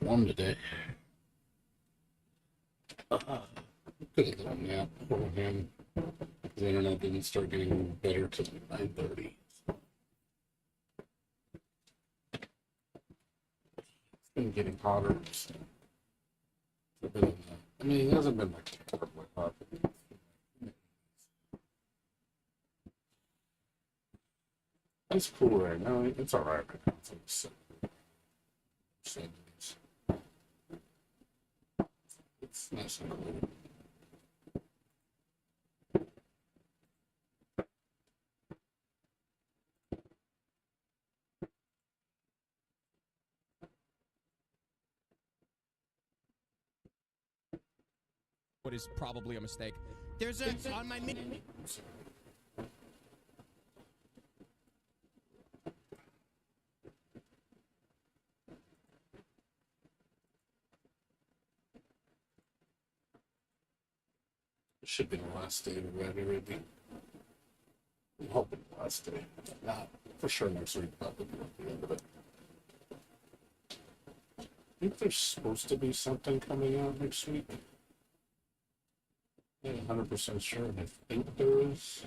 Warm today. Could have done that for him. The internet didn't start getting better till 9:30. It's been getting hotter. So I mean, it hasn't been like terribly hot. It's cool right now. It's all right now. It's like 70s. It's nice and cool. What is probably a mistake. There's a on my mini. It should be the last day of Ribi. I'm hoping the last day. Not for sure next week, probably at the end of it. I think there's supposed to be something coming out next week. I'm not 100% sure. I think there is.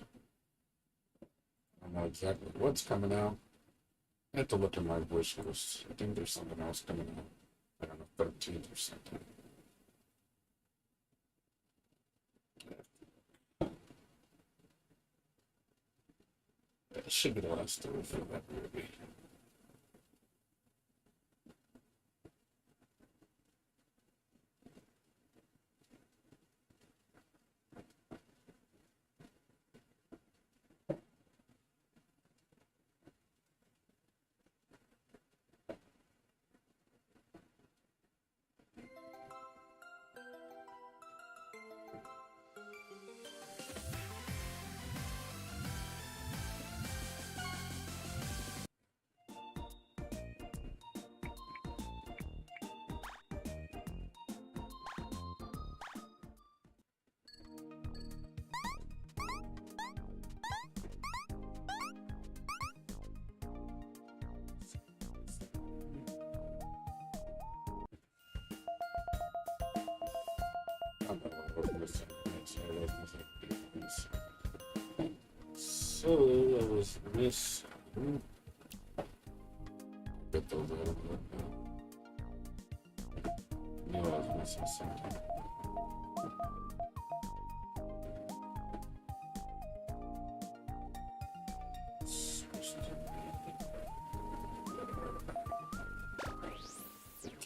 I don't know exactly what's coming out. I have to look at my wish list. I think there's something else coming out. I don't know, 13th or something. It should be the last day for that movie. So that was this. Get those out of there now. No, I was missing something.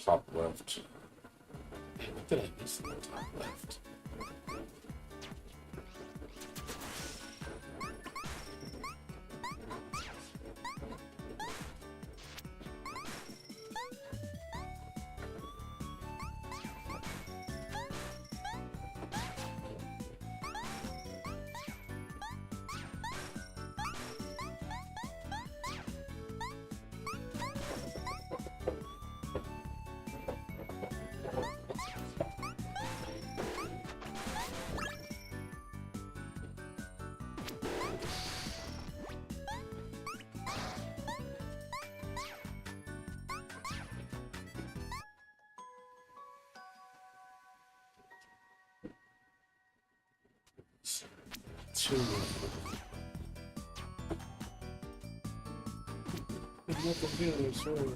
Top left. Hey, what did I miss in the top left? Two. Nothing here, sorry.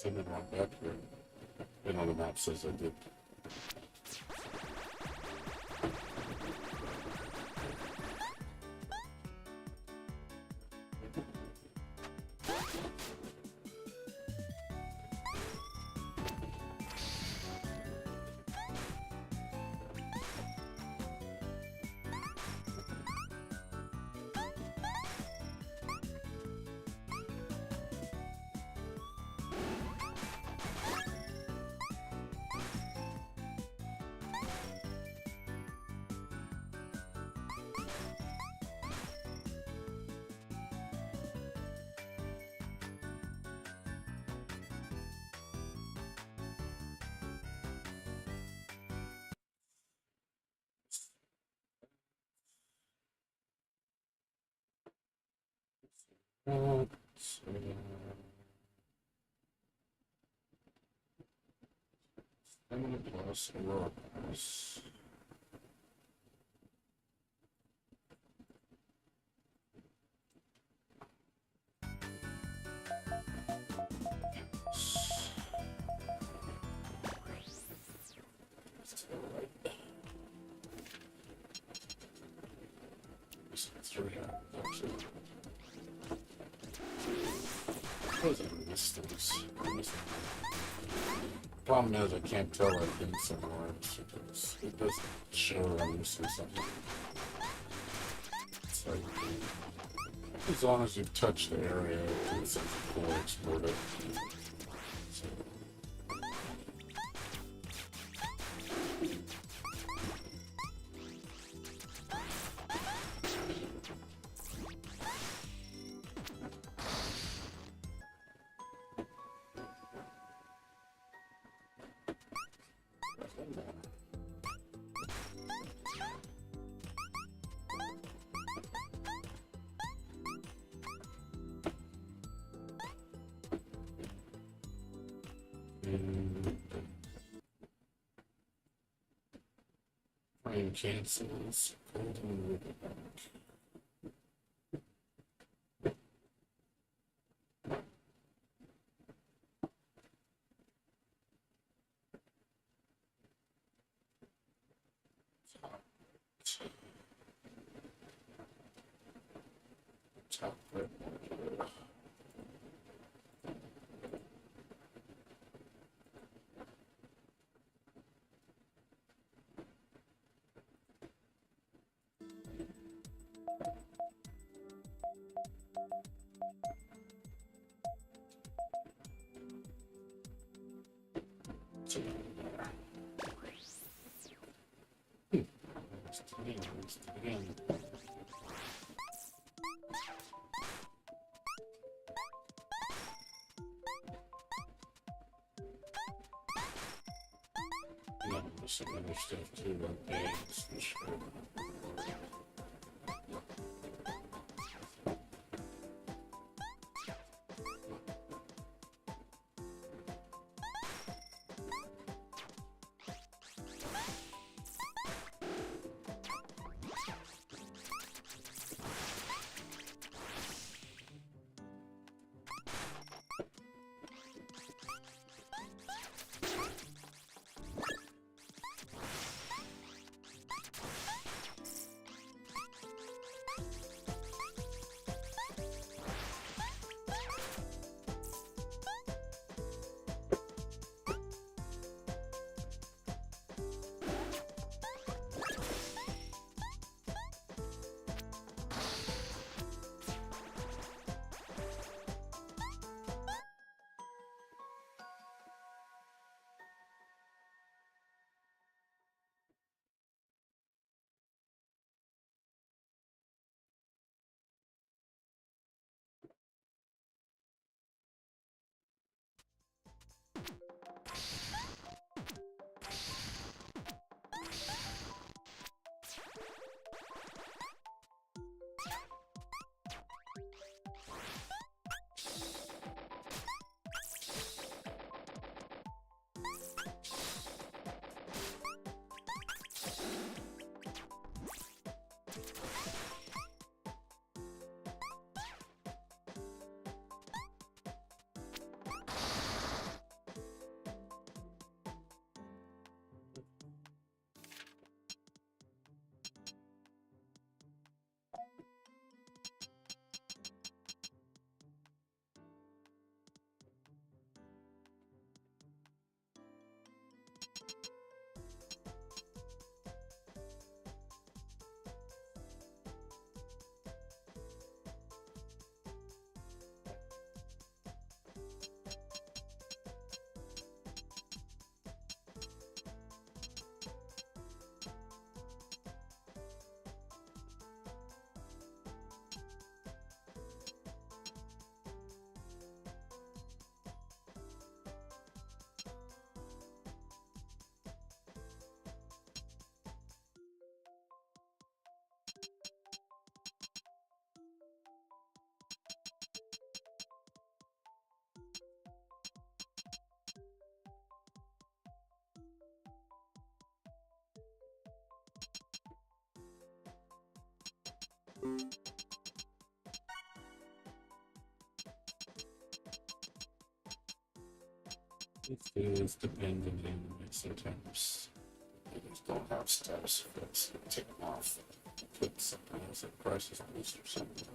Something wrong back here. You know, the map says I did. Stamina plus Aurora plus. Problem is, I can't tell I've been somewhere because it doesn't show I'm missing something. It's like, as long as you touch the area, it's a cool export it. So, Frame cancels. Golden Ribi back. Top right. Again. Yeah, there's some other stuff too, like bags and shit. It is dependent anyway, sometimes they just don't have status effects. Take them off, put something else at prices boost or something.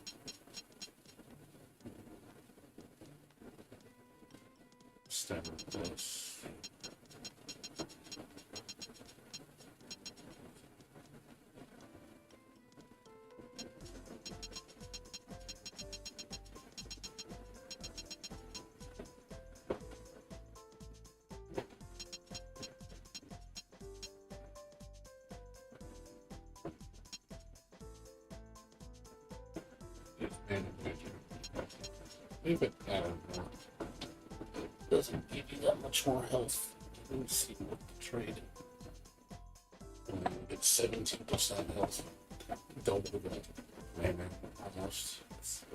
Standard plus. Leave it, I don't know. It doesn't give you that much more health. Let me see what the trade. It's 17% health. Double that. Maybe. Almost. It's,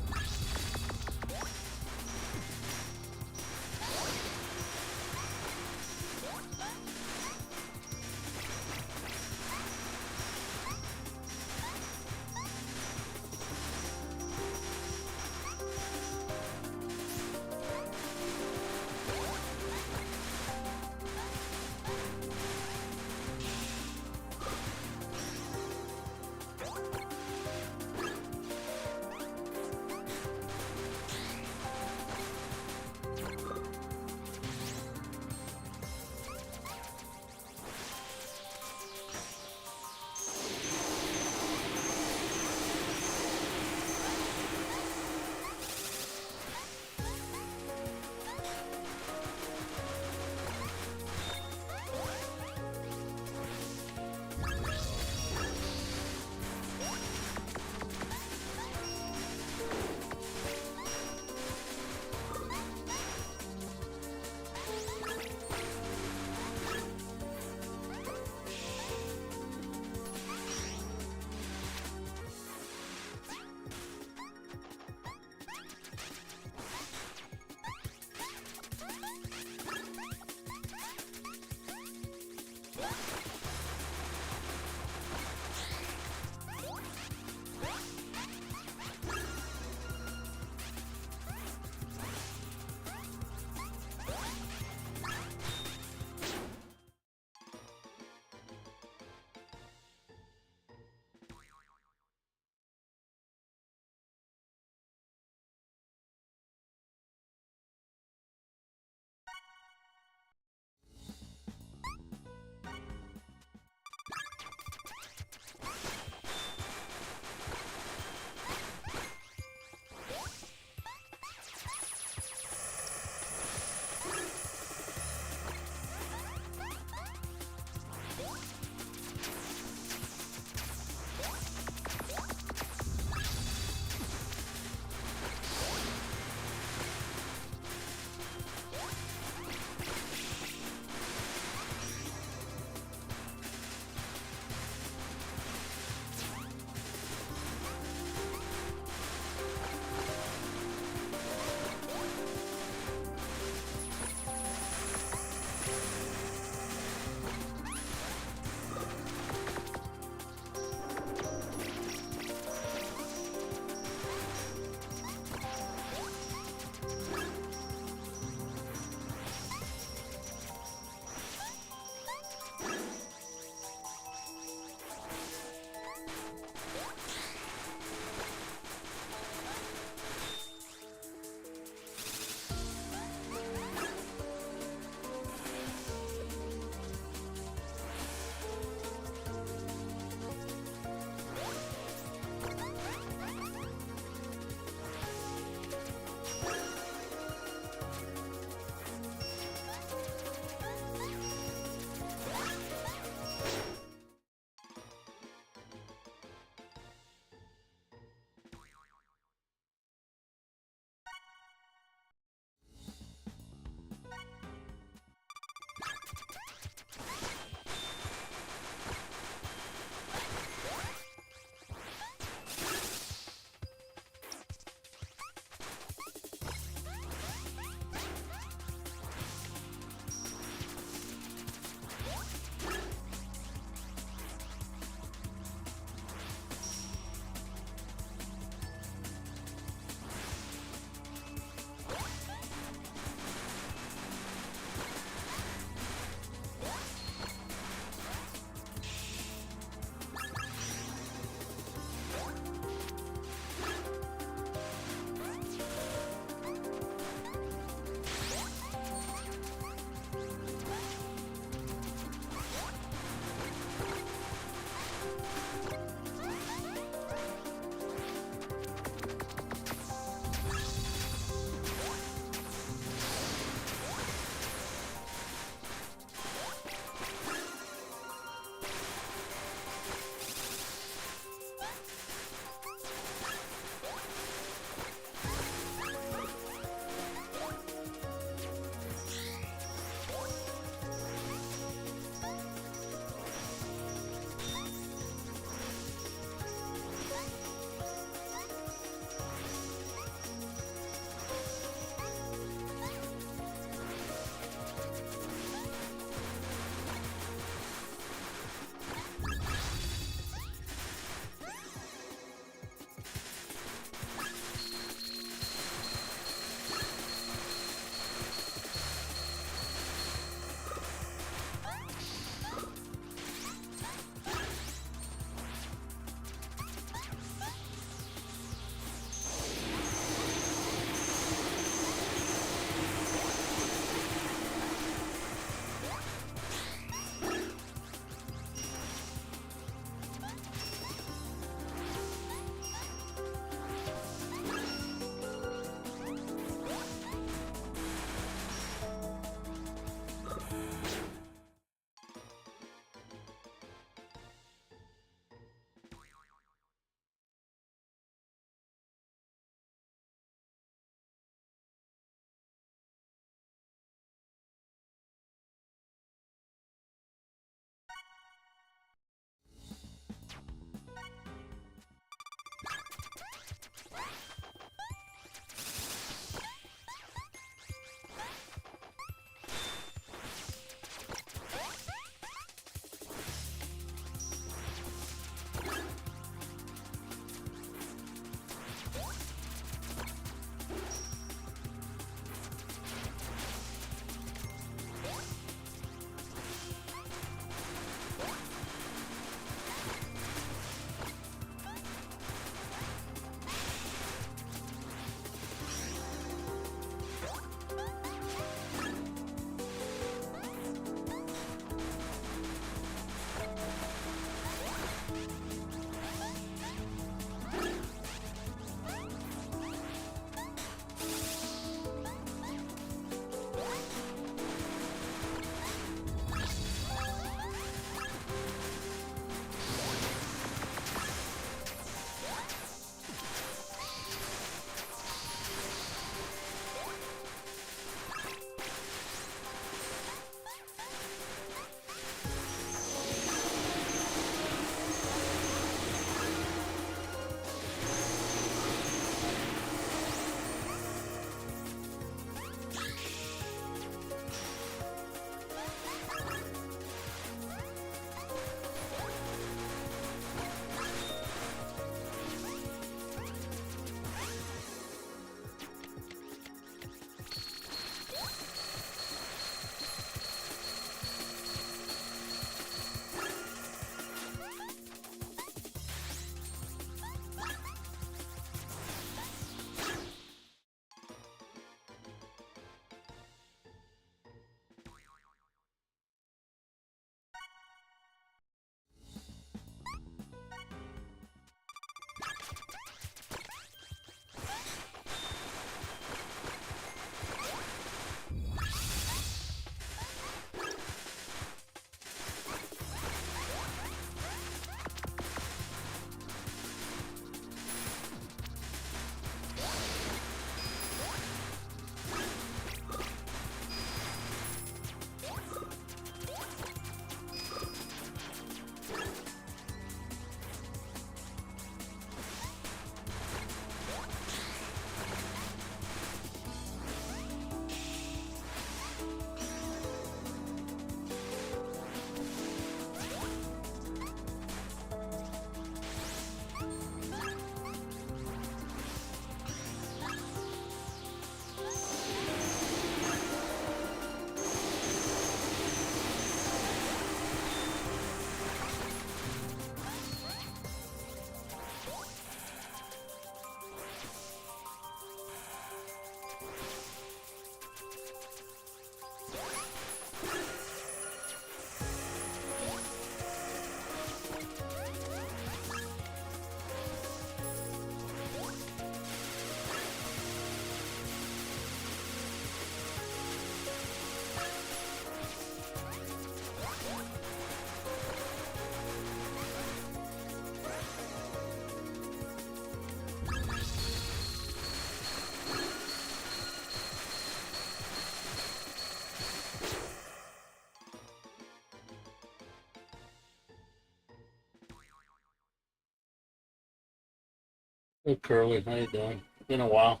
Hey Curly, how you doing? Been a while.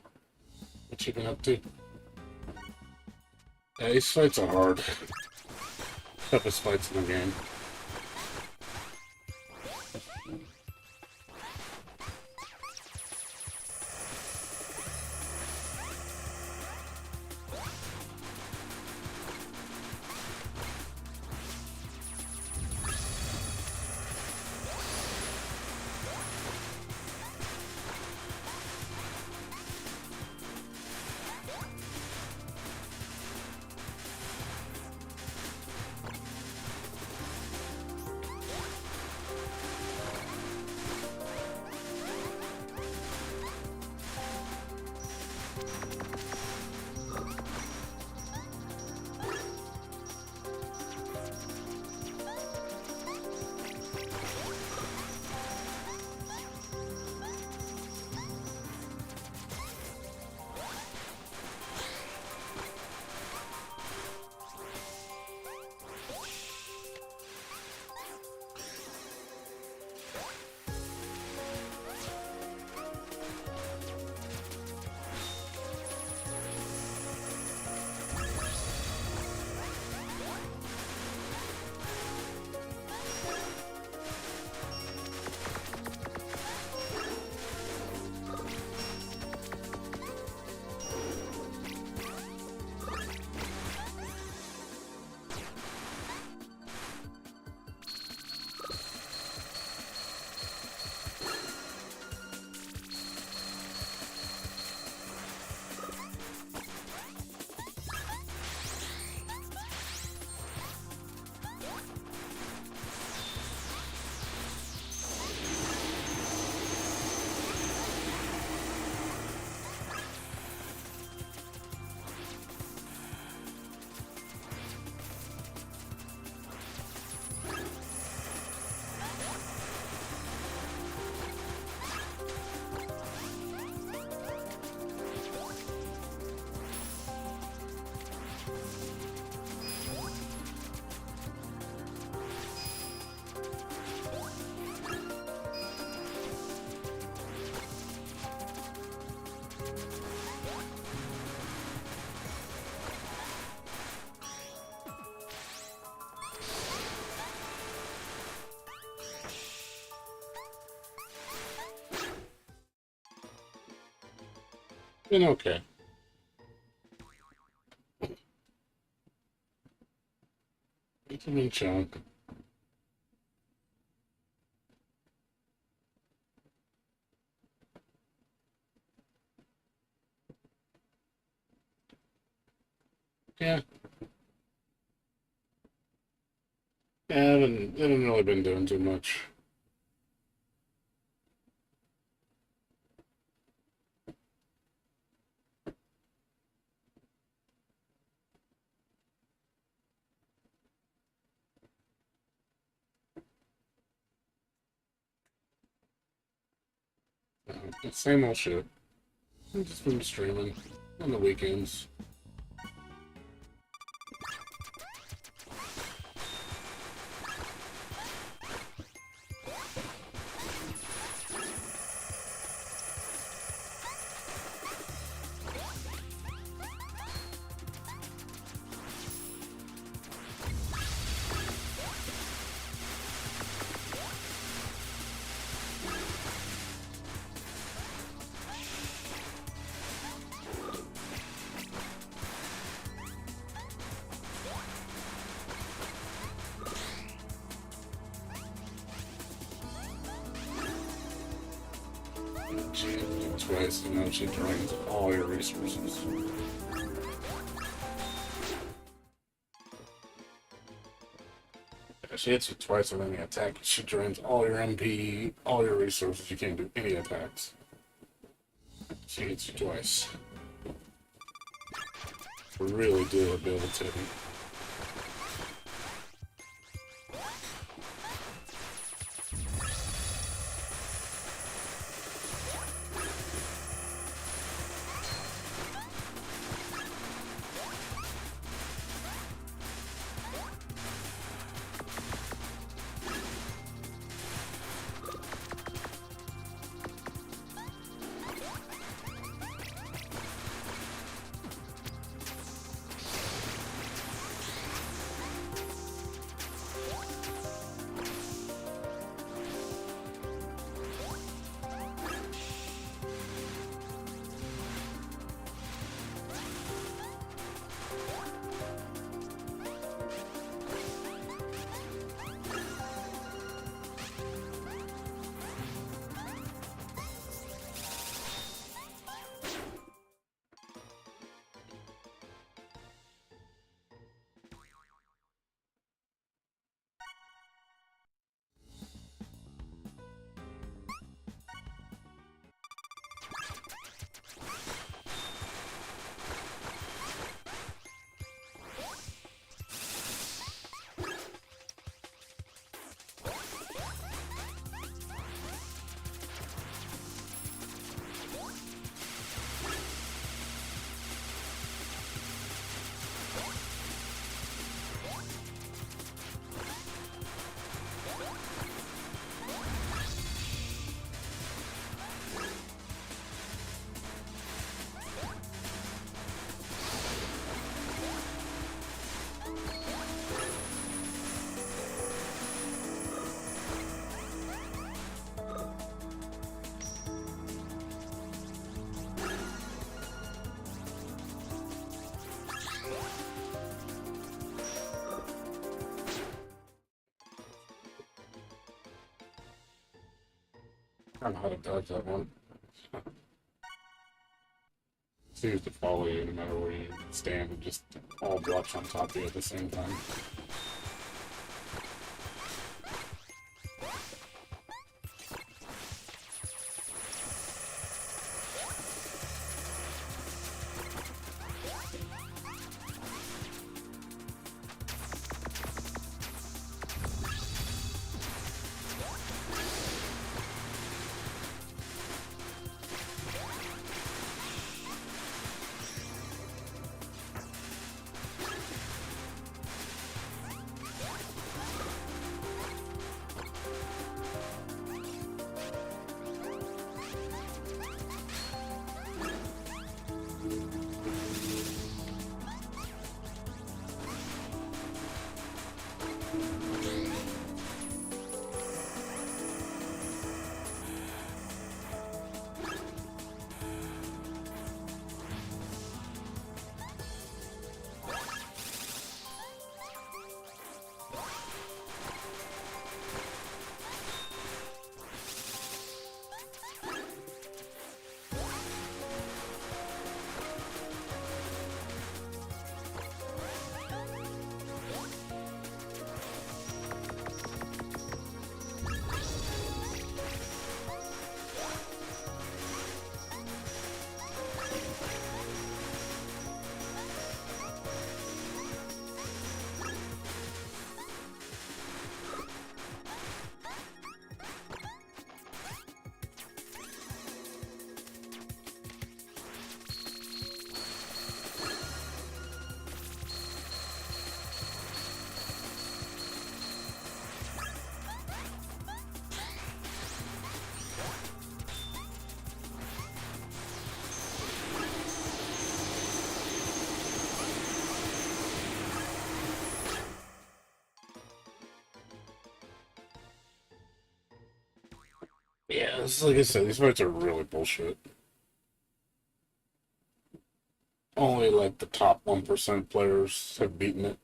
What you been up to? Yeah, these fights are hard. Toughest fights in the game. Been okay. It's been chilling. Yeah. Yeah, I haven't really been doing too much. Same old shit. I've just been streaming on the weekends. She hit you twice, and now she drains all your resources. If she hits you twice with any attack, she drains all your MP, all your resources. You can't do any attacks. She hits you twice. Really debilitating. I don't know how to dodge that one. Seems to follow you no matter where you stand. It just all drops on top of you at the same time. Yeah, it's like I said, these fights are really bullshit. Only like the top 1% players have beaten it.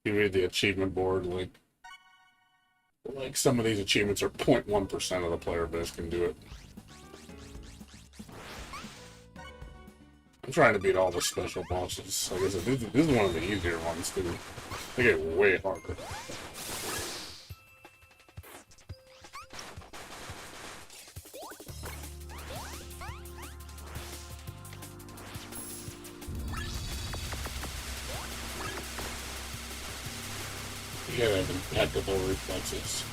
You read the achievement board, like some of these achievements are 0.1% of the player base can do it. I'm trying to beat all the special bosses. Like I said, this is one of the easier ones too. They get way harder. You gotta have impeccable reflexes.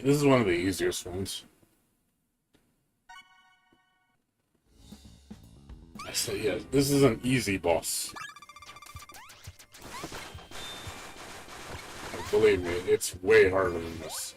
This is one of the easiest ones. I say yeah, this is an easy boss. Like, believe me, it's way harder than this.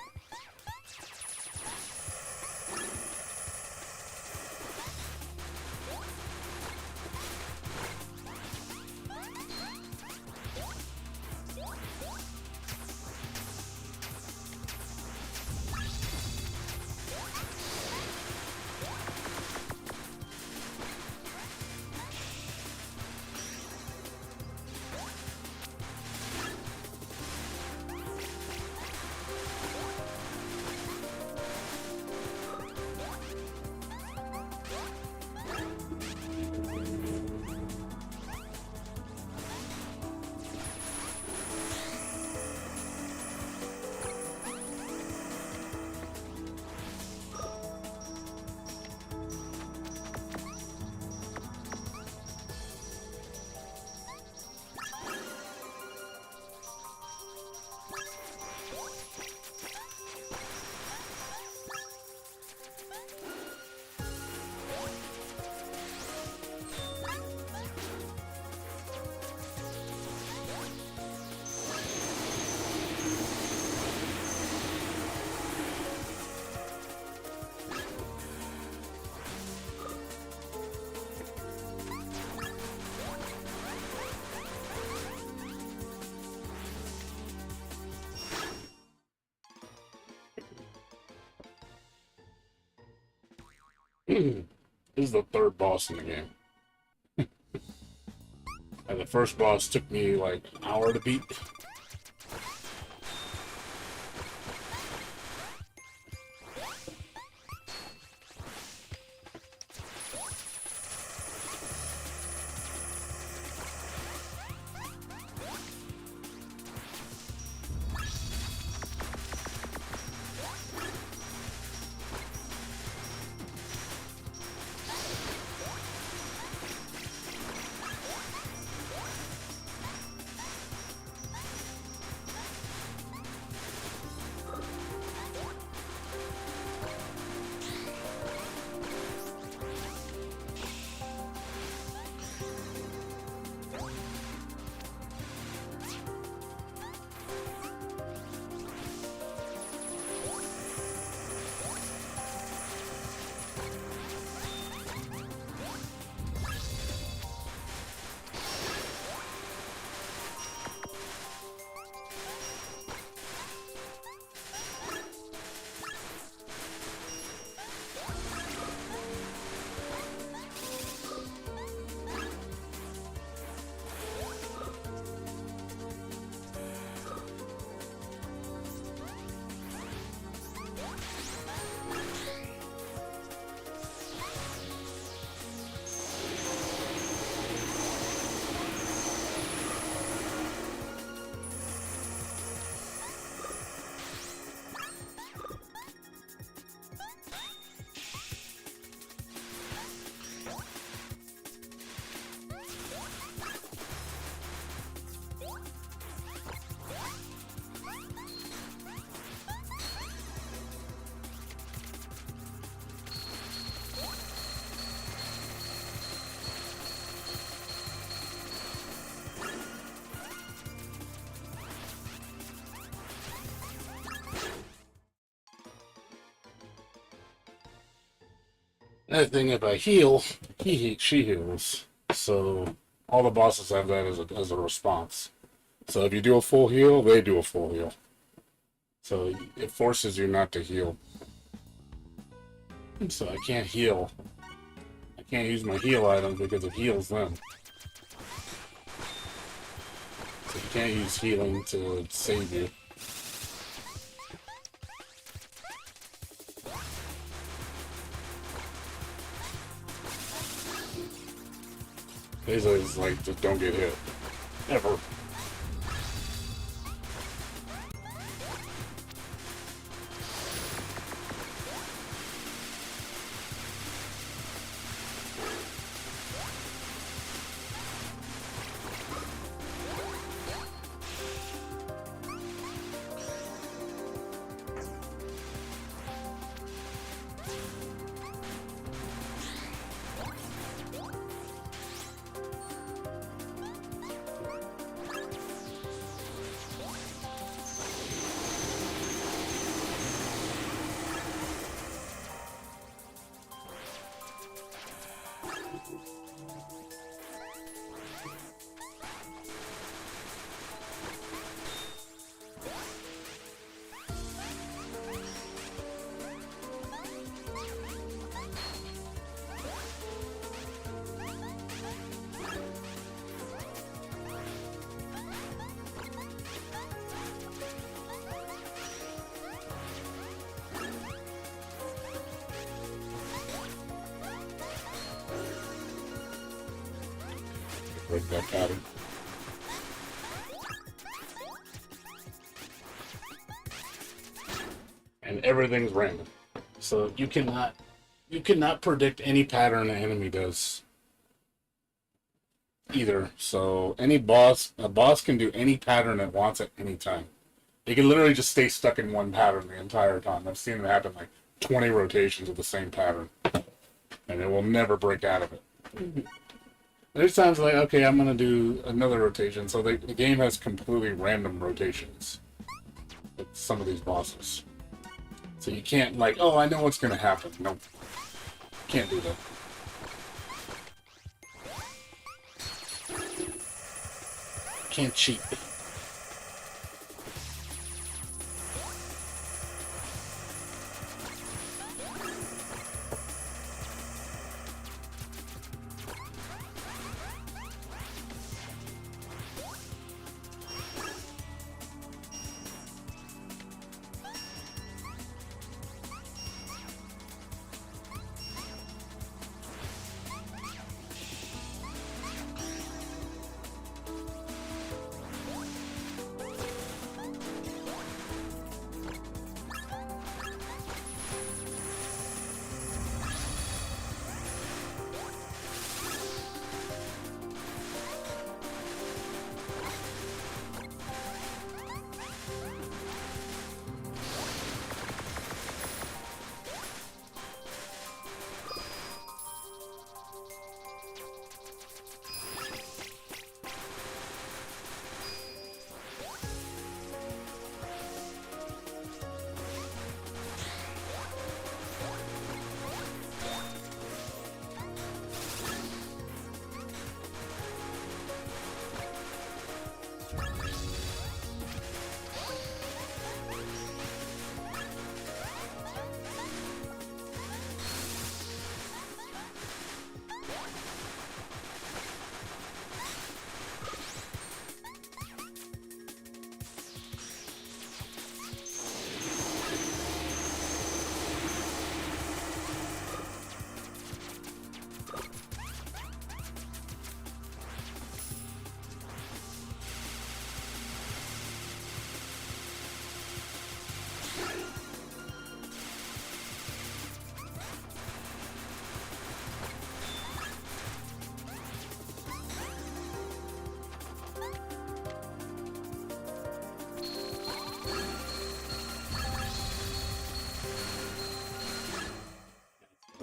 This is the third boss in the game. And the first boss took me like an hour to beat. Another thing, if I heal, she heals. So all the bosses have that as a response. So if you do a full heal, they do a full heal. So it forces you not to heal. So I can't heal. I can't use my heal items because it heals them. So you can't use healing to save you. Basically, it's like, just don't get hit. Ever. Break that pattern. And everything's random. So you cannot predict any pattern an enemy does either. So a boss can do any pattern it wants at any time. They can literally just stay stuck in one pattern the entire time. I've seen it happen like 20 rotations of the same pattern. And it will never break out of it. There's times like, okay, I'm going to do another rotation. So the game has completely random rotations with some of these bosses. So you can't like, oh, I know what's going to happen. Nope. Can't do that. Can't cheat.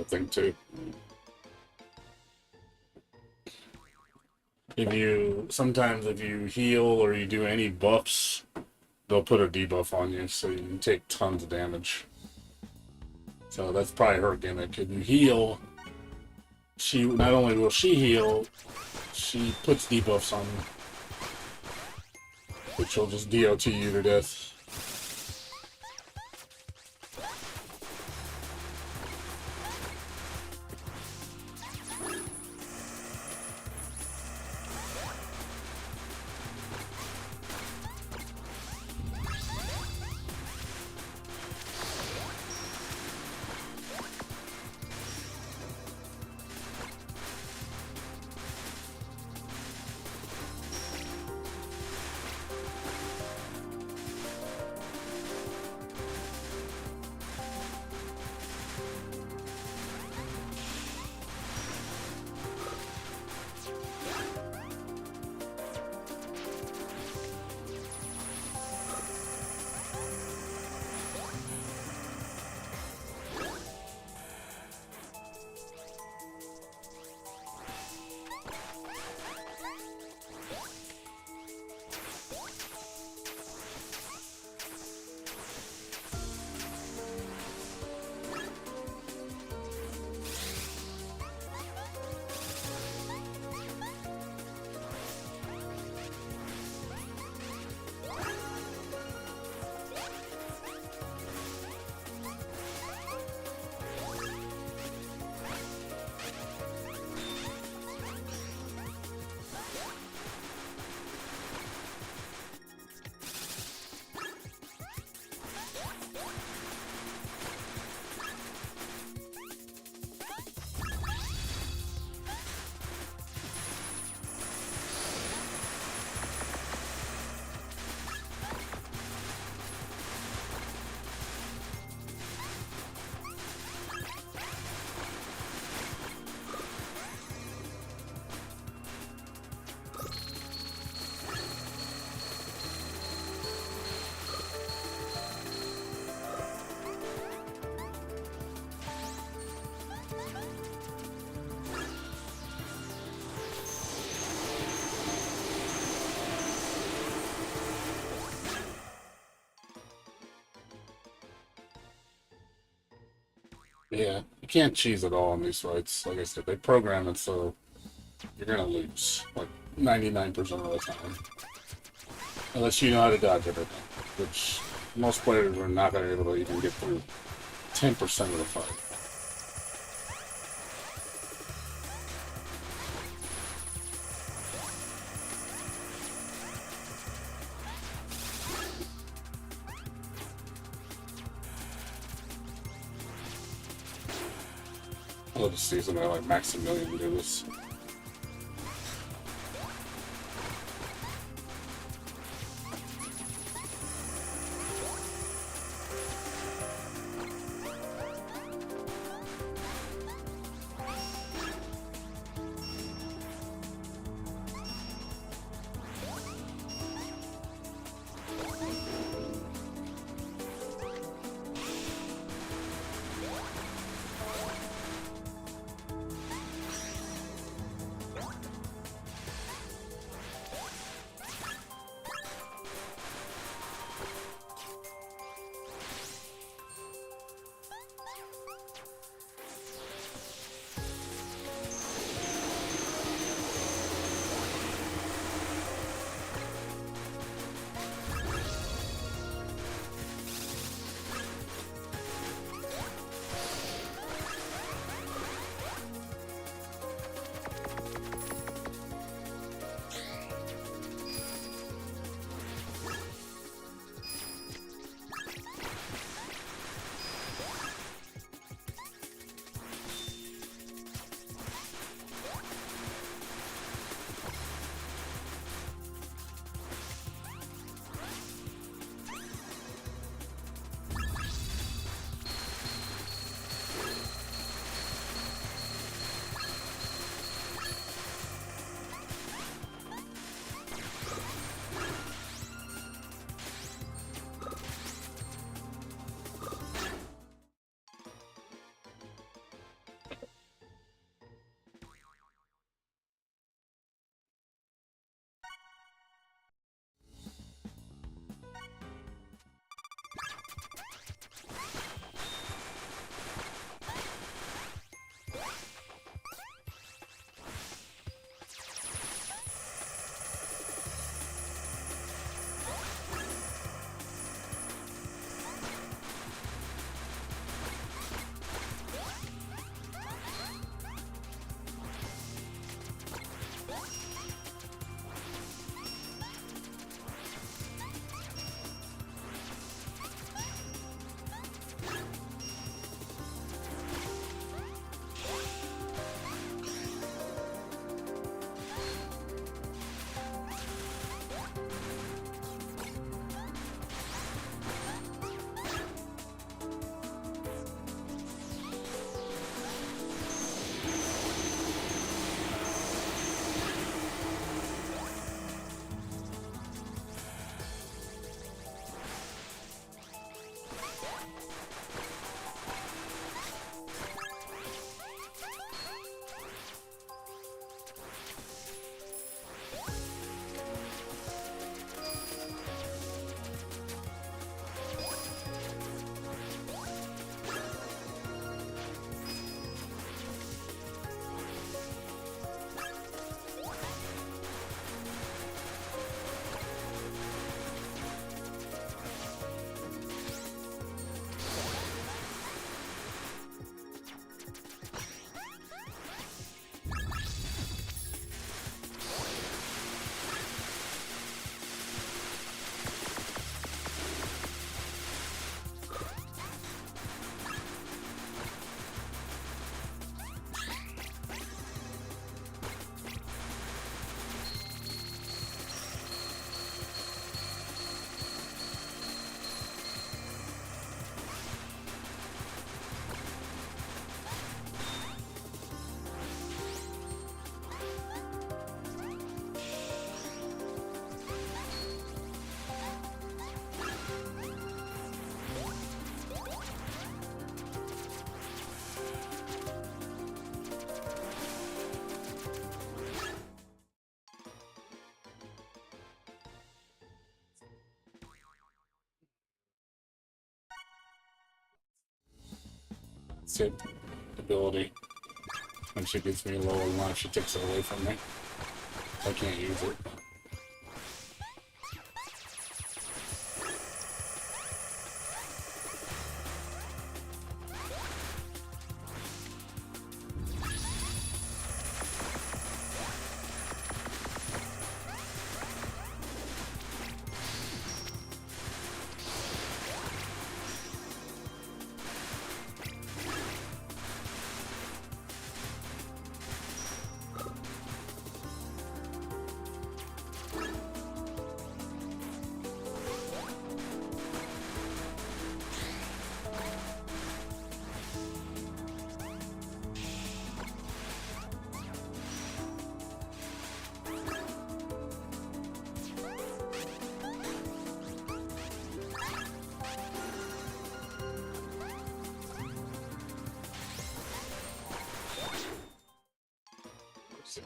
I think too. Sometimes if you heal or you do any buffs, they'll put a debuff on you, so you can take tons of damage. So that's probably her gimmick. If you heal, she not only will she heal, she puts debuffs on you, which will just DOT you to death. Yeah, you can't cheese at all in these fights. Like I said, they program it so you're gonna lose like 99% of the time, unless you know how to dodge everything, which most players are not gonna be able to even get through 10% of the fight. I love to see somebody like Maximilian do this. save ability. When she gives me a lower life, she takes it away from me. I can't use it.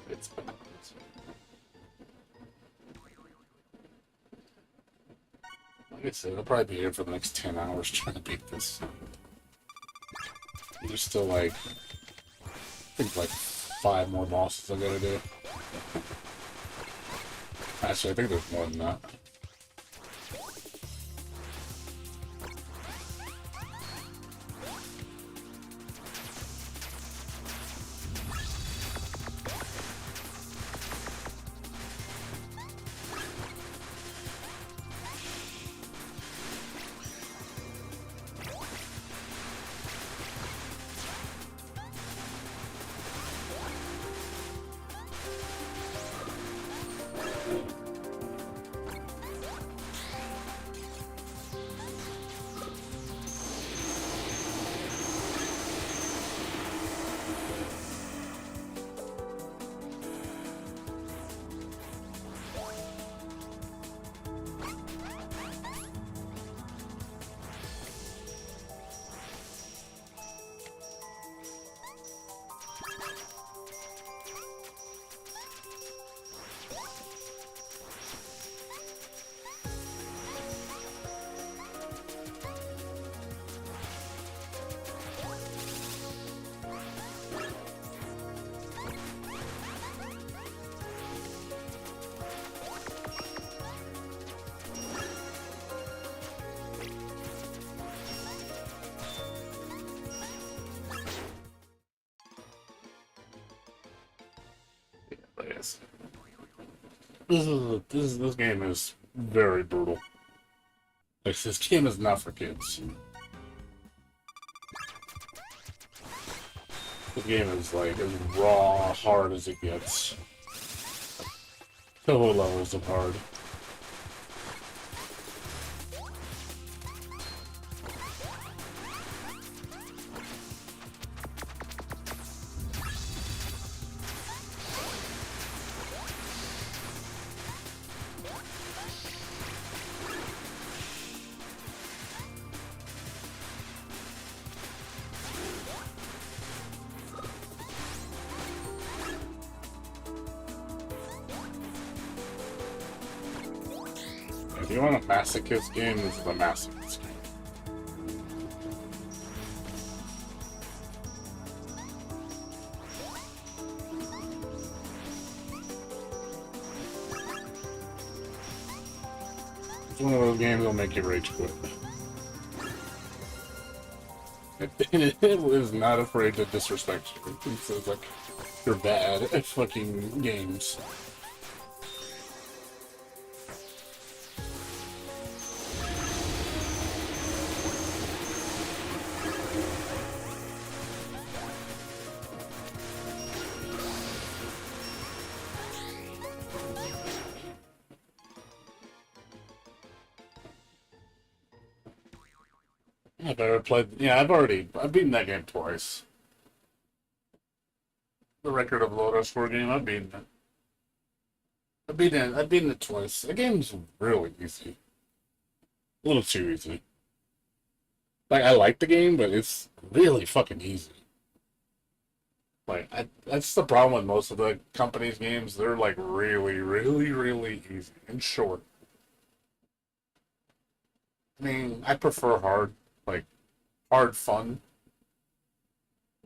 It's backwards. Like I said, I'll probably be here for the next 10 hours trying to beat this. There's still like, I think like 5 more bosses I gotta do. Actually, I think there's more than that. But yes. This game is very brutal. Like, this game is not for kids. This game is like as raw, hard as it gets. Couple levels of hard. If you want a masochist game, this is a masochist game. It's one of those games that'll make you rage quit. It was not afraid to disrespect you. It says like you're bad at fucking games. I've ever played. Yeah, I've beaten that game twice. The record of low score game. I've beaten it. I've beaten it twice. The game's really easy. A little too easy. Like I like the game, but it's really fucking easy. That's the problem with most of the company's games. They're like really, really, really easy and short. I mean, I prefer hard, like hard fun.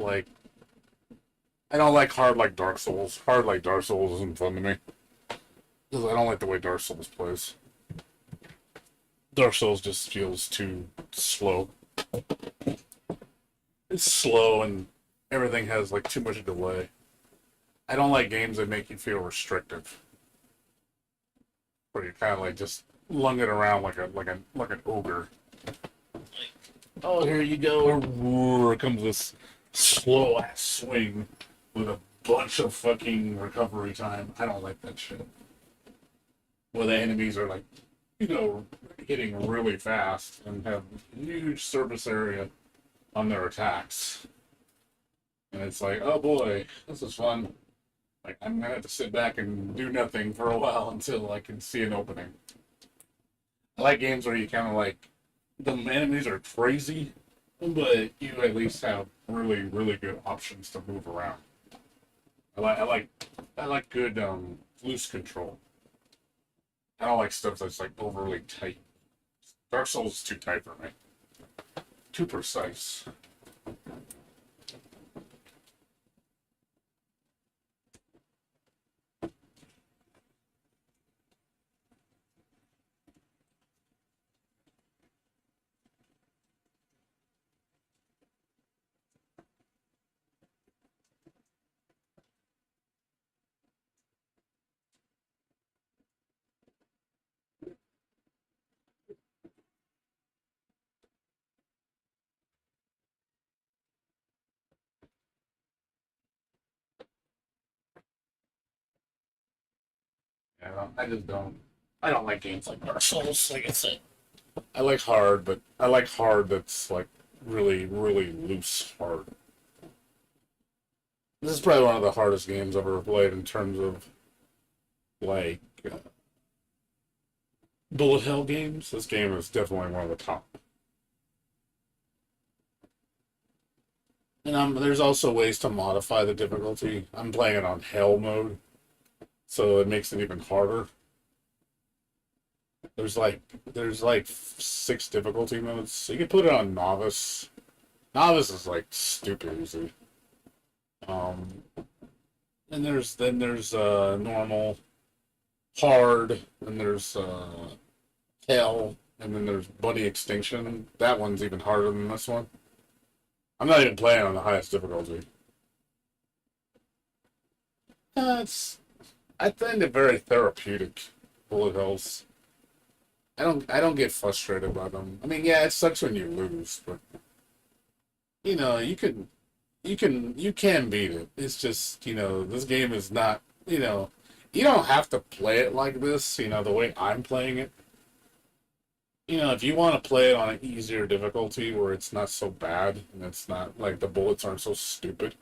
Like, I don't like hard like Dark Souls. Hard like Dark Souls isn't fun to me. Because I don't like the way Dark Souls plays. Dark Souls just feels too slow. It's slow and everything has like too much delay. I don't like games that make you feel restrictive. Where you're kind of like just lunging around like an ogre. Oh, here you go. Here comes this slow ass swing with a bunch of fucking recovery time. I don't like that shit. Where the enemies are like, hitting really fast and have huge surface area on their attacks. And it's like, oh boy, this is fun. Like, I'm gonna have to sit back and do nothing for a while until I can see an opening. I like games where you kind of like, the enemies are crazy, but you at least have really, really good options to move around. I like good loose control. I don't like stuff that's like overly tight. Dark Souls is too tight for me. Too precise. Yeah, I just don't. I don't like games like Dark Souls. Like I said, I like hard, but I like hard that's like really, really loose hard. This is probably one of the hardest games I've ever played in terms of like bullet hell games. This game is definitely one of the top. And there's also ways to modify the difficulty. I'm playing it on hell mode, so it makes it even harder. There's like 6 difficulty modes. So you can put it on novice. Novice is like stupid easy. Um, and there's normal, hard, and there's hell, and then there's buddy extinction. That one's even harder than this one. I'm not even playing on the highest difficulty. It's I find it very therapeutic. Bullet hells. I don't get frustrated by them. I mean, yeah, it sucks when you lose, but you can beat it. It's just, this game is not, you don't have to play it like this, the way I'm playing it. If you want to play it on an easier difficulty where it's not so bad and it's not like the bullets aren't so stupid,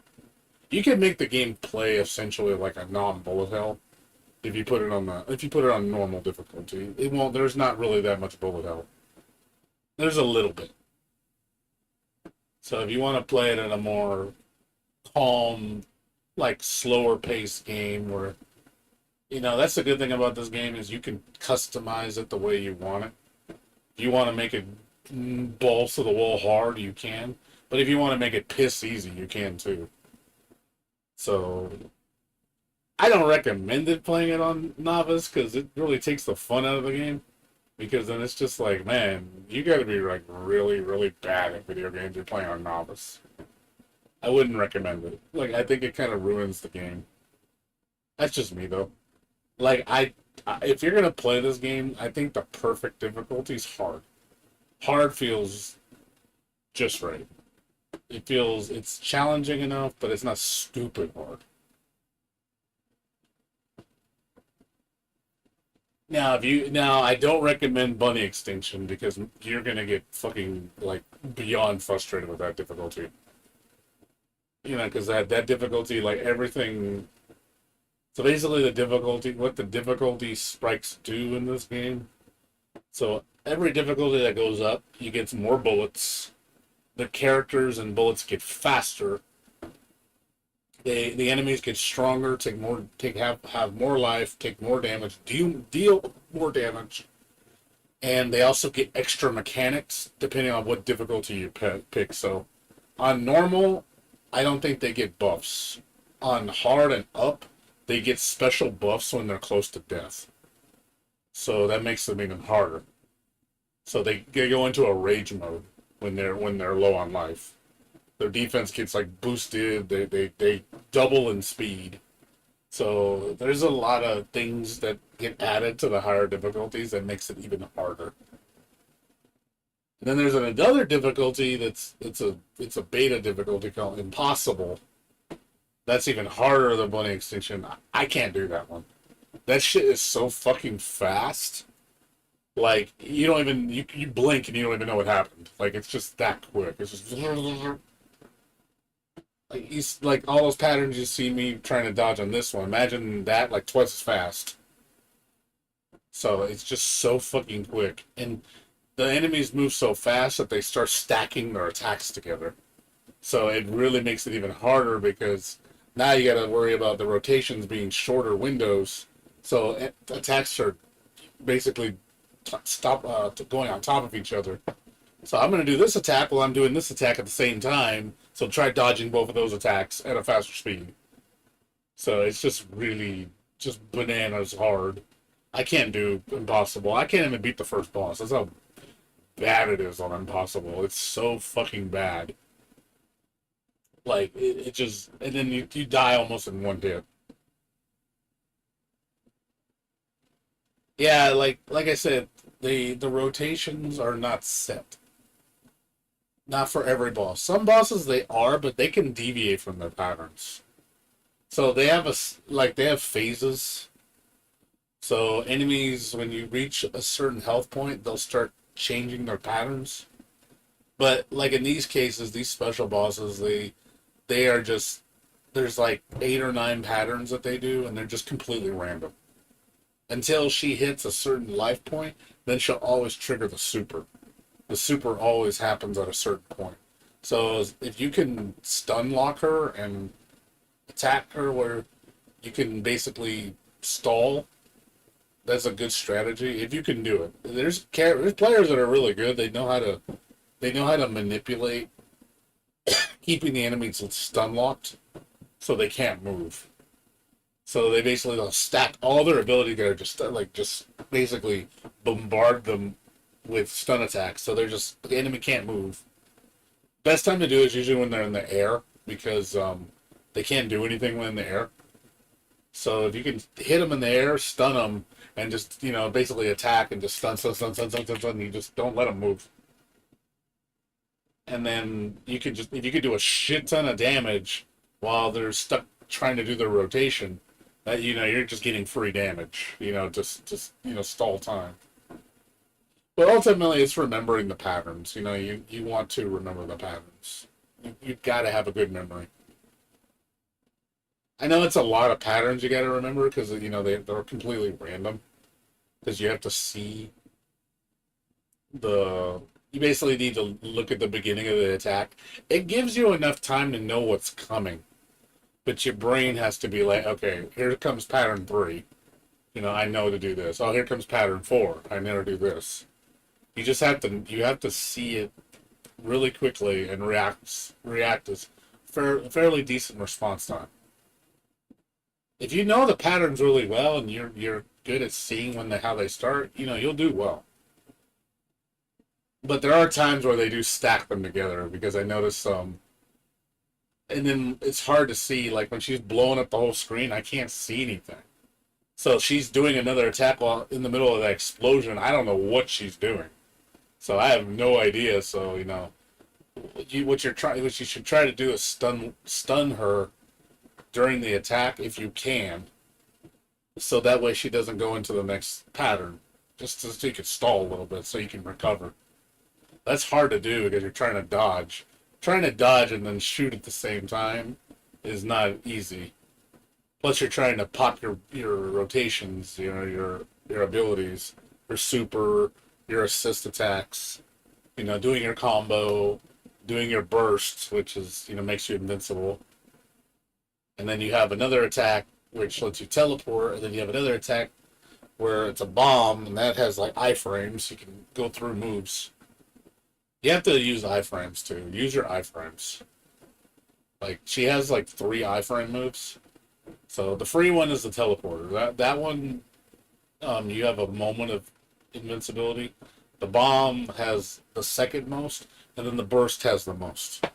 you can make the game play essentially like a non-bullet hell. If you put it on normal difficulty, it won't. There's not really that much bullet hell. There's a little bit. So if you want to play it in a more calm, like slower paced game, where that's the good thing about this game is you can customize it the way you want it. If you want to make it balls to the wall hard, you can. But if you want to make it piss easy, you can too. So I don't recommend it playing it on novice because it really takes the fun out of the game. Because then it's just like, man, you got to be like really, really bad at video games you're playing on novice. I wouldn't recommend it. Like, I think it kind of ruins the game. That's just me though. Like, if you're gonna play this game, I think the perfect difficulty is hard. Hard feels just right. It's challenging enough, but it's not stupid hard. Now I don't recommend bunny extinction because you're gonna get fucking like beyond frustrated with that difficulty. Because that difficulty, like everything. So basically, what the difficulty spikes do in this game. So every difficulty that goes up, you get more bullets. The characters and bullets get faster. The enemies get stronger, have more life, take more damage, deal more damage, and they also get extra mechanics depending on what difficulty you pick. So on normal, I don't think they get buffs. On hard and up, they get special buffs when they're close to death. So that makes them even harder. So they go into a rage mode when they're low on life. Their defense gets like boosted. They double in speed. So there's a lot of things that get added to the higher difficulties that makes it even harder. And then there's another difficulty it's a beta difficulty called impossible. That's even harder than Bunny Extinction. I can't do that one. That shit is so fucking fast. Like you don't even you blink and you don't even know what happened. Like it's just that quick. It's just like he's like all those patterns you see me trying to dodge on this one. Imagine that like twice as fast. So it's just so fucking quick, and the enemies move so fast that they start stacking their attacks together. So it really makes it even harder because now you got to worry about the rotations being shorter windows. So attacks are basically stop going on top of each other. So I'm going to do this attack while I'm doing this attack at the same time. So try dodging both of those attacks at a faster speed. So it's just really just bananas hard. I can't do impossible. I can't even beat the first boss. That's how bad it is on impossible. It's so fucking bad. Like it just, and then you die almost in one hit. Yeah, like I said, the rotations are not set. Not for every boss. Some bosses they are, but they can deviate from their patterns. So they have like they have phases. So enemies, when you reach a certain health point, they'll start changing their patterns. But like in these cases, these special bosses, they are just there's like 8 or 9 patterns that they do, and they're just completely random. Until she hits a certain life point, then she'll always trigger the super. The super always happens at a certain point. So if you can stun lock her and attack her where you can basically stall, that's a good strategy. If you can do it, there's players that are really good. They know how to manipulate keeping the enemies stun locked so they can't move. So they basically they'll stack all their ability there, just basically bombard them with stun attacks. So the enemy can't move. Best time to do it is usually when they're in the air because they can't do anything when in the air. So if you can hit them in the air, stun them, and just basically attack and just stun, you just don't let them move. And then if you could do a shit ton of damage while they're stuck trying to do their rotation, that you're just getting free damage. Just stall time. But ultimately, it's remembering the patterns. You want to remember the patterns. You've got to have a good memory. I know it's a lot of patterns you got to remember because they're completely random. Because you have to see you basically need to look at the beginning of the attack. It gives you enough time to know what's coming. But your brain has to be like, okay, here comes pattern 3. I know to do this. Oh, here comes pattern 4. I know to do this. You have to see it really quickly and react as fairly decent response time. If you know the patterns really well and you're good at seeing how they start, you'll do well. But there are times where they do stack them together because I noticed and then it's hard to see. Like when she's blowing up the whole screen, I can't see anything. So she's doing another attack while in the middle of that explosion. I don't know what she's doing. So I have no idea. So what you should try to do is stun her during the attack if you can, so that way she doesn't go into the next pattern. Just so you can stall a little bit so you can recover. That's hard to do because you're trying to dodge. Trying to dodge and then shoot at the same time is not easy. Plus, you're trying to pop your rotations, your abilities, your super, your assist attacks, doing your combo, doing your burst, which is makes you invincible. And then you have another attack which lets you teleport, and then you have another attack where it's a bomb, and that has like iframes. You can go through moves. You have to use iframes too. Use your iframes. Like she has like 3 iframe moves. So the free one is the teleporter. That one, you have a moment of invincibility. The bomb has the second most, and then the burst has the most.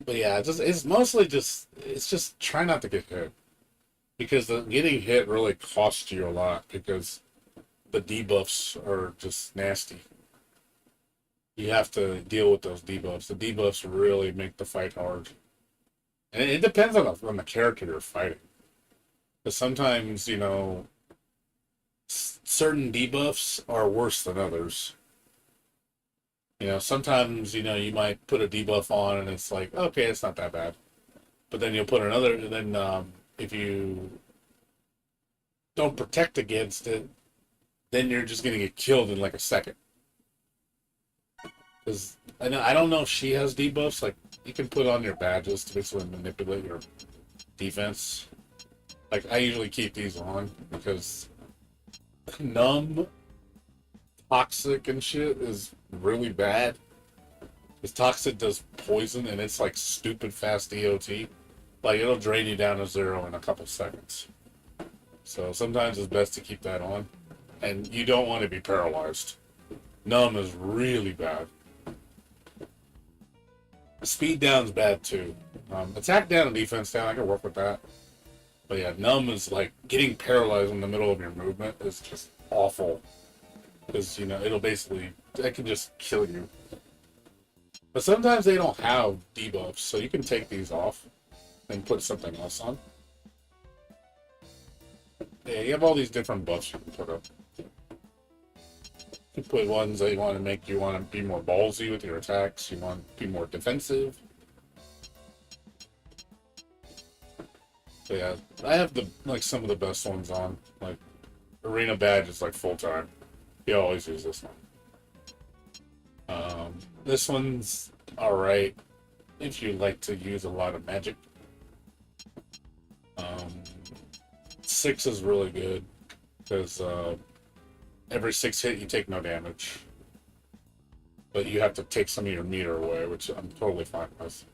But yeah, it's mostly just try not to get hit because getting hit really costs you a lot because the debuffs are just nasty. You have to deal with those debuffs. The debuffs really make the fight hard, and it depends on the character you're fighting. Because sometimes certain debuffs are worse than others. Sometimes you might put a debuff on and it's like okay, it's not that bad, but then you'll put another, and then if you don't protect against it, then you're just gonna get killed in like a second. Because I don't know if she has debuffs. Like you can put on your badges to basically manipulate your defense. Like I usually keep these on because numb, toxic, and shit is really bad. Because toxic does poison and it's like stupid fast DOT. Like it'll drain you down to 0 in a couple seconds. So sometimes it's best to keep that on, and you don't want to be paralyzed. Numb is really bad. Speed down's bad too. Attack down and defense down, I can work with that. But yeah, numb is like getting paralyzed in the middle of your movement is just awful. Because, it can just kill you. But sometimes they don't have debuffs, so you can take these off and put something else on. Yeah, you have all these different buffs you can put up. You put ones that you want to be more ballsy with your attacks, you want to be more defensive. So yeah, I have some of the best ones on. Like Arena Badge is like full time. You always use this one. This one's alright if you like to use a lot of magic. 6 is really good because every 6 hit you take no damage, but you have to take some of your meter away, which I'm totally fine with.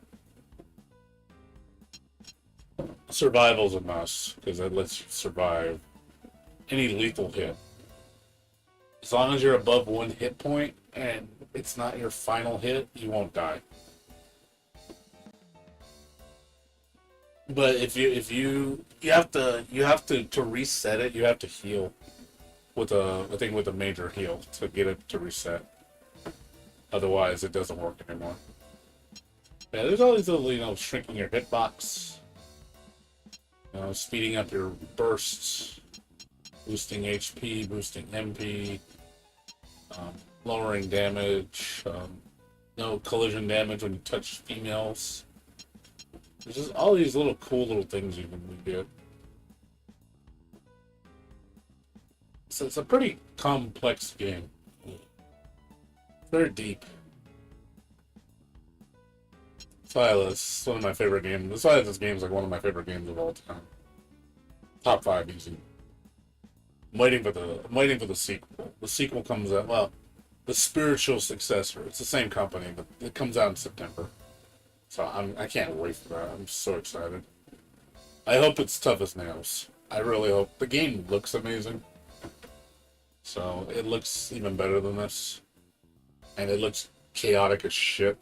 Survival's a must because it lets you survive any lethal hit. As long as you're above 1 hit point and it's not your final hit, you won't die. But if you have to reset it, you have to heal with a major heal to get it to reset. Otherwise, it doesn't work anymore. Yeah, there's all these little, shrinking your hitbox, speeding up your bursts, boosting HP, boosting MP, lowering damage, no collision damage when you touch females. There's just all these cool little things you can get. So it's a pretty complex game. Very deep. It's one of my favorite games. That's why this game's like one of my favorite games of all time. Top 5 easy. I'm waiting for the sequel. The sequel comes out, well, the spiritual successor. It's the same company, but it comes out in September. So I can't wait for that. I'm so excited. I hope it's tough as nails. I really hope. The game looks amazing. So it looks even better than this. And it looks chaotic as shit.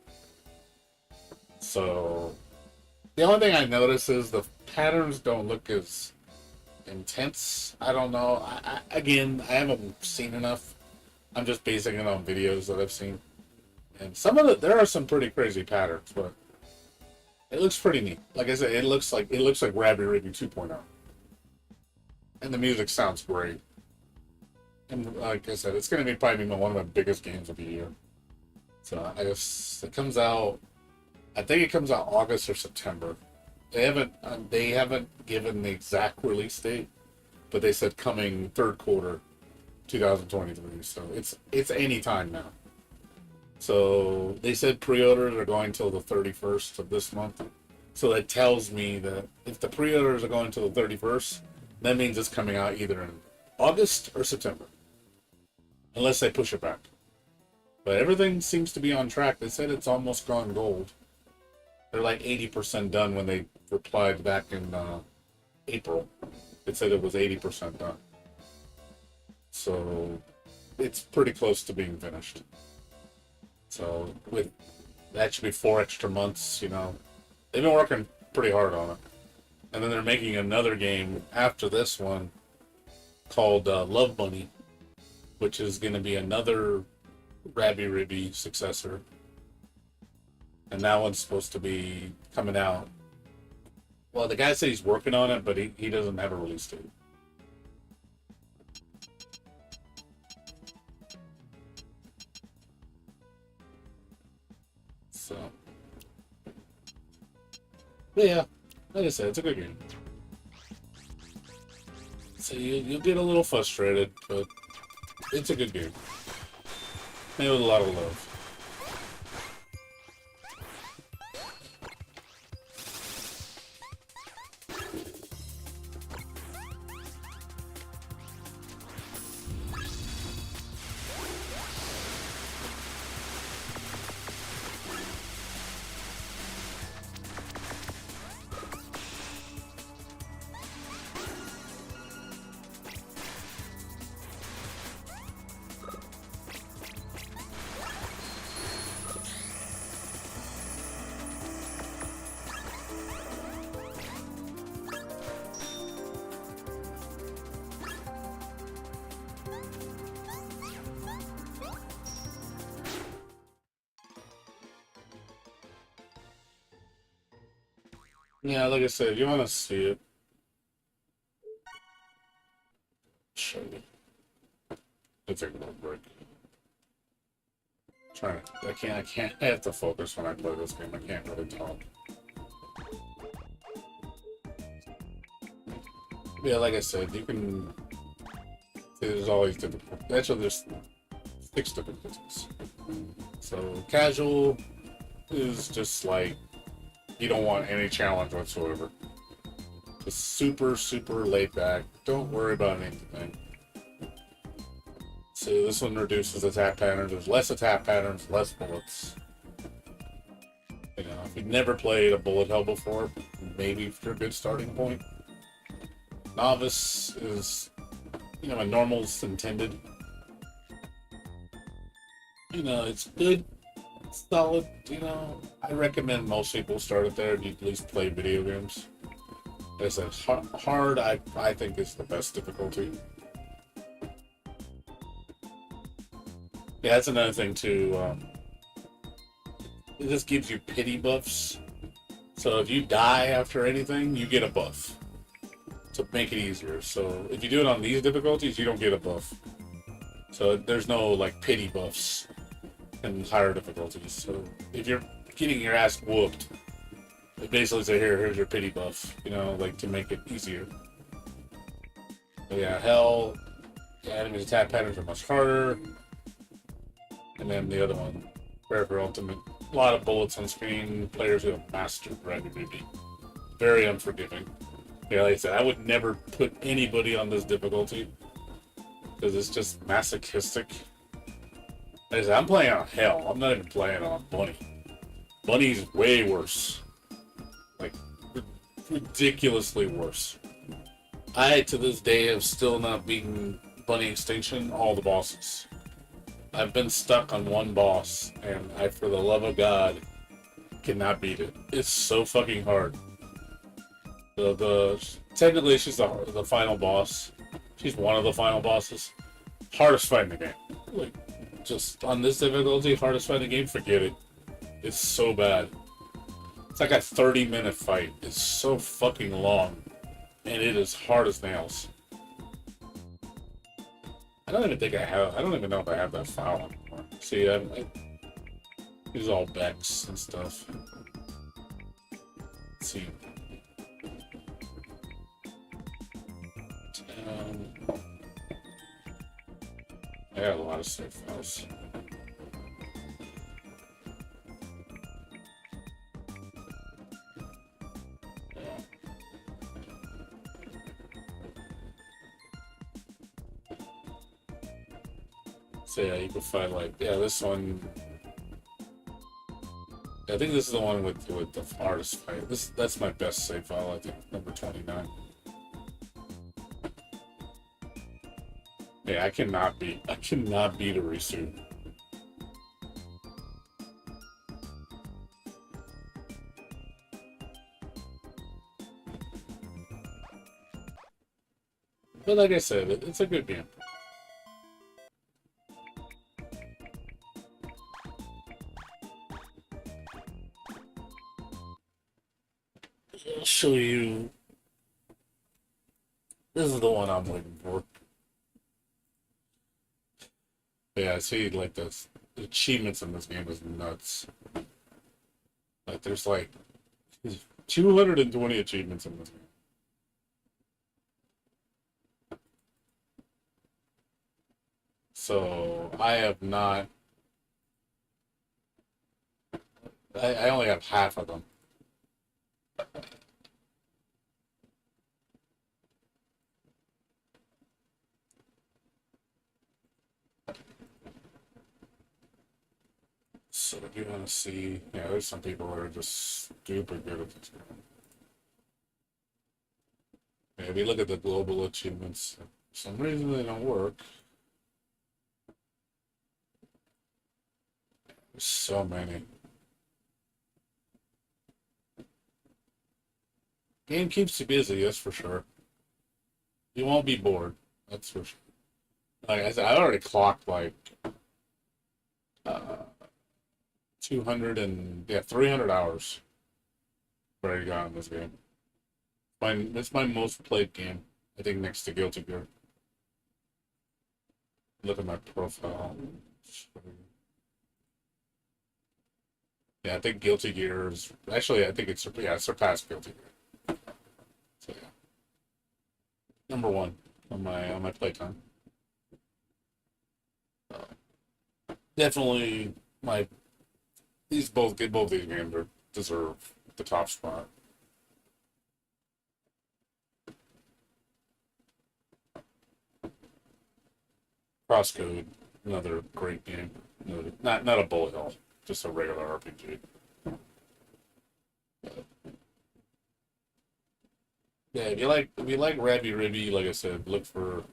So the only thing I notice is the patterns don't look as intense. I don't know. I haven't seen enough. I'm just basing it on videos that I've seen. And there are some pretty crazy patterns, but it looks pretty neat. Like I said, it looks like Rabi Ribi 2.0. And the music sounds great. And like I said, it's going to be probably one of the biggest games of the year. So it comes out, I think it comes out August or September. They haven't given the exact release date, but they said coming third quarter 2023. So it's any time now. So they said pre-orders are going till the 31st of this month. So that tells me that if the pre-orders are going till the 31st, that means it's coming out either in August or September. Unless they push it back. But everything seems to be on track. They said it's almost gone gold. They're like 80% done when they replied back in April. It said it was 80% done. So it's pretty close to being finished. So with that should be 4 extra months, you know. They've been working pretty hard on it. And then they're making another game after this one called Love Bunny, which is going to be another Rabi successor. And that one's supposed to be coming out. Well, the guy said he's working on it, but he doesn't have a release date. So, but yeah, like I said, it's a good game. So you'll get a little frustrated, but it's a good game. Made with a lot of love. Yeah, like I said, you want to see it. Show you. I'll take a little break. Trying to, I can't, I have to focus when I play this game. I can't really talk. Yeah, like I said, you can, there's always difficult. Actually, there's 6 difficulties. So, casual is just like, you don't want any challenge whatsoever. Just super, super laid back. Don't worry about anything. So this one reduces attack patterns. There's less attack patterns, less bullets. You know, if you've never played a bullet hell before, maybe for a good starting point. Novice is, you know, a normal's intended. You know, it's good. Solid, you know. I recommend most people start it there and you at least play video games. Like I said, hard, I think is the best difficulty. Yeah, that's another thing too. It just gives you pity buffs. So if you die after anything, you get a buff to make it easier. So if you do it on these difficulties, you don't get a buff. So there's no like pity buffs in higher difficulties. So if you're getting your ass whooped, they basically say, here's your pity buff, you know, like to make it easier. But yeah, hell, the enemy's attack patterns are much harder. And then the other one, Forever Ultimate, a lot of bullets on screen, players who have mastered Rabi. Very unforgiving. Yeah, like I said, I would never put anybody on this difficulty because it's just masochistic. Like I said, I'm playing on hell. I'm not even playing on Bunny. Bunny's way worse. Like, ridiculously worse. I, to this day, have still not beaten Bunny Extinction, all the bosses. I've been stuck on one boss, and I, for the love of God, cannot beat it. It's so fucking hard. Technically, she's the final boss. She's one of the final bosses. Hardest fight in the game. Like, just on this difficulty, hardest fight in the game, forget it. It's so bad. It's like a 30-minute fight. It's so fucking long. And it is hard as nails. I don't even know if I have that file anymore. See, these are all Bex and stuff. Let's see. I got a lot of save files. So yeah, you can find like this one. I think this is the one with the hardest fight. That's my best save file. I think number 29. Yeah, I cannot beat a Risu. But like I said, it's a good game. I'll show you. This is the one I'm waiting for. Yeah, I see like the achievements in this game is nuts. Like there's like 220 achievements in this game. So I have not. I only have half of them. So if you want to see, yeah, there's some people that are just stupid good at this game. Yeah, if you look at the global achievements, for some reason they don't work. There's so many. Game keeps you busy, that's for sure. You won't be bored, that's for sure. Like I said, I already clocked like uh, 200 and 300 hours already got in this game. It's my most played game. I think next to Guilty Gear. Look at my profile. Yeah, I think Guilty Gear is actually. I think it's it surpassed Guilty Gear. So yeah, number one on my playtime. Definitely my both these games deserve the top spot. Crosscode, another great game. Not a bullet hell, just a regular RPG. Yeah, if you like Rabi Ribi, like I said, look for.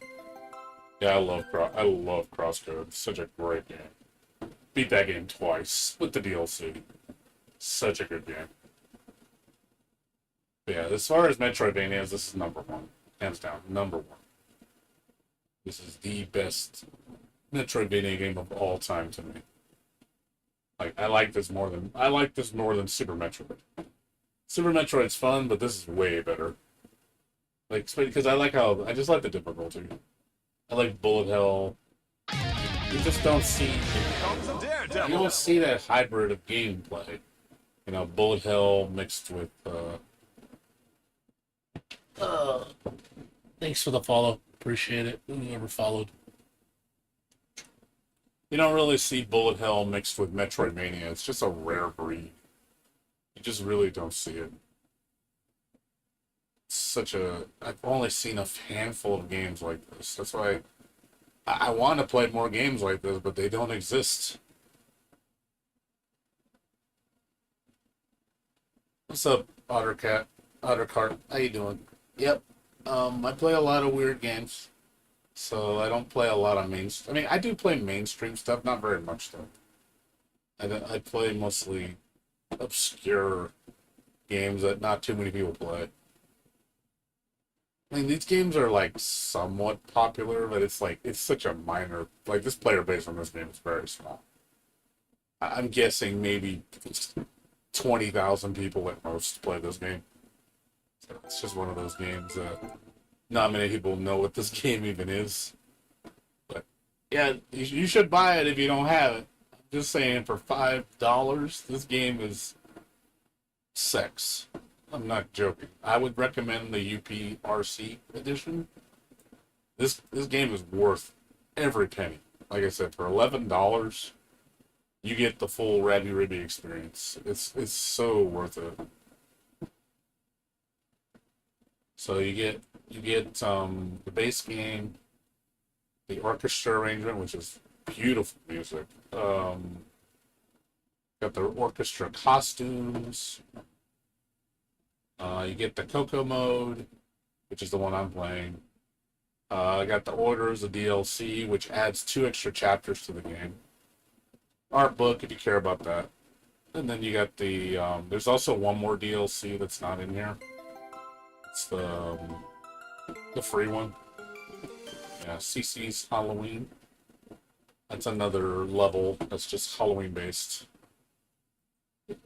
Yeah, I love Crosscode. It's such a great game. Beat that game twice with the DLC. Such a good game. But yeah, as far as Metroidvanias, this is number one, hands down, number one. This is the best Metroidvania game of all time to me. Like I like this more than Super Metroid. Super Metroid's fun, but this is way better. Like because I just like the difficulty. I like bullet hell. You just don't see you don't see that hybrid of gameplay. You know, bullet hell mixed with thanks for the follow. Appreciate it. Whoever followed. You don't really see bullet hell mixed with Metroidvania. It's just a rare breed. You just really don't see it. It's such a I've only seen a handful of games like this. That's why I want to play more games like this, but they don't exist. What's up, Ottercat? Ottercart? How you doing? Yep. I play a lot of weird games, so I don't play a lot of I mean, I do play mainstream stuff, not very much though. I play mostly obscure games that not too many people play. I mean, these games are like somewhat popular, but it's such a minor. Like this player base on this game is very small. I'm guessing maybe 20,000 people at most play this game. So it's just one of those games that not many people know what this game even is. But yeah, you should buy it if you don't have it. I'm just saying, for $5, this game is sex. I'm not joking. I would recommend the UPRC edition. This game is worth every penny. Like I said, for $11, you get the full Rabi Ribi experience. It's so worth it. So you get the base game, the orchestra arrangement, which is beautiful music. Got the orchestra costumes. You get the Coco mode, which is the one I'm playing. I got the Orders of DLC, which adds 2 extra chapters to the game. Art book, if you care about that. And then you got the, there's also one more DLC that's not in here. It's the free one. Yeah, CC's Halloween. That's another level that's just Halloween based.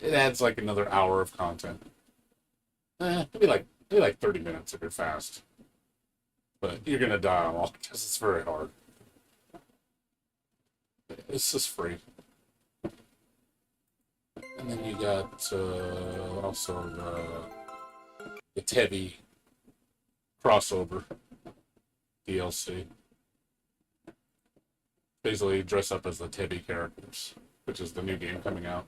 It adds like another hour of content. Maybe like 30 minutes if you're fast. But you're gonna die on all because it's very hard. It's just free. And then you got also the Teddy crossover DLC. Basically dress up as the Teddy characters, which is the new game coming out.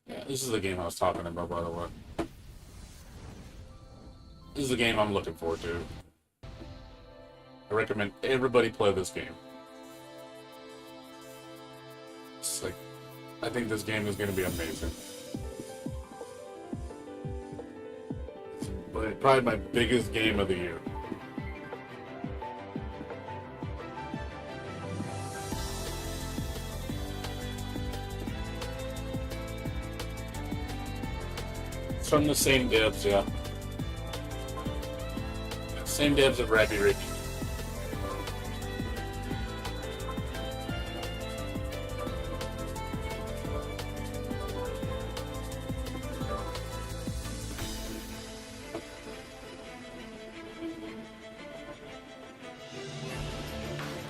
Yeah, this is the game I was talking about, by the way. This is the game I'm looking forward to. I recommend everybody play this game. It's like, I think this game is going to be amazing. It's probably my biggest game of the year. It's from the same devs, yeah. Same devs of Rabi, Ribi.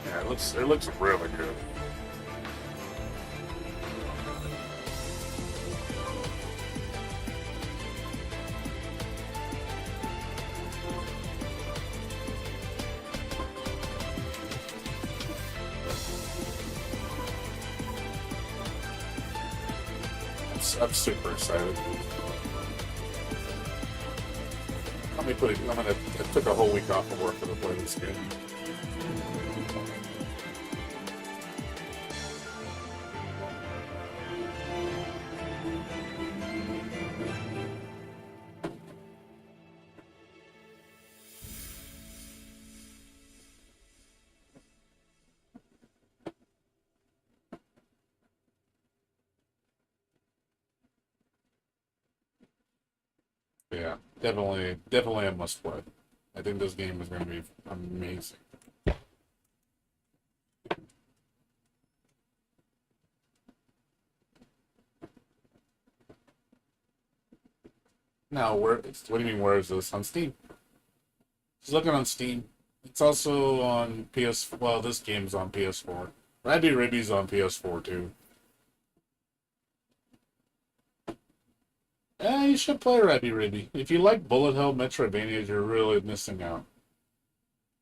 Yeah, it looks really good. I'm super excited. I took a whole week off of work to play this game. Yeah, definitely a must play. I think this game is going to be amazing. Now, what do you mean? Where is this on Steam? Just looking on Steam. It's also on PS. Well, this game's on PS4. Rabi Ribi's on PS4 too. Yeah, you should play Rabi Ribi. If you like bullet hell Metroidvanias, you're really missing out.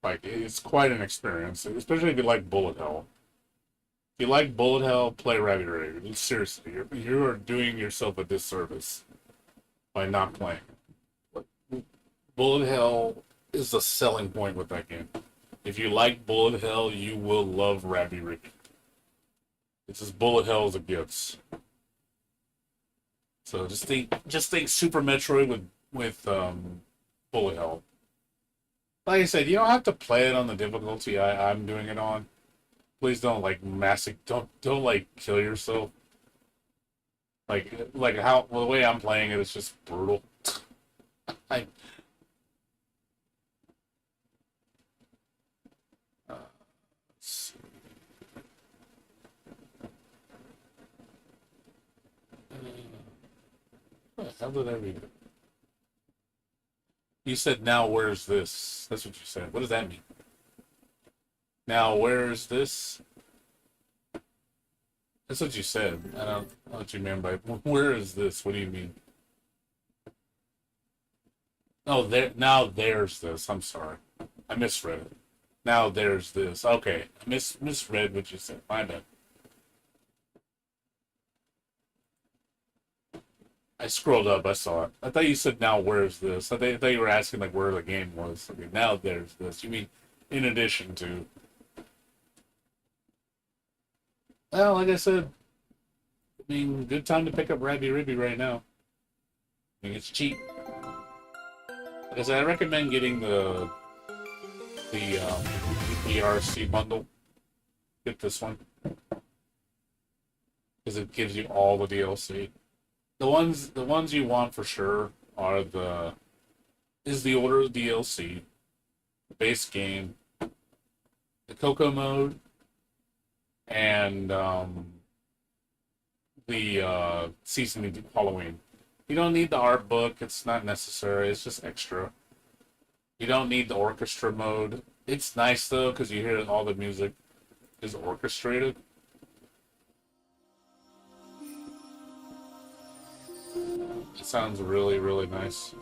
Like, it's quite an experience, especially if you like bullet hell. If you like bullet hell, play Rabi Ribi. Seriously, you are doing yourself a disservice by not playing. Bullet hell is the selling point with that game. If you like bullet hell, you will love Rabi Ribi. It's as bullet hell as it gets. So just think Super Metroid with bullet hell. Like I said, you don't have to play it on the difficulty I'm doing it on. Please don't like don't like kill yourself. Like how the way I'm playing it is just brutal. I let's see. What the hell did I read it? You said, now where's this? That's what you said. What does that mean? Now where is this? That's what you said. I don't know what you meant by where is this? What do you mean? Oh, there. Now there's this. I'm sorry. I misread it. Now there's this. Okay. I misread what you said. My bad. I scrolled up. I saw it. I thought you said now. Where's this? I thought you were asking like where the game was. Okay, now there's this. You mean in addition to? Well, like I said, I mean, good time to pick up Rabi Ribi right now. I mean, it's cheap. Like I said, I recommend getting the ERC bundle. Get this one because it gives you all the DLC. The ones you want for sure are the Order DLC, the base game, the Coco mode, and the season of Halloween. You don't need the art book; it's not necessary. It's just extra. You don't need the orchestra mode. It's nice though because you hear all the music is orchestrated. It sounds really, really nice.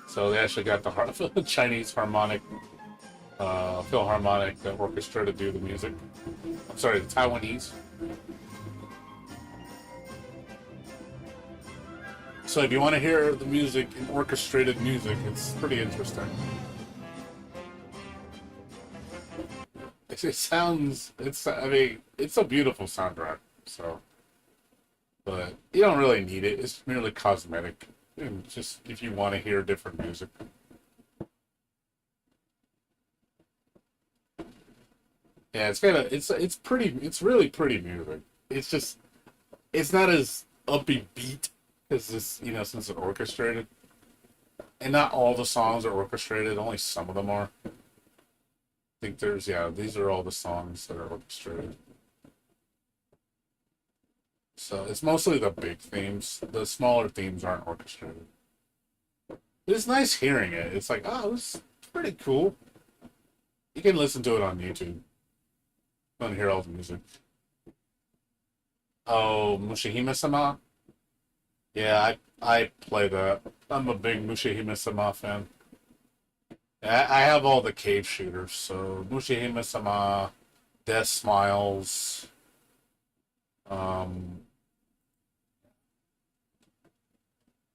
So they actually got the Chinese harmonic, Philharmonic orchestra to do the music. I'm sorry, the Taiwanese. So if you want to hear the music in orchestrated music, it's pretty interesting. It sounds, I mean, it's a beautiful soundtrack. So, but you don't really need it. It's merely cosmetic. And just if you want to hear different music. Yeah, it's really pretty music. It's just it's not as upbeat beat because this since it's orchestrated, and not all the songs are orchestrated. Only some of them are. I think these are all the songs that are orchestrated. So it's mostly the big themes. The smaller themes aren't orchestrated. It's nice hearing it. It's like, oh, it's pretty cool. You can listen to it on YouTube. And hear all the music. Oh, Mushihime-sama? Yeah, I play that. I'm a big Mushihime-sama fan. I have all the cave shooters, so Mushihime-sama, Death Smiles, um,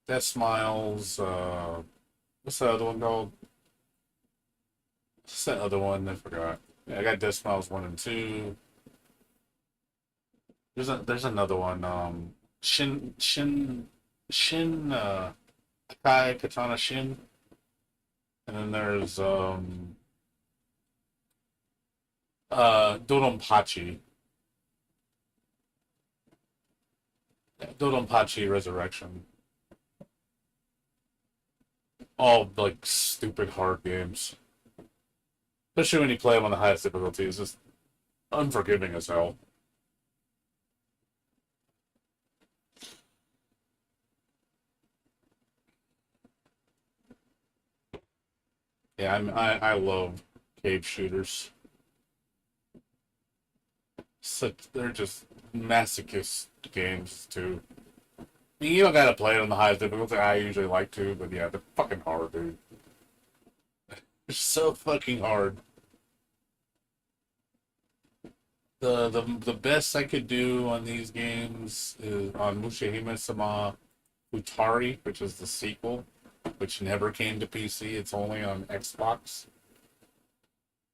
Death Smiles, what's that other one called? What's that other one? I forgot. Yeah, I got Death Smiles 1 and 2. There's another one, Shin, Akai Katana Shin. And then there's, Dodonpachi. Dodonpachi Resurrection. All, like, stupid hard games. Especially when you play them on the highest difficulty, it's just unforgiving as hell. Yeah, I love cave shooters. They're just masochist games too. I mean, you don't gotta play it on the highest difficulty. I usually like to, but yeah, they're fucking hard, dude. They're so fucking hard. The best I could do on these games is on Mushihime-sama Utari, which is the sequel, which never came to PC. It's only on Xbox.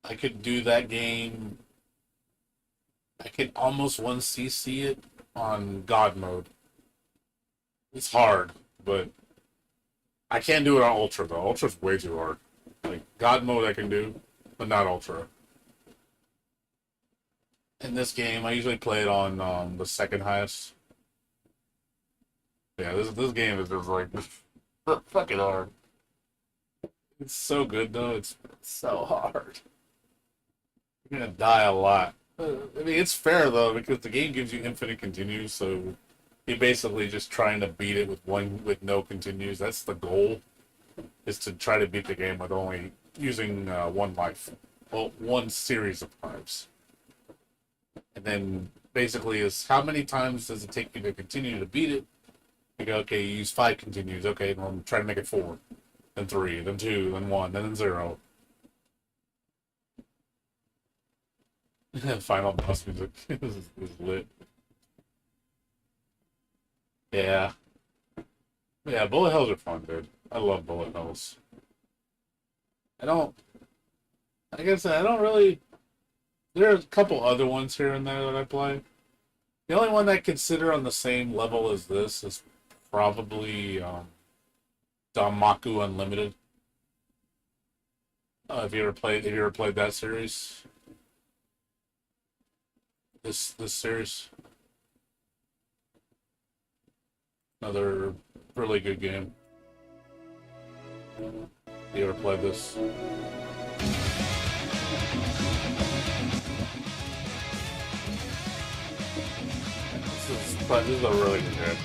I could do that game. I could almost 1cc it on God mode. It's hard, but I can't do it on Ultra though. Ultra's way too hard. Like God mode I can do, but not Ultra. In this game, I usually play it on the second highest. Yeah, this game is just like fucking hard. It's so good though. It's so hard. You're gonna die a lot. I mean, it's fair though because the game gives you infinite continues, so you're basically just trying to beat it with no continues. That's the goal, is to try to beat the game with only using one life, well, one series of lives, and then basically is how many times does it take you to continue to beat it? You go, okay, you use 5 continues. Okay, well, I'm trying to make it 4, then 3, then 2, then 1, then 0. Final boss music is lit. Yeah. Yeah, bullet hells are fun, dude. I love bullet hells. I don't, like I said, I don't really, there are a couple other ones here and there that I play. The only one I consider on the same level as this is probably Danmaku Unlimited. Have you ever played that series? This series, another really good game. You ever played this? This is a really good game.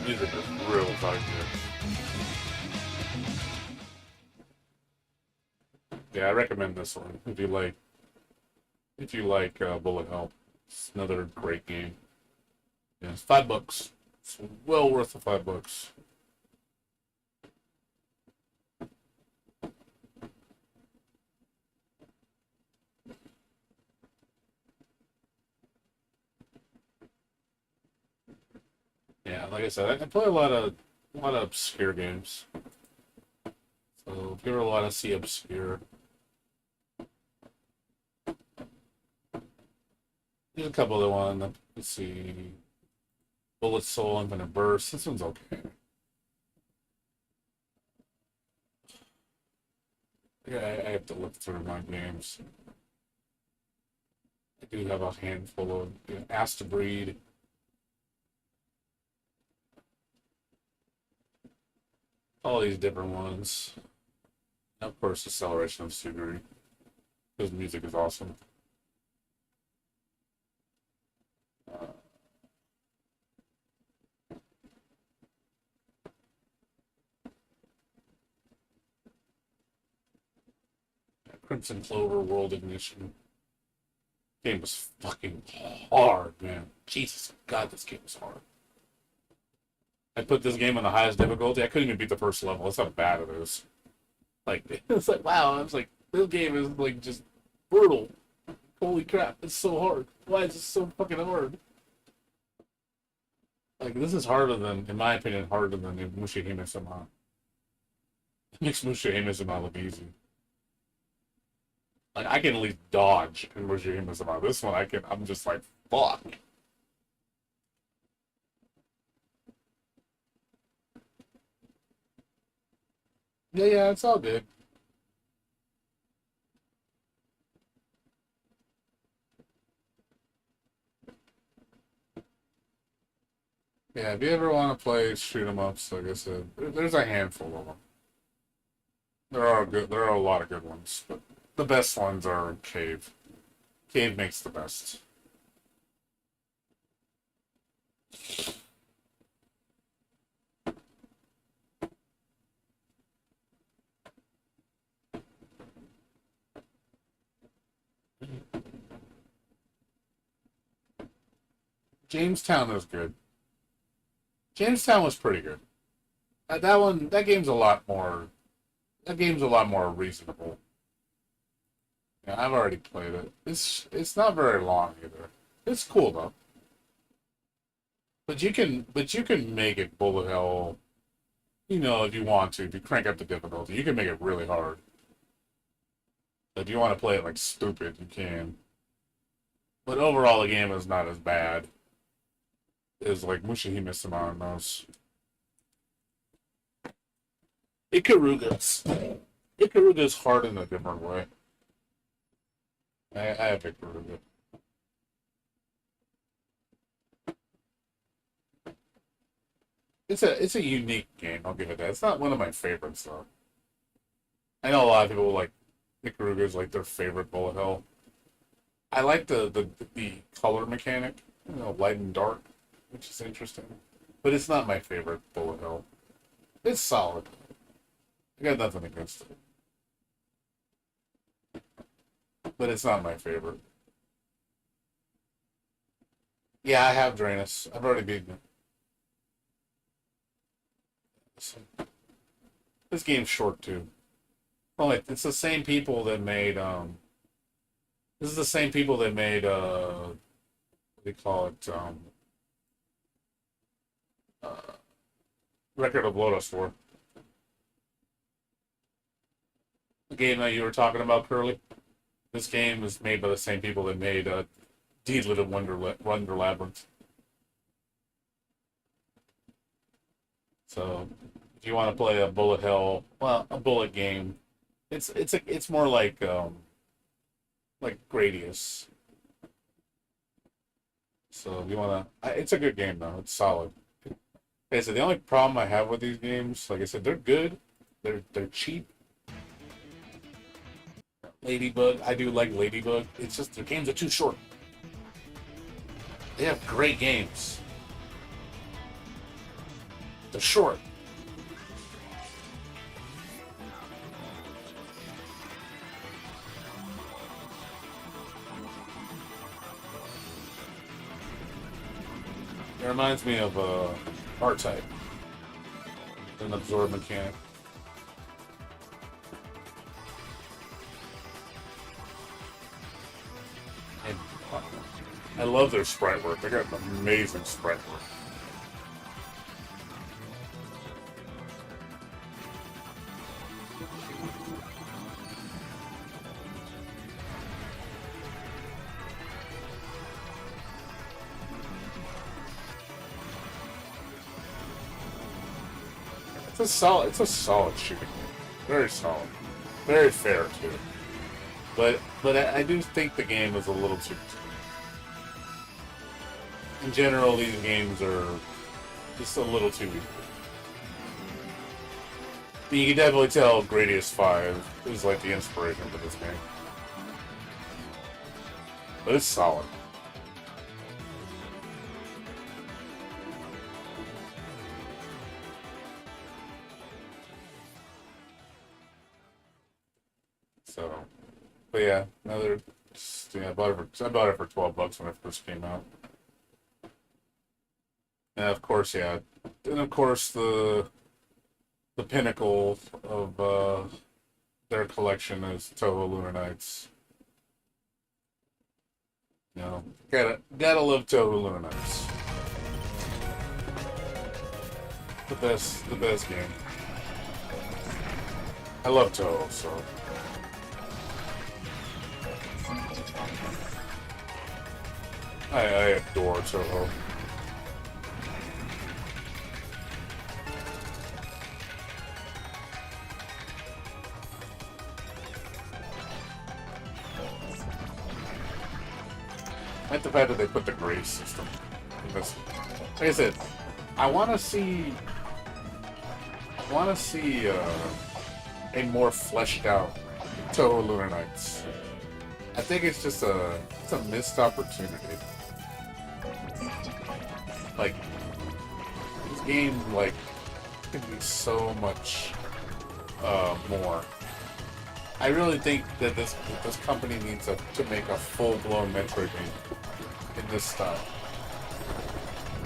Music is really fucking good. Yeah, I recommend this one if you like Bullet Hell. It's another great game. Yeah, it's $5. It's well worth the $5. Yeah, like I said, I play a lot of obscure games. So if you ever want to see obscure, there's a couple of one. Let's see, Bullet Soul, Infinite Burst. This one's okay. Yeah, I have to look through my games. I do have a handful of Asked to Breed. All these different ones. And of course, Acceleration of Scenery. His music is awesome. Uh, Crimson Clover, World Ignition. Game was fucking hard, man. Jesus God, this game was hard. I put this game on the highest difficulty. I couldn't even beat the first level. That's how bad it is. Like it's like wow. I was like, this game is like just brutal. Holy crap! It's so hard. Why is it so fucking hard? Like this is harder than, in my opinion, harder than the Mushihime somehow. It makes Mushihime somehow look easy. Like I can at least dodge in Mushihime somehow. This one I can. I'm just like fuck. Yeah, yeah, it's all good. Yeah, if you ever want to play shoot 'em ups, like I said, there's a handful of them. There are good. There are a lot of good ones, but the best ones are Cave. Cave makes the best. Jamestown is good. Jamestown was pretty good. That one, that game's a lot more. That game's a lot more reasonable. Yeah, I've already played it. It's not very long either. It's cool though. But you can make it bullet hell. You know, if you want to, if you crank up the difficulty, you can make it really hard. If you want to play it like stupid, you can. But overall, the game is not as bad as like Mushihime-sama and those. Ikaruga's Ikaruga's hard in a different way. I have Ikaruga. It's a unique game. I'll give it that. It's not one of my favorites though. I know a lot of people like Ikaruga's like their favorite bullet hell. I like the color mechanic, light and dark, which is interesting. But it's not my favorite bullet hell. It's solid. I got nothing against it, but it's not my favorite. Yeah, I have Drainus. I've already beaten it. So, This game's short too. Well, it's the same people that made this is the same people that made what do you call it? Uh Record of Lodoss 4. The game that you were talking about, Curly. This game is made by the same people that made Deed Little Wonder Labyrinth. So if you want to play a bullet hell, well, a bullet game, it's more like Gradius. So if you want to, it's a good game though. It's solid. Like I said, the only problem I have with these games, like I said, they're good. They're cheap. Ladybug, I do like Ladybug. It's just their games are too short. They have great games. They're short. It reminds me of R-Type, an absorb mechanic. And I love their sprite work. They got amazing sprite work. It's a solid shooting game. Very solid. Very fair too. But I do think the game is a little too. In general, these games are just a little too easy. You can definitely tell Gradius 5 is like the inspiration for this game. But it's solid. So, but yeah, another. Yeah, I bought it for $12 when it first came out. And of course, yeah, and of course the pinnacle of their collection is Toho Lunar Nights. You know, gotta love Toho Lunar Nights. The best game. I love Toho, so. I adore Toho. I like the fact that they put the grace system. Because, like I said, I want to see a more fleshed out Toho Lunar Nights. I think it's a missed opportunity. Like this game, like can be so much more. I really think that this company needs to make a full blown Metroid game in this style.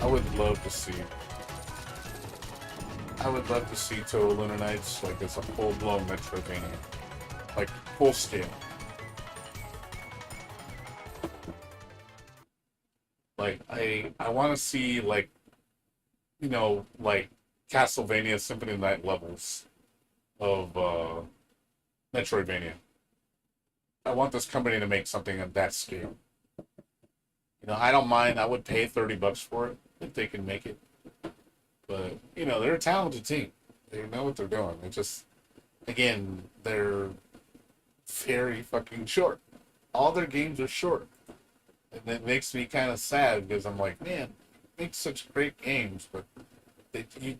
I would love to see. I would love to see Toho Lunar Nights like as a full blown Metroidvania, like full scale. Like I want to see like like Castlevania Symphony of the Night levels of Metroidvania. I want this company to make something of that scale. I don't mind. I would pay $30 for it if they can make it. But they're a talented team. They know what they're doing. They just, again, they're very fucking short. All their games are short. And it makes me kind of sad because I'm like, man, make such great games, but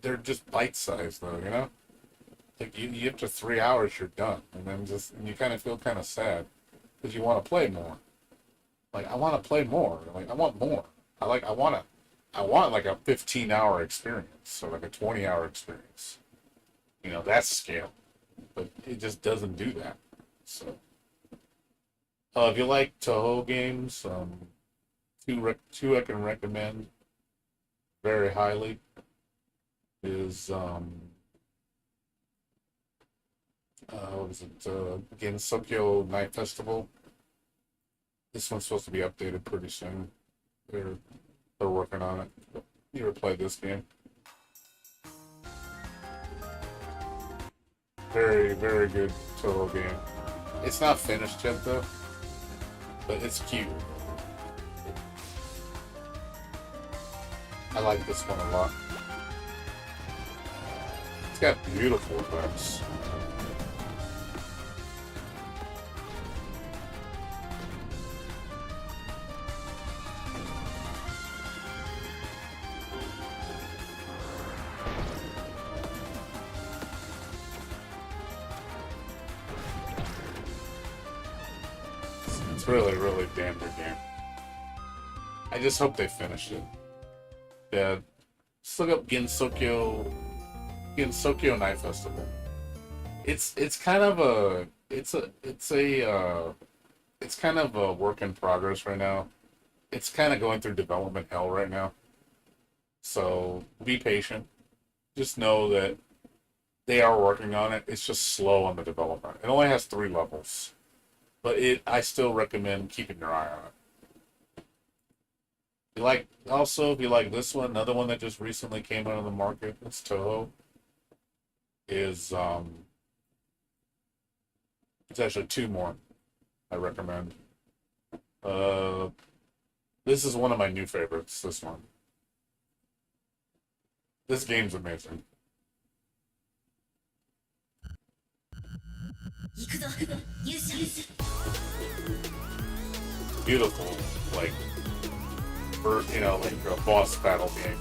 they're just bite-sized though, Like you get to 3 hours, you're done, and then and you kind of feel kind of sad because you want to play more. Like I want to play more. Like I want more. I want like a 15-hour experience or like a 20-hour experience. That's scale, but it just doesn't do that. So. If you like Toho games, two I can recommend very highly is what was it? Again, Sokyo Night Festival. This one's supposed to be updated pretty soon. They're they're working on it. You ever played this game? Very, very good Toho game. It's not finished yet though, but it's cute. I like this one a lot. It's got beautiful effects. It's really, really damn good game. I just hope they finish it. Yeah, just look up Gensokyo Night Festival. It's kind of a it's kind of a work in progress right now. It's kind of going through development hell right now. So be patient. Just know that they are working on it. It's just slow on the development. It only has 3 levels, but I still recommend keeping your eye on it. You like also if you like this one, another one that just recently came out on the market. It's Toho. Is it's actually 2 more I recommend. Uh, this is one of my new favorites. This one. This game's amazing. Beautiful, like like a boss battle game.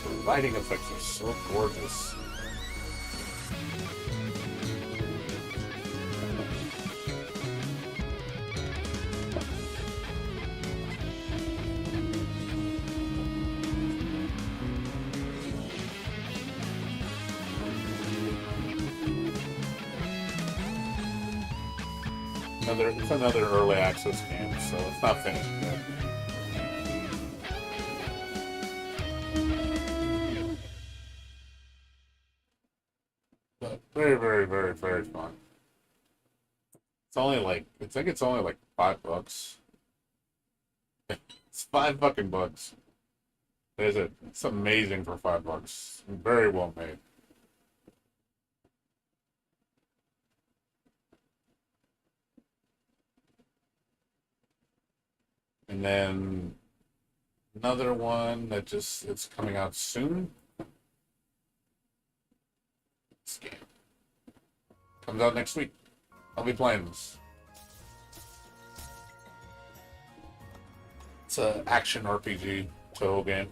The lighting effects are so gorgeous. It's another early access game, so it's not finished yet. But very, very, very, very fun. It's only like I think it's only like $5. It's $5 fucking. It's amazing for $5. Very well made. And then another one that it's coming out soon. This game comes out next week. I'll be playing this. It's a action RPG Toho game.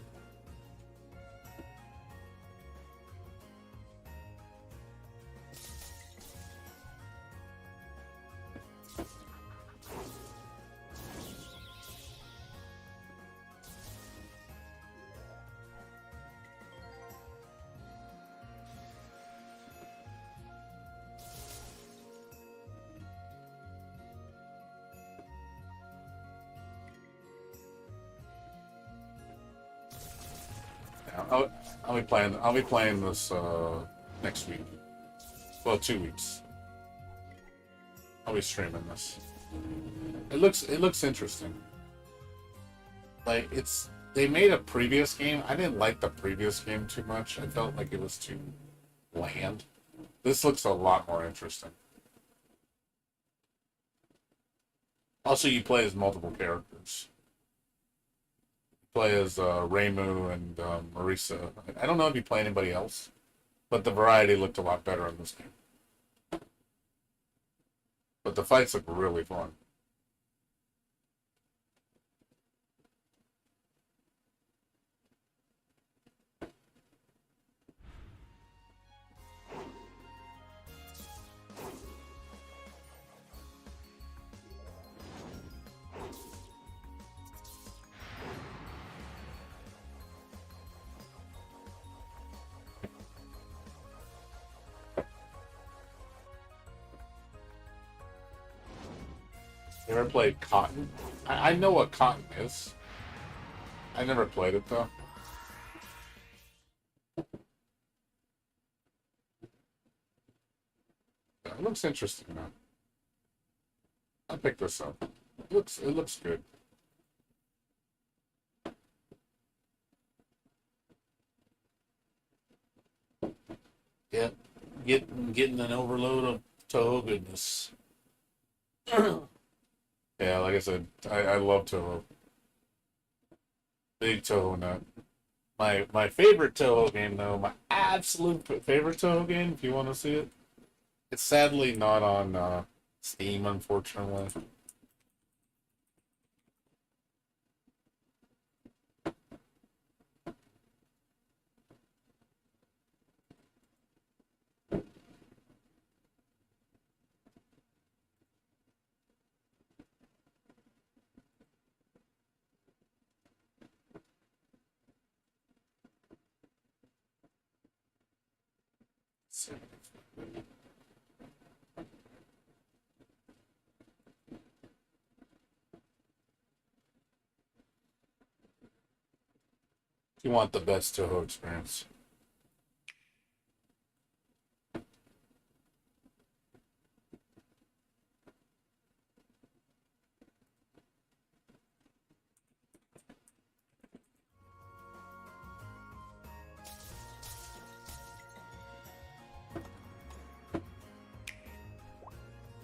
I'll be playing this next week. Well, 2 weeks. I'll be streaming this. It looks interesting. Like they made a previous game. I didn't like the previous game too much. I felt like it was too bland. This looks a lot more interesting. Also, you play as multiple characters. Play as Reimu and Marisa. I don't know if you play anybody else, but the variety looked a lot better in this game. But the fights look really fun. You ever played Cotton? I know what Cotton is. I never played it though. It looks interesting though. I'll pick this up. It looks good. Yeah, getting an overload of Toho goodness. Yeah, like I said, I love Toho. Big Toho nut. My favorite Toho game though, my absolute favorite Toho game, if you want to see it, it's sadly not on Steam, unfortunately. If you want the best Toho experience.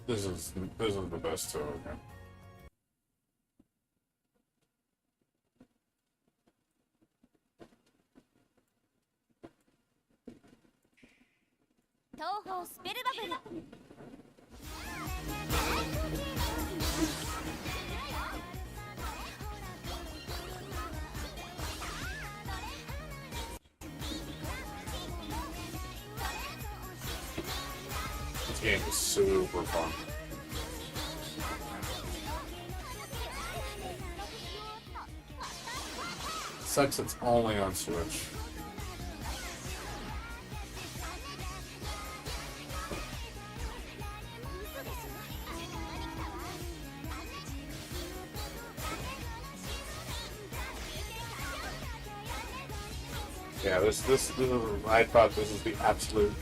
This is the best Toho game. 東方スペルバブル This game is super fun. Sucks it's only on Switch. Yeah, this is, I thought this is the absolute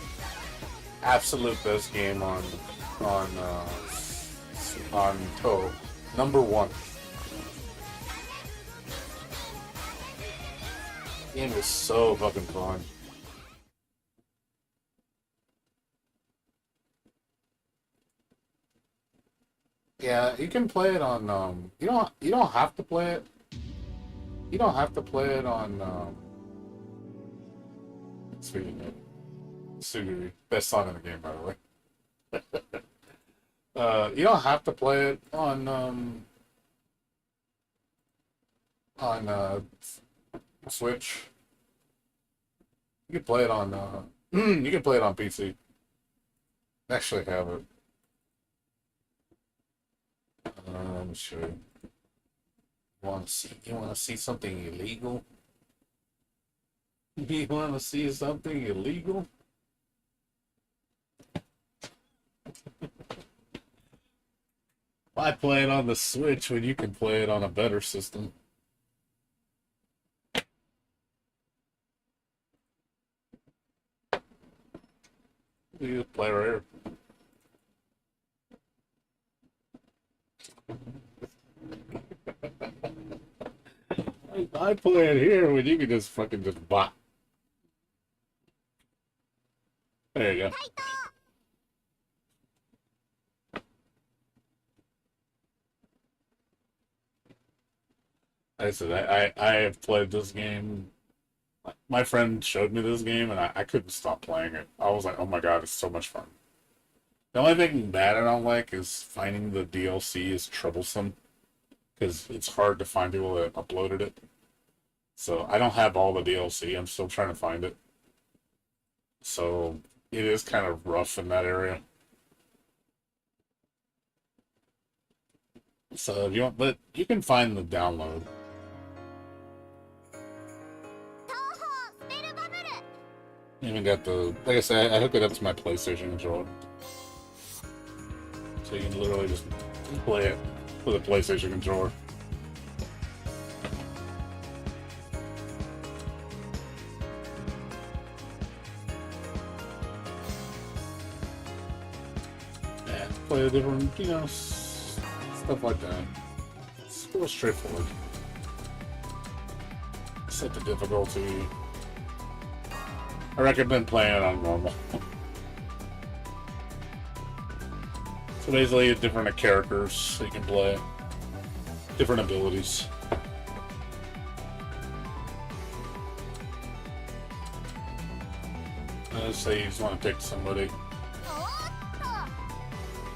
best game on Toho. Number one. Game is so fucking fun. Yeah, you can play it on you don't have to play it. You don't have to play it on speaking of Suguri, best song in the game by the way. You don't have to play it on Switch. You can play it on you can play it on PC. Actually have it. Let me show you. You wanna see something illegal? You wanna see something illegal? Why play it on the Switch when you can play it on a better system? You just play right here. I play it here when you can just fucking just buy. There you go. I said I have played this game. My friend showed me this game and I couldn't stop playing it. I was like, oh my god, it's so much fun. The only thing bad I don't like is finding the DLC is troublesome because it's hard to find people that uploaded it. So I don't have all the DLC. I'm still trying to find it. So it is kind of rough in that area. So if you want, but you can find the download. 東方スペルバブル Even got the, like I said, I hook it up to my PlayStation controller. So you can literally just play it. with a PlayStation controller. Yeah, play a different, you know, stuff like that. It's a little straightforward. Set the difficulty. I recommend playing it on normal. So basically, different characters that you can play, different abilities. Let's say you just want to pick somebody.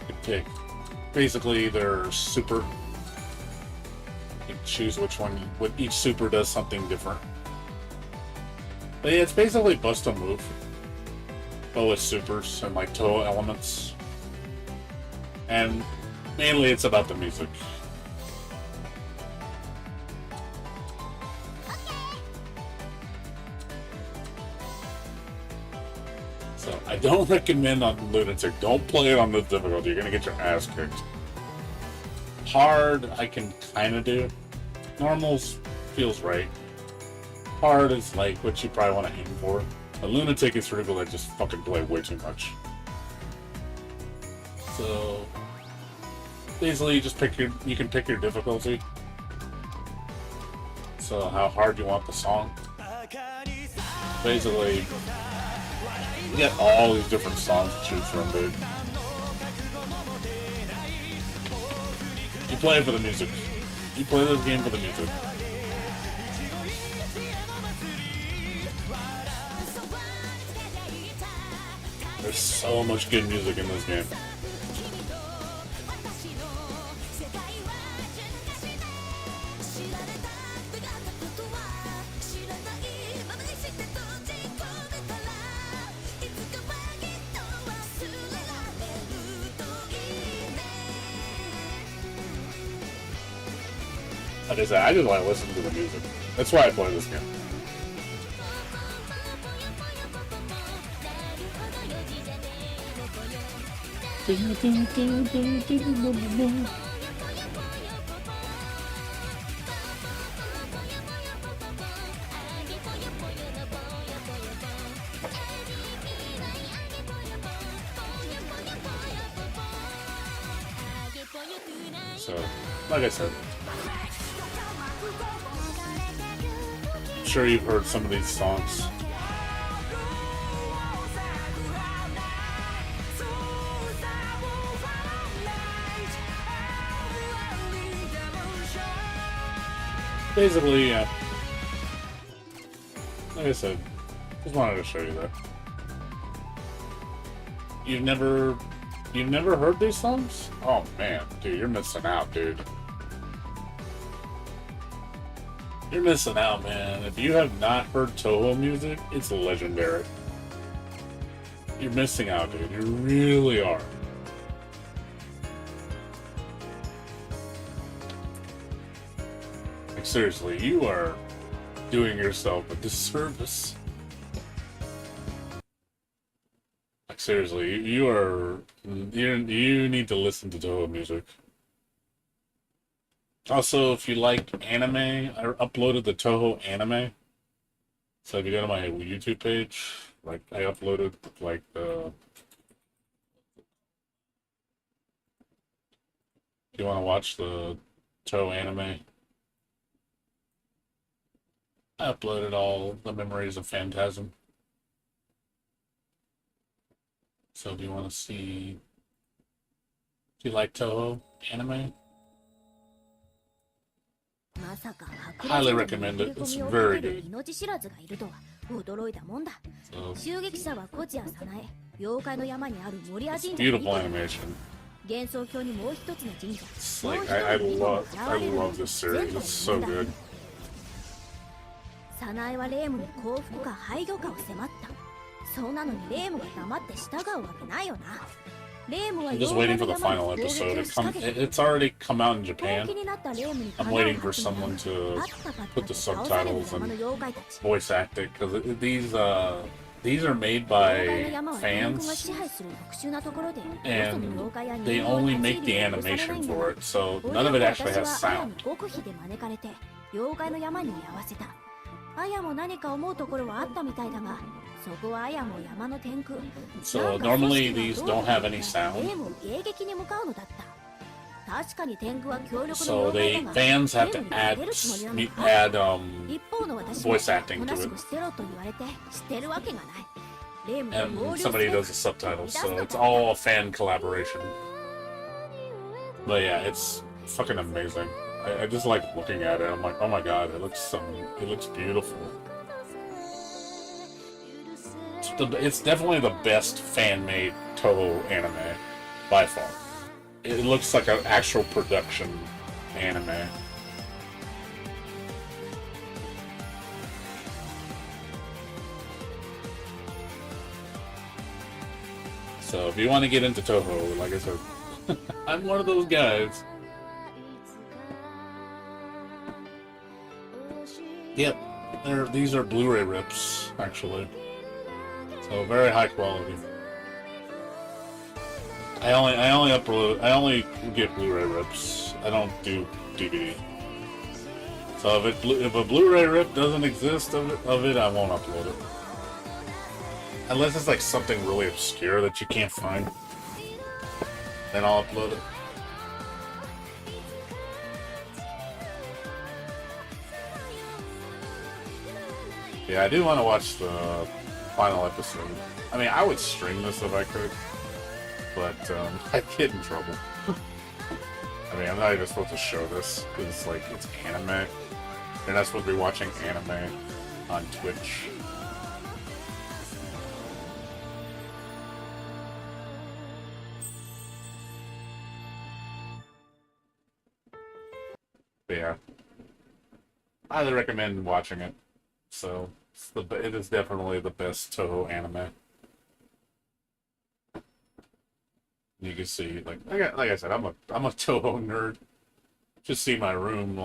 You pick basically their super. You can choose which one. What each super does something different. But yeah, it's basically bust a move, but with supers and like Toho elements. And mainly it's about the music. So I don't recommend on Lunatic. Don't play it on this difficulty. You're gonna get your ass kicked. Hard, I can kind of do. Normals feels right. Hard is like what you probably want to aim for. A Lunatic is for people that just fucking play way too much. So basically, you just you can pick your difficulty. So how hard you want the song. Basically, you get all these different songs to choose from, dude. You play it for the music. You play this game for the music. There's so much good music in this game. I just want to listen to the music. That's why I play this game. So, like I said, I'm sure you've heard some of these songs. Basically, yeah. Like I said, just wanted to show you that. You've never heard these songs? Oh man, dude, you're missing out, dude. You're missing out, man. If you have not heard Toho music, it's legendary. You're missing out, dude. You really are. Like, seriously, you are doing yourself a disservice. Like, seriously, you need to listen to Toho music. Also, if you like anime, I uploaded the Toho anime. So if you go to my YouTube page, like I uploaded like the. If you want to watch the Toho anime, I uploaded all the memories of Phantasm. So if you want to see, if you like Toho anime, highly recommend it. It's very good. So, it's beautiful animation. It's like I love this series. It's so good. I'm just waiting for the final episode. It's already come out in Japan. I'm waiting for someone to put the subtitles and voice act it, because these these are made 妖怪の by 山は天狗が支 fans, 配する特殊なところで、よその and 妖怪や人 they 間は only 立ち make 入 the りを許されない animation んだ for it, so 折 none よ of く it actually 私 has はアヤ sound. に極秘で招かれて妖怪の山に居合わせた。アヤも何か思うところはあったみたいだが、そこはアヤも山の天狗。 So なんか normally 組 these 織が don't どう have と any 言って sound. ゲームを迎撃に向かうのだった。確かに天狗は強力な So 妖怪 they だが、 fans ゲ have ー to ムに add 勝てるつもりなのか。 add 一方の私も voice acting おとな to し it. くしてろと言われてしてるわけがない。レームと And 合流す somebody れば does the subtitles, so it's all a fan collaboration. But yeah, it's fucking amazing. I just like looking at it. I'm like, oh my god, it looks beautiful. It's definitely the best fan-made Toho anime by far. It looks like an actual production anime. So if you want to get into Toho, like I said, I'm one of those guys. Yep, these are Blu-ray rips, actually. So very high quality. I only get Blu-ray rips. I don't do DVD. So if a Blu-ray rip doesn't exist of it, I won't upload it. Unless it's like something really obscure that you can't find, then I'll upload it. Yeah, I do want to watch the final episode. I mean, I would stream this if I could, but I'd get in trouble. I mean, I'm not even supposed to show this because like it's anime. You're not supposed to be watching anime on Twitch. But yeah, I highly recommend watching it. So it is definitely the best Toho anime. You can see, like I said, I'm a Toho nerd. Just see my room,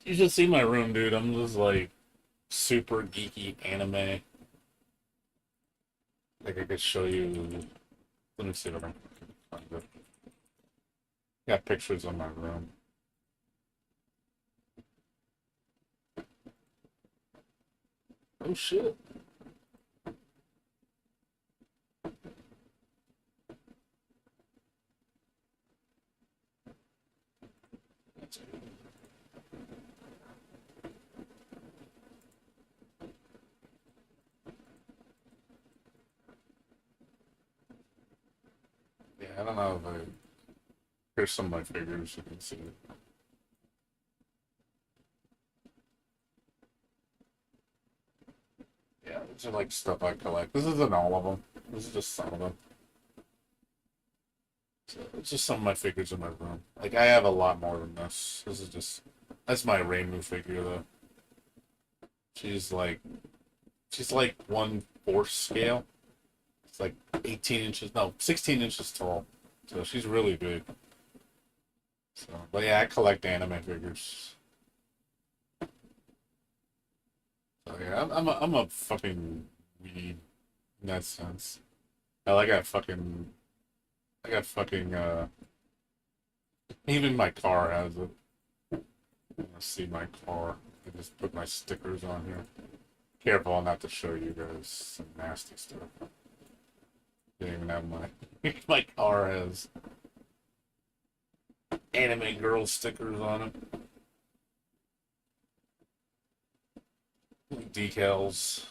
you should see my room, dude. I'm just like super geeky anime. Like I could show you. Let me see if I can find it. Got pictures of my room. Oh shit. Yeah, I don't know if I. Here's some of my figures. You can see it. Yeah, these are like stuff I collect. This isn't all of them. This is just some of them. So it's just some of my figures in my room. Like I have a lot more than this. That's my Rainbow figure though. She's like 1/4 scale. It's like 18 inches, no, 16 inches tall. So she's really big. So, but yeah, I collect anime figures. So yeah, I'm a fucking weed in that sense. Hell, I got fucking, even my car has it. Let's see my car. I just put my stickers on here. Careful not to show you guys some nasty stuff. Didn't even have my, my car has anime girl stickers on it. Decals.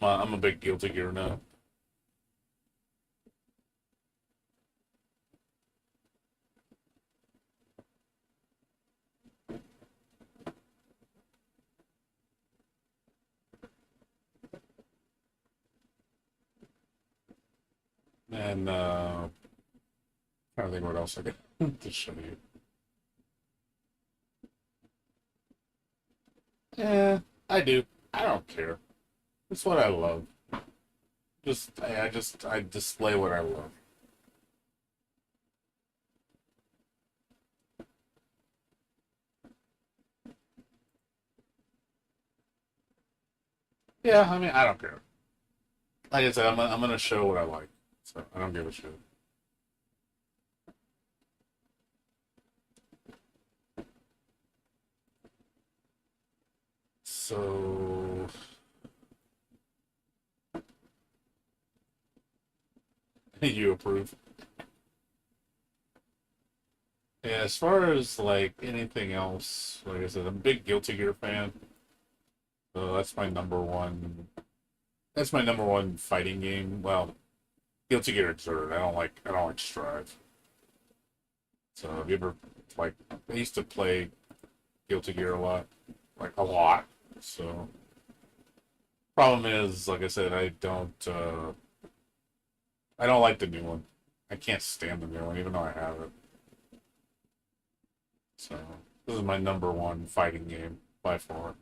I'm a big Guilty Gear now. And trying to think what else I got to show you. Yeah, I do. I don't care. It's what I love. I display what I love. Yeah, I mean, I don't care. Like I said, I'm gonna show what I like, so I don't give a shit. So you approve? Yeah. As far as like anything else, like I said, I'm a big Guilty Gear fan. So that's my number one. That's my number one fighting game. Well, Guilty Gear Xrd. I don't like Strive. So have you ever like? I used to play Guilty Gear a lot, like a lot. So problem is, like I said, I don't like the new one. I can't stand the new one, even though I have it. So this is my number one fighting game by far.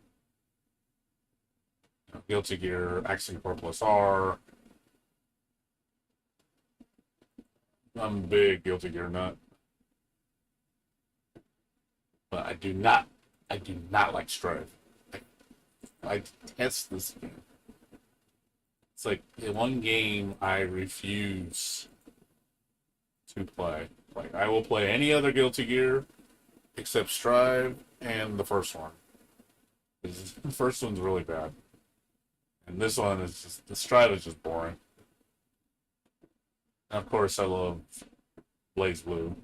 Guilty Gear, Action 4 plus R. I'm a big Guilty Gear nut, but I do not like Strive. I detest this game. It's like the one game I refuse to play. Like I will play any other Guilty Gear except Strive and the first one. The first one's really bad, and this one is just the Strive is just boring. And of course, I love Blaze Blue.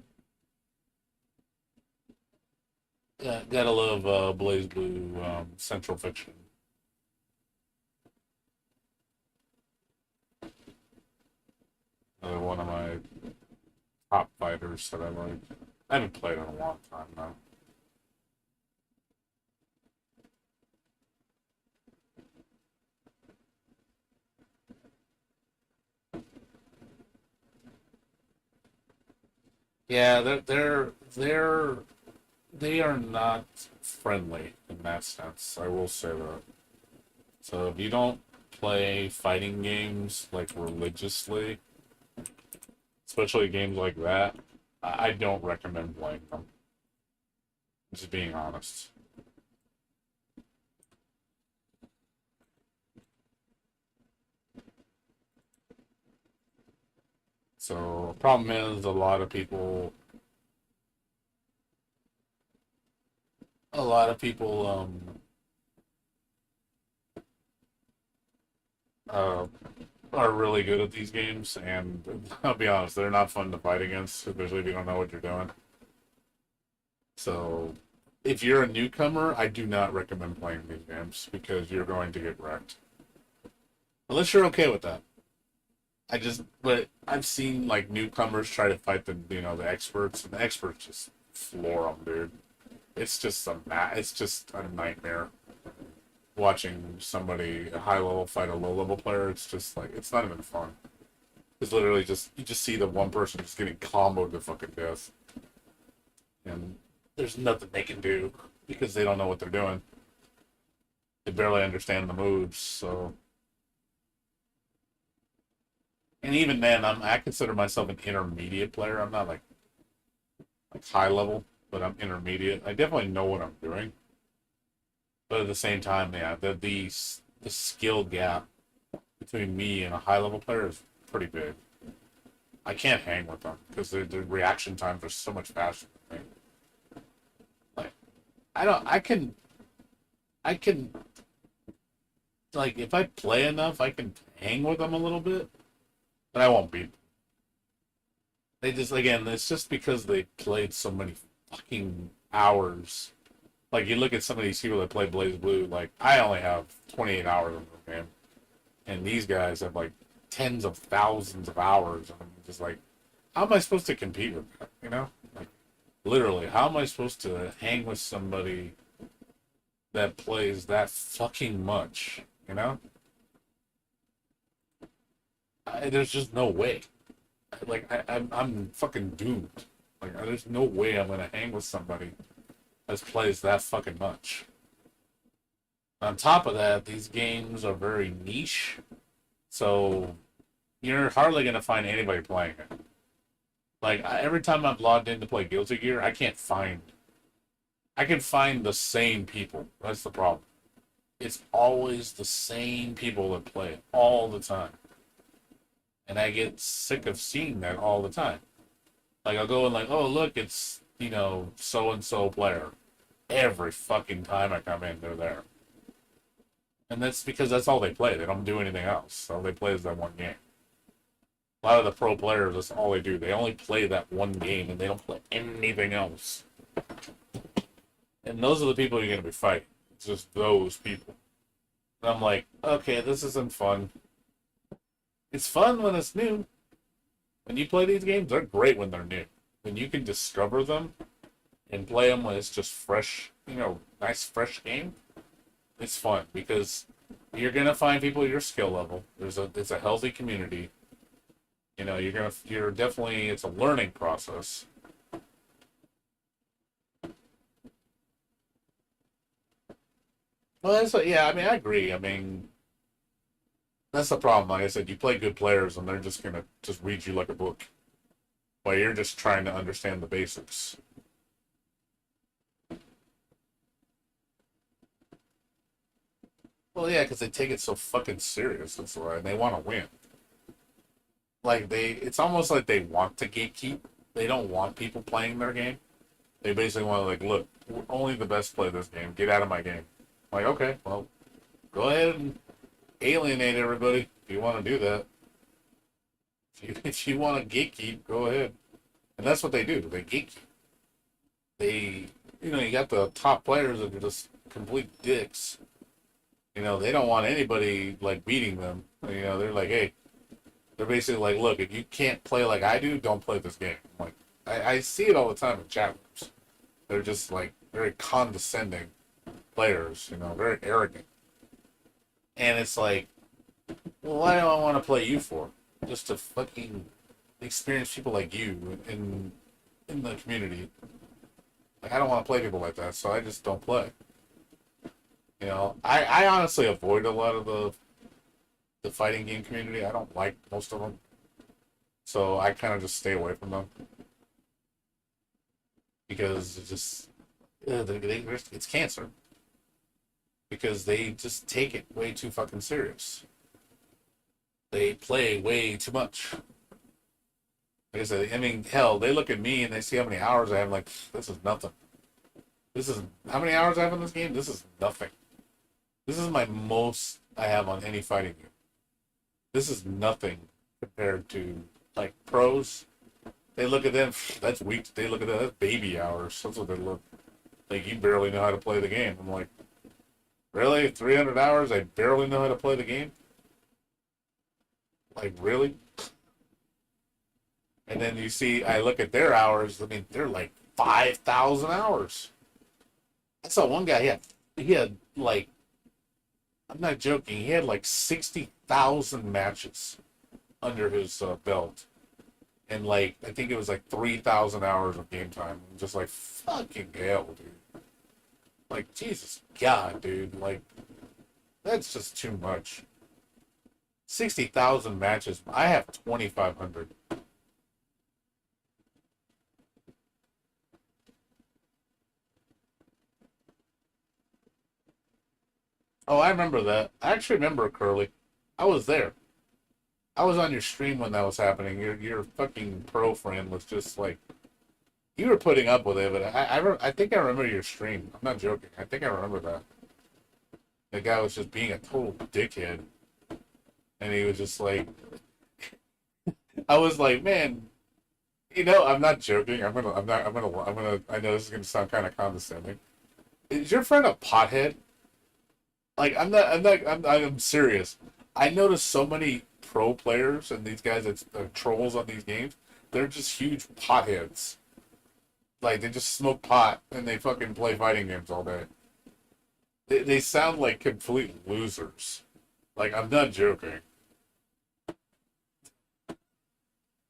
Yeah, gotta love Blaze Blue Central Fiction. Another one of my top fighters that I like. I haven't played in a long time now. Yeah, they are not friendly in that sense. I will say that. So if you don't play fighting games like religiously, especially games like that, I don't recommend playing them. Just being honest. So problem is a lot of people uh are really good at these games, and I'll be honest, they're not fun to fight against, especially if you don't know what you're doing. So, if you're a newcomer, I do not recommend playing these games because you're going to get wrecked. Unless you're okay with that. But I've seen like newcomers try to fight the experts, and the experts just floor them, dude. It's just a nightmare watching somebody a high level fight a low level player. It's just like it's not even fun. It's literally just you just see the one person just getting comboed to fucking death, and there's nothing they can do because they don't know what they're doing. They barely understand the moves. So, and even then, I consider myself an intermediate player. I'm not like high level, but I'm intermediate. I definitely know what I'm doing, but at the same time, yeah, the skill gap between me and a high level player is pretty big. I can't hang with them because the reaction times are so much faster than me. Like I don't, I can like if I play enough, I can hang with them a little bit, but I won't beat them. They just again, it's just because they played so many fucking hours. Like you look at some of these people that play Blaze Blue, like I only have 28 hours in the game, and these guys have like tens of thousands of hours, and I'm just like, how am I supposed to compete with that? You know, like literally, how am I supposed to hang with somebody that plays that fucking much? You know, there's just no way. I'm fucking doomed. Like there's no way I'm gonna hang with somebody that plays that fucking much. On top of that, these games are very niche, so you're hardly gonna find anybody playing it. Like every time I've logged in to play Guilty Gear, I can't find. I can find the same people. That's the problem. it's always the same people that play it all the time. And I get sick of seeing that all the time. Like, I'll go and like, oh, look, it's, so and so player. Every fucking time I come in, they're there. And that's because that's all they play. They don't do anything else. All they play is that one game. A lot of the pro players, that's all they do. They only play that one game and they don't play anything else. And those are the people you're going to be fighting. It's just those people. And I'm like, okay, this isn't fun. It's fun when it's new. When you play these games, they're great when they're new. When you can discover them and play them when it's just fresh, nice fresh game, it's fun because you're gonna find people at your skill level. It's a healthy community. You're definitely, it's a learning process. Well, yeah, I mean, I agree. I mean, that's the problem. Like I said, you play good players and they're just gonna just read you like a book while you're just trying to understand the basics. Well, yeah, because they take it so fucking serious. That's why, and they want to win. Like it's almost like they want to gatekeep. They don't want people playing their game. They basically want to like, look, only the best play this game. Get out of my game. Like, okay, well, go ahead and alienate everybody if you want to do that. If you want to gatekeep, go ahead. And that's what they do. They gatekeep. They, you got the top players that are just complete dicks. They don't want anybody like beating them. They're like, hey, they're basically like, look, if you can't play like I do, don't play this game. Like, I see it all the time in chat rooms. They're just like very condescending players, very arrogant. And it's like, well, why do I want to play you for? Just to fucking experience people like you in the community. Like, I don't want to play people like that, so I just don't play. I honestly avoid a lot of the fighting game community. I don't like most of them, so I kind of just stay away from them because it's just it's cancer. Because they just take it way too fucking serious. They play way too much. Like I said, I mean, hell, they look at me and they see how many hours I have. Like, this is nothing. This is how many hours I have in this game. This is nothing. This is my most I have on any fighting game. This is nothing compared to like pros. They look at them. That's weak. They look at that. That's baby hours. That's what they look. Like, you barely know how to play the game. I'm like, really? 300 hours? I barely know how to play the game? Like, really? And then you see, I look at their hours. I mean, they're like 5,000 hours. I saw one guy. He had like, I'm not joking. He had like 60,000 matches under his belt, and like I think it was like 3,000 hours of game time. I'm just like, fucking hell, dude. Like, Jesus God, dude. Like, that's just too much. 60,000 matches. I have 2,500. Oh, I remember that. I actually remember, Curly. I was there. I was on your stream when that was happening. Your fucking pro friend was just like, you were putting up with it, but I think I remember your stream. I'm not joking. I think I remember that. The guy was just being a total dickhead, and he was just like, I was like, man, I'm not joking. I know this is gonna sound kind of condescending. Is your friend a pothead? Like, I'm serious. I noticed so many pro players and these guys that are trolls on these games. They're just huge potheads. Like, they just smoke pot and they fucking play fighting games all day. They sound like complete losers. Like, I'm not joking.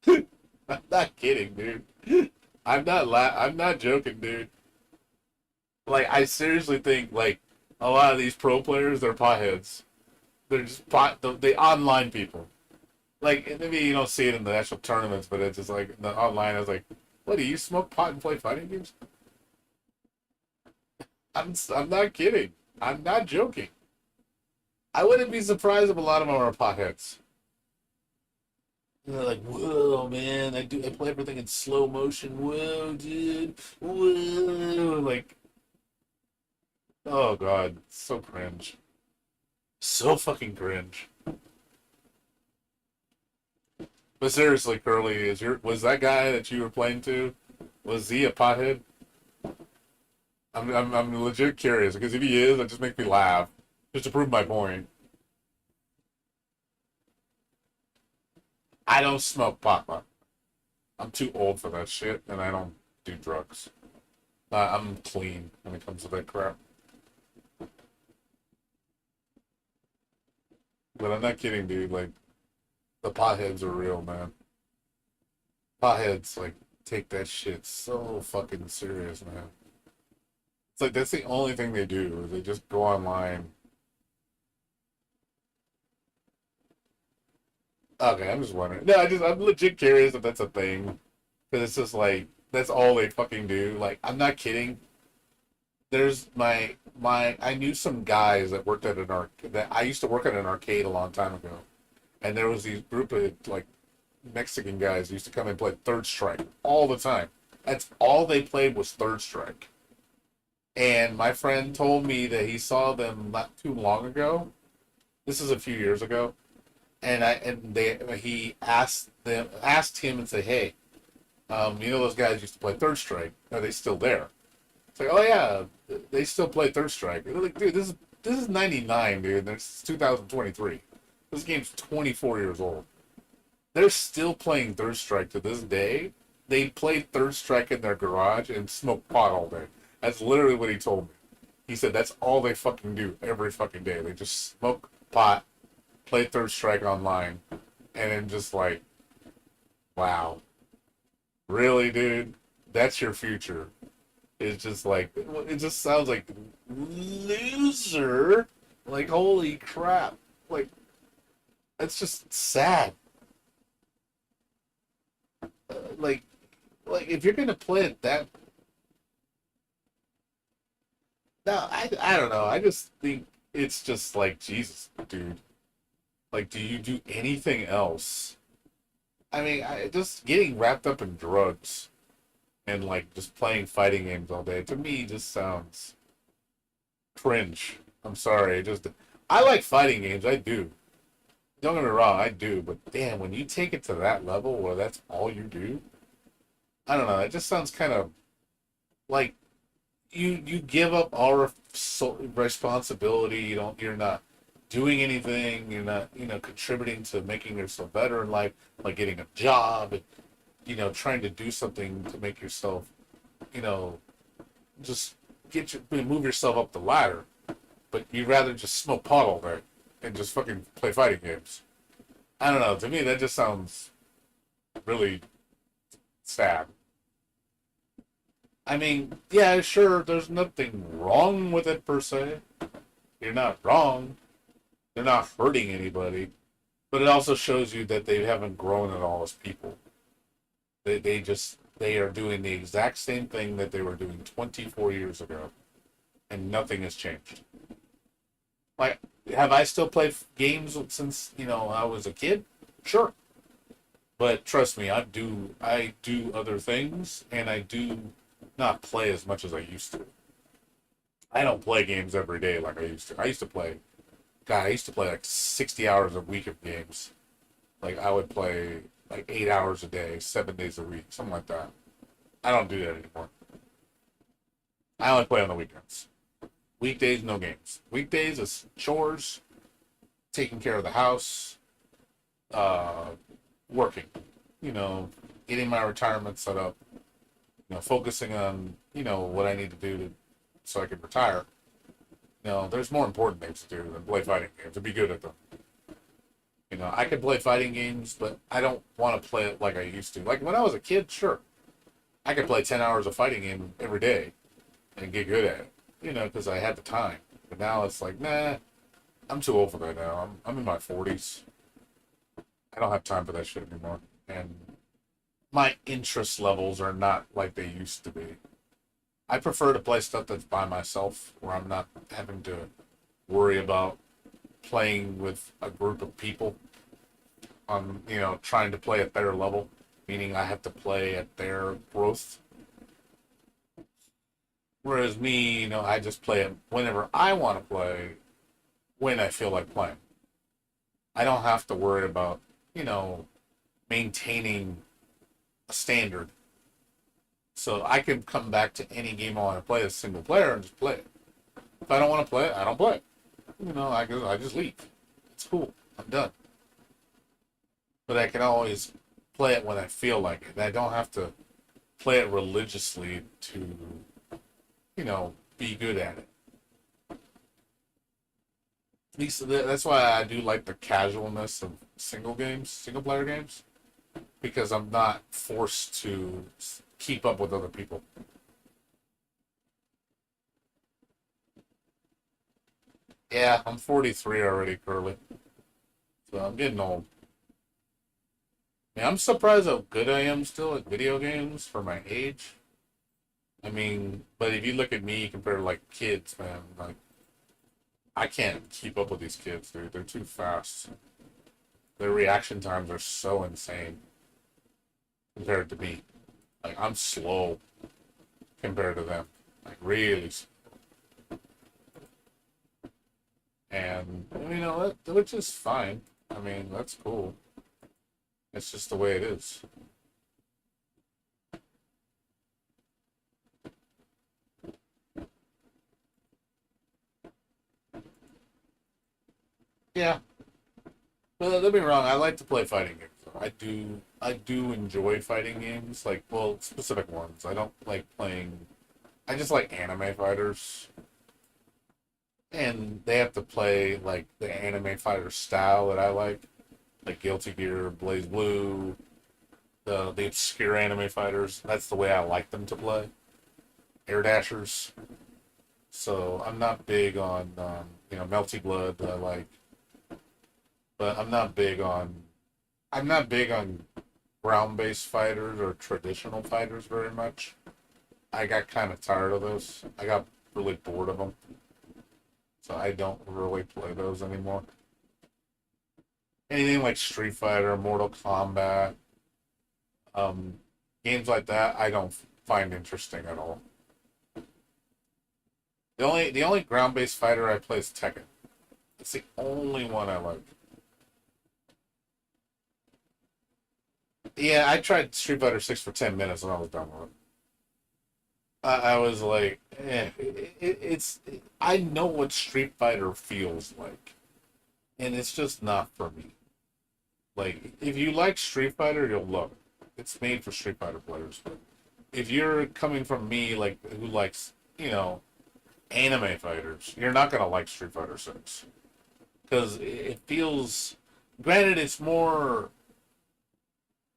I'm not kidding, dude. I'm not joking, dude. Like, I seriously think, like, a lot of these pro players, they're potheads. They're just they online people. Like, maybe you don't see it in the actual tournaments, but it's just like, in the online, I was like, what, do you smoke pot and play fighting games? I'm not kidding. I'm not joking. I wouldn't be surprised if a lot of them are potheads. They're like, whoa, man, I play everything in slow motion. Whoa, dude. Whoa. Like, oh, God. So cringe. So fucking cringe. But seriously, Curly, was that guy that you were playing to, was he a pothead? I'm legit curious, because if he is, that just makes me laugh. Just to prove my point. I don't smoke pot. I'm too old for that shit, and I don't do drugs. I'm clean when it comes to that crap. But I'm not kidding, dude. Like, the potheads are real, man. Potheads, like, take that shit so fucking serious, man. It's like, that's the only thing they do, is they just go online. Okay, I'm just wondering. No, I'm legit curious if that's a thing. Because it's just like, that's all they fucking do. Like, I'm not kidding. There's I knew some guys that worked at that I used to work at an arcade a long time ago. And there was these group of, like, Mexican guys who used to come and play Third Strike all the time. That's all they played was Third Strike. And my friend told me that he saw them not too long ago. This is a few years ago. He asked him and said, "Hey, you know those guys used to play Third Strike? Are they still there?" It's like, "Oh yeah, they still play Third Strike." They're like, "Dude, this is '99, dude. This is 2023. This game's 24 years old. They're still playing Third Strike to this day. They played Third Strike in their garage and smoke pot all day." That's literally what he told me. He said that's all they fucking do every fucking day. They just smoke pot, play Third Strike online, and then just like, wow, really, dude? That's your future. It's just like, it just sounds like loser. Like, holy crap. Like, that's just sad. Like, if you're gonna play it that, no, I don't know. I just think it's just like, Jesus, dude. Like, do you do anything else? I mean, just getting wrapped up in drugs and like just playing fighting games all day to me just sounds cringe. I'm sorry. I like fighting games. I do. Don't get me wrong. I do. But damn, when you take it to that level where that's all you do, I don't know. It just sounds kind of like you give up all responsibility. You're not doing anything. You're not contributing to making yourself better in life, like getting a job and trying to do something to make yourself just move yourself up the ladder. But you'd rather just smoke pot all day and just fucking play fighting games. I don't know. To me, that just sounds really sad. I mean, yeah, sure, there's nothing wrong with it per se. You're not wrong. They're not hurting anybody. But it also shows you that they haven't grown at all as people. They are doing the exact same thing that they were doing 24 years ago. And nothing has changed. Like, have I still played games since, I was a kid? Sure. But trust me, I do other things, and I do not play as much as I used to. I don't play games every day like I used to. I used to play like 60 hours a week of games. Like, I would play like 8 hours a day, 7 days a week, something like that. I don't do that anymore. I only play on the weekends. Weekdays, no games. Weekdays is chores, taking care of the house, working, getting my retirement set up, focusing on, what I need to do so I can retire. There's more important things to do than play fighting games, to be good at them. I can play fighting games, but I don't want to play it like I used to. Like, when I was a kid, sure. I could play 10 hours of fighting game every day and get good at it, because I had the time. But now it's like, nah, I'm too old for that now. I'm in my 40s. I don't have time for that shit anymore. And my interest levels are not like they used to be. I prefer to play stuff that's by myself, where I'm not having to worry about, playing with a group of people. Trying to play at their level, meaning I have to play at their growth. Whereas me, I just play it whenever I want to play, when I feel like playing. I don't have to worry about, maintaining a standard. So I can come back to any game I want to play as single player and just play it. If I don't want to play it, I don't play it. I just leave. It's cool. I'm done. But I can always play it when I feel like it. I don't have to play it religiously to, be good at it. At least that's why I do like the casualness of single player games, because I'm not forced to keep up with other people. Yeah, I'm 43 already, Curly. So I'm getting old. I'm surprised how good I am still at video games for my age. But if you look at me compared to like kids, man, like I can't keep up with these kids, dude. They're too fast. Their reaction times are so insane compared to me. Like I'm slow compared to them. Like really slow. And which is fine. That's cool. It's just the way it is. Yeah. But don't get me wrong, I like to play fighting games. I do enjoy fighting games, like, well, specific ones. I don't like playing. I just like anime fighters, and they have to play like the anime fighter style that I like Guilty Gear, Blaze Blue, the obscure anime fighters. That's the way I like them to play. Air Dashers. So I'm not big on Melty Blood that I like, but I'm not big on ground-based fighters or traditional fighters very much. I got kind of tired of those. I got really bored of them, so I don't really play those anymore. Anything like Street Fighter, Mortal Kombat, um, games like that, I don't find interesting at all. The only ground-based fighter I play is Tekken. It's the only one I like. Yeah, I tried Street Fighter 6 for 10 minutes and I was done with it. I was like, I know what Street Fighter feels like, and it's just not for me. Like, if you like Street Fighter, you'll love it. It's made for Street Fighter players. But if you're coming from me, like, who likes, anime fighters, you're not gonna like Street Fighter 6. Because it feels, granted, there's more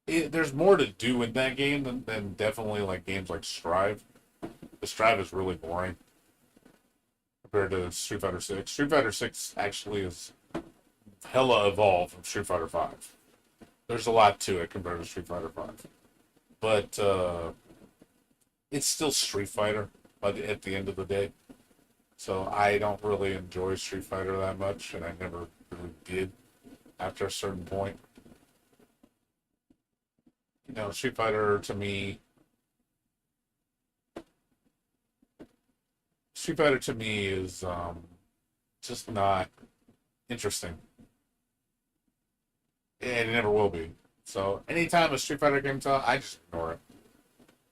to do in that game than definitely like games like Strive. The Strive is really boring compared to Street Fighter 6. Street Fighter 6 actually is hella evolved from Street Fighter 5. There's a lot to it compared to Street Fighter 5. But it's still Street Fighter at the end of the day. So I don't really enjoy Street Fighter that much, and I never really did after a certain point. Street Fighter to me, Street Fighter to me is just not interesting, and it never will be. So anytime a Street Fighter comes out, I just ignore it.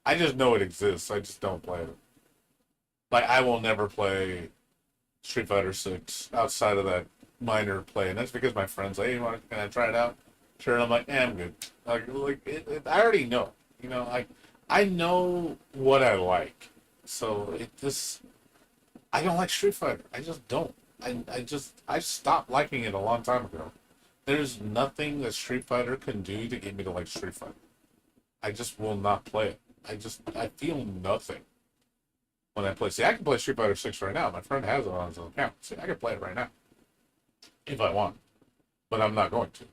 I just know it exists. I just don't play it. Like I will never play Street Fighter 6 outside of that minor play, and that's because my friends like, "Hey, can I try it out?" Sure, and I'm like, I'm good. I already know. I know what I like. So I don't like Street Fighter. I just don't. I stopped liking it a long time ago. There's nothing that Street Fighter can do to get me to like Street Fighter. I just will not play it. I feel nothing when I play. See, I can play Street Fighter 6 right now. My friend has it on his own account. See, I can play it right now if I want, but I'm not going to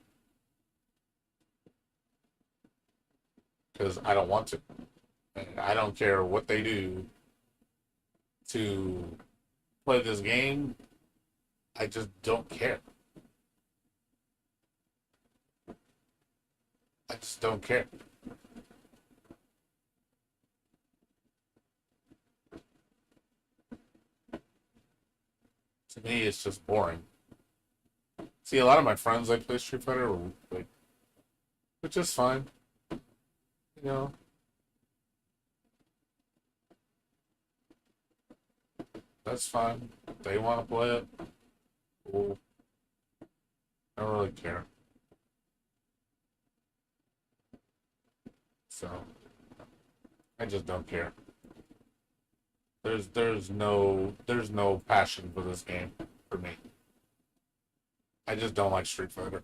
because I don't want to. And I don't care what they do to play this game. I just don't care. I just don't care. To me, it's just boring. See, a lot of my friends that play Street Fighter, like, which is fine. You know, that's fine. If they want to play it, cool. I don't really care. So, I just don't care. There's no passion for this game for me. I just don't like Street Fighter.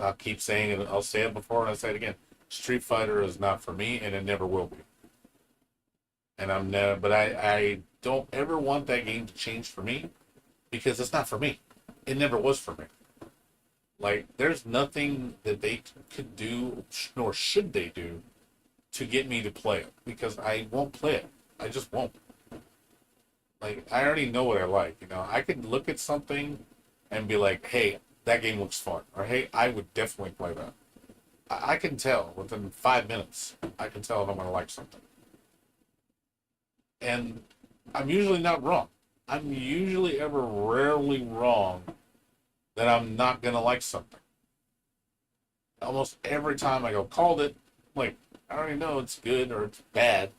I'll keep saying it. I'll say it before and I'll say it again. Street Fighter is not for me, and it never will be. And I'm never. But I don't ever want that game to change for me because it's not for me. It never was for me. Like, there's nothing that they could do, nor should they do, to get me to play it because I won't play it. I just won't. Like, I already know what I like. You know, I could look at something and be like, "Hey, that game looks fun," or "Hey, I would definitely play that." I can tell within 5 minutes. I can tell if I'm gonna like something, and I'm usually not wrong. I'm usually ever rarely wrong that I'm not gonna like something. Almost every time I go, called it. Like, I already know it's good or it's bad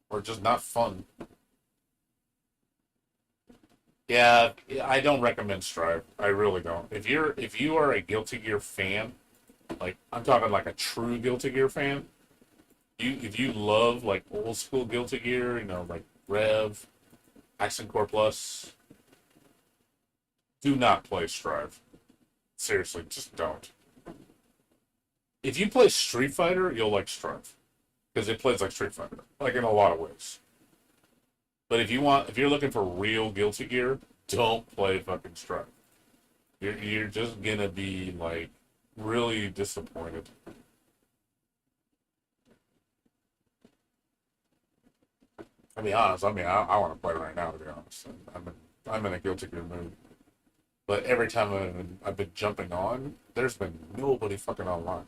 or just not fun. Yeah, I don't recommend Strive. I really don't. If you are a Guilty Gear fan, like I'm talking like a true Guilty Gear fan, if you love like old school Guilty Gear, you know, like Rev, Accent Core Plus, do not play Strive. Seriously, just don't. If you play Street Fighter, you'll like Strive because it plays like Street Fighter, like in a lot of ways. But if you're looking for real Guilty Gear, don't play fucking Strive. You're just gonna be like really disappointed. I'll be honest. I mean, I want to play right now. To be honest, I'm in a Guilty Gear mood. But every time I've been jumping on, there's been nobody fucking online.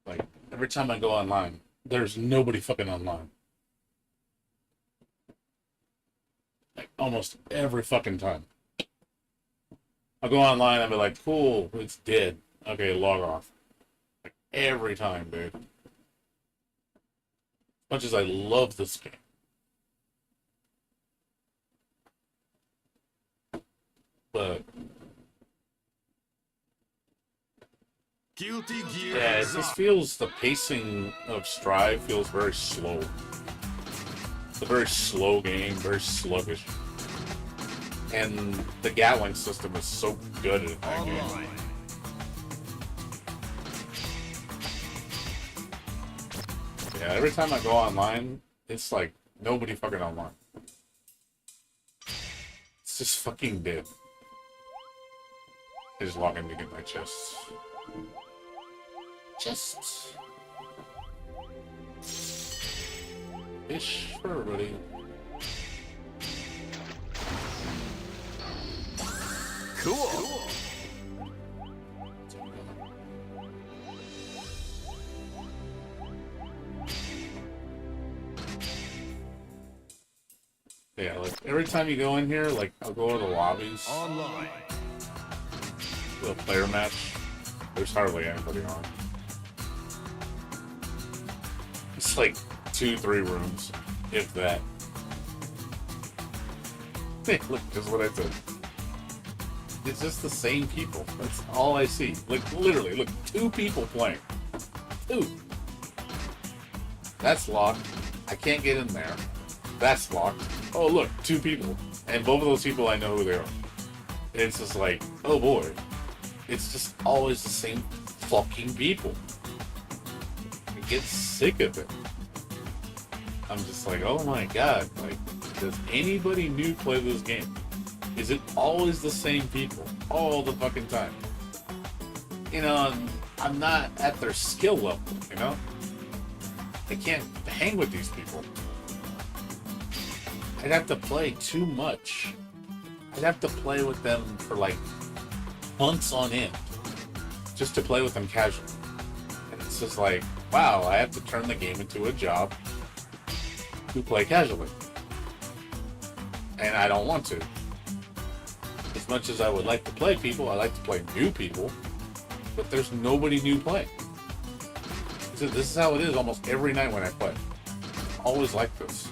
Like, every time I go online, there's nobody fucking online. Like, almost every fucking time. I'll go online and be like, cool, it's dead. Okay, log off. Like, every time, dude. As much as I love this game. But Guilty Gear. yeah, it just feels, the pacing of Strive feels very slow. It's a very slow game, very sluggish. And the Gatling system is so good at that game. Online. Yeah, every time I go online, it's like nobody fucking online. It's just fucking dead. I just log in to get my chests. Chests. Fish for everybody. Cool. Yeah, like every time you go in here, like I'll go to the lobbies, Online. do a player match. There's hardly anybody on. It's like 2-3 rooms, if that. Hey, look, just what I said. It's just the same people. That's all I see. Like, literally, look, 2 people playing. 2. That's locked. I can't get in there. That's locked. Oh, look, 2 people. And both of those people, I know who they are. It's just like, oh boy. It's just always the same fucking people. I get sick of it. I'm just like, oh my god. Like, does anybody new play this game? Is it always the same people? All the fucking time? You know, I'm not at their skill level, you know? I can't hang with these people. I'd have to play too much. I'd have to play with them for like months on end just to play with them casually. And it's just like, wow, I have to turn the game into a job to play casually. And I don't want to. As much as I would like to play people, I like to play new people, but there's nobody new playing. So this is how it is almost every night when I play. Always like this.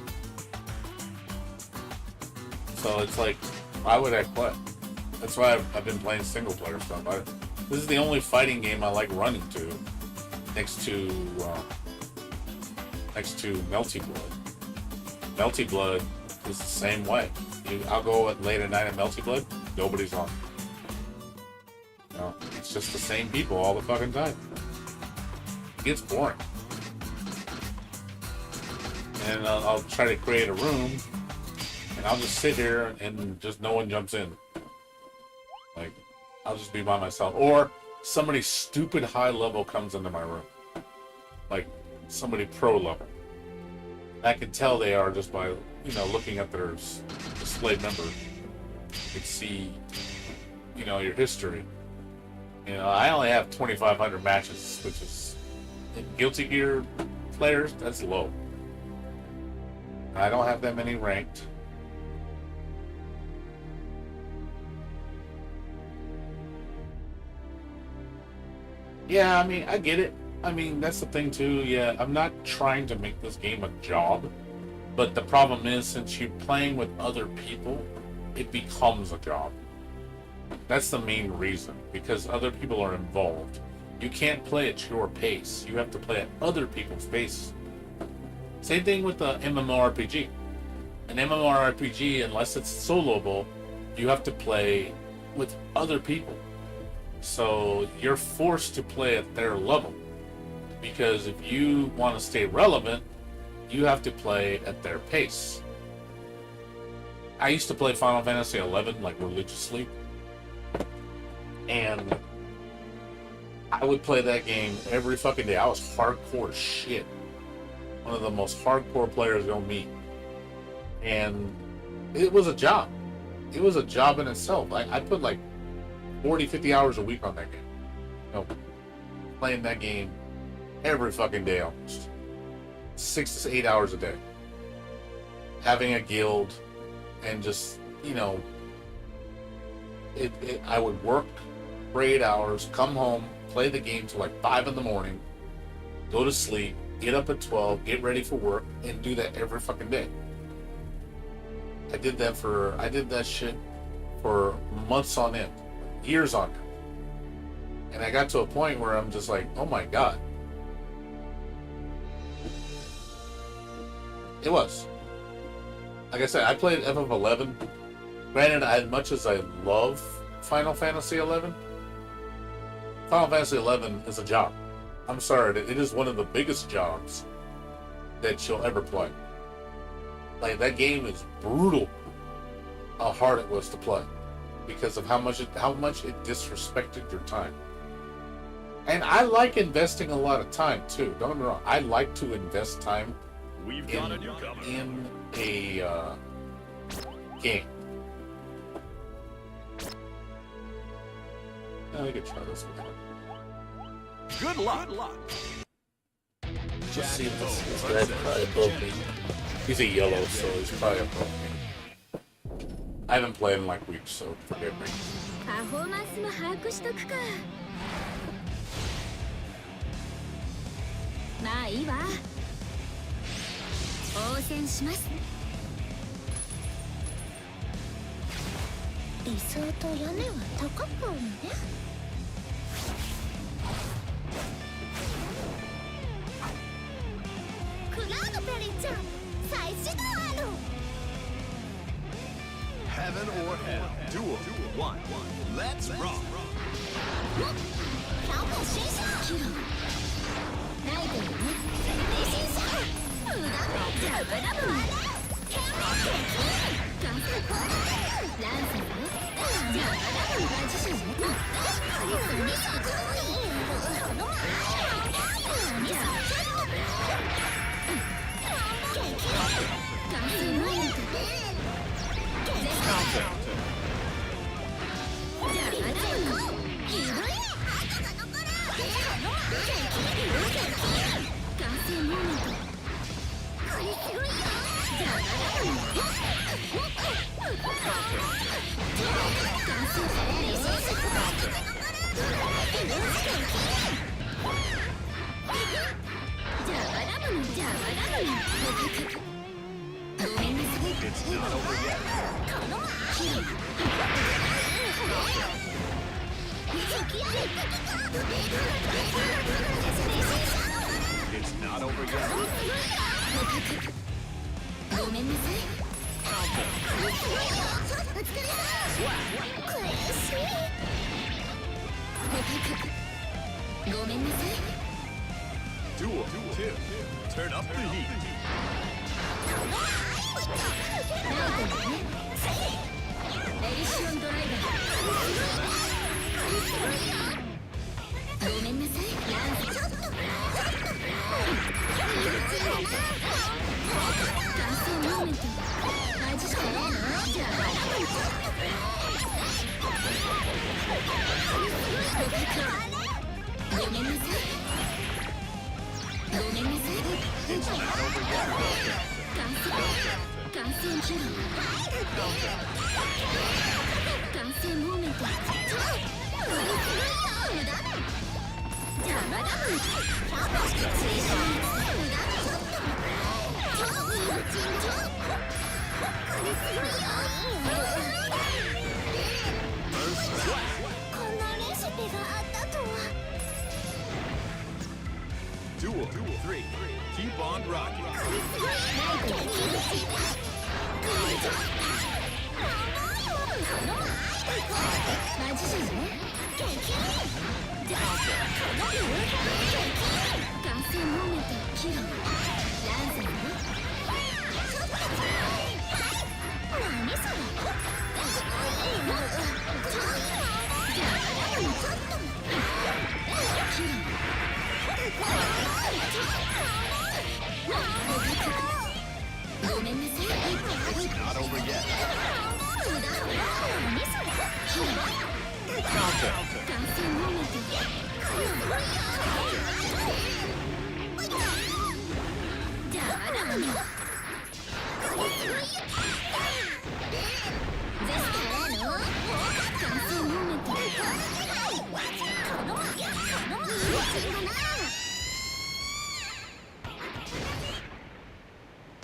So it's like, why would I play? That's why I've been playing single player stuff. This is the only fighting game I like running to, next to Melty Blood. Melty Blood is the same way. I'll go late at night at Melty Blood, nobody's on. It's just the same people all the fucking time. It gets boring. And I'll try to create a room, and I'll just sit here and just no one jumps in. Like, I'll just be by myself. Or somebody stupid high level comes into my room. Like, somebody pro level. I can tell they are just by, looking at their displayed number. You can see, your history. I only have 2,500 matches, which is, in Guilty Gear players, that's low. I don't have that many ranked. Yeah, I mean, I get it. I mean, that's the thing too. Yeah, I'm not trying to make this game a job. But the problem is, since you're playing with other people, it becomes a job. That's the main reason. Because other people are involved. You can't play at your pace. You have to play at other people's pace. Same thing with the MMORPG. An MMORPG, unless it's soloable, you have to play with other people. So you're forced to play at their level. Because if you want to stay relevant, you have to play at their pace. I used to play Final Fantasy XI like religiously. And I would play that game every fucking day. I was hardcore as shit. One of the most hardcore players you'll meet. And it was a job. It was a job in itself. I put like 40, 50 hours a week on that game. Playing that game every fucking day almost. 6 to 8 hours a day. Having a guild and just, I would work for 8 hours, come home, play the game till like 5 in the morning, go to sleep, get up at 12, get ready for work, and do that every fucking day. I did that shit for months on end, years on end. And I got to a point where I'm just like, oh my god. It was. Like I said, I played FF11. Granted, as much as I love Final Fantasy XI, Final Fantasy XI is a job. I'm sorry, it is one of the biggest jobs that you'll ever play. Like, that game is brutal how hard it was to play because of how much it disrespected your time. And I like investing a lot of time too. Don't get me wrong. I like to invest time We've got a newcomer. in a game. I could try this one. Good luck. Let's see if this guy's probably above me. He's a yellow, so he's probably above me. I haven't played in like weeks, so forgive me. パフォーマンスも把握しとくか。まあいいわ。応戦します。理想と屋根は高くあるね。クラウドベリーちゃん、再始動ある。 Heaven or hell. Duel. One. Let's rock. 強化新車ライブに全面新車無駄なラブラブはね懸命的ガンスコーラランスねラブラブが自身ね何そこにその前何そこ激ガンスマインド It's not over yet. It's not over yet. ごめんなさい。お疲れ様。悔しい。ごめんなさい。 Duel 2. Turn up the heat. エリシオンドライバー。ごめんなさい。感想モーメント。味しかないの？じゃあ。ごめんなさい。ごめんなさい。 It's not over yet. 感染キャラ。感染モーメント。じゃあまだこんなレシピがあったとは。 Duel 3. Keep on rocking. マジじゃね？感染モーメントキロランゼン何それごめんなさい。 It's not over yet. 感染モーメントじゃあまだゼスからの感染モーメント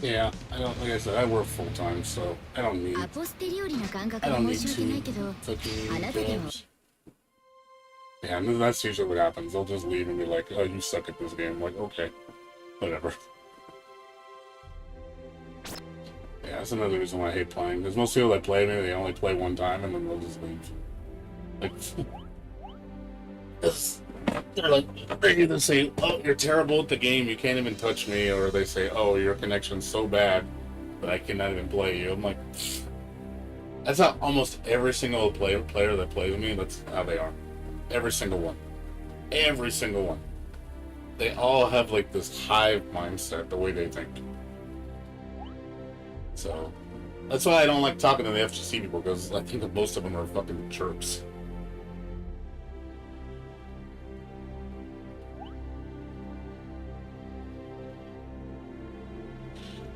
Yeah, I don't. Like I said, I work full time, so I don't need. アポステリオリな感覚 I で don't need 申し訳ないけ two ど fucking あなたでも jobs. Yeah, and that's usually what happens. They'll just leave and be like, "Oh, you suck at this game." I'm like, okay, whatever. Yeah, that's another reason why I hate playing. Because most people that play me, they only play one time and then they'll just leave. Like, they're like, they either say, "Oh, you're terrible at the game. You can't even touch me," or they say, "Oh, your connection's so bad that I cannot even play you." I'm like, that's how almost every single player that plays with me. That's how they are. Every single one. Every single one. They all have like this hive mindset, the way they think. So that's why I don't like talking to the FGC people, because I think that most of them are fucking chirps.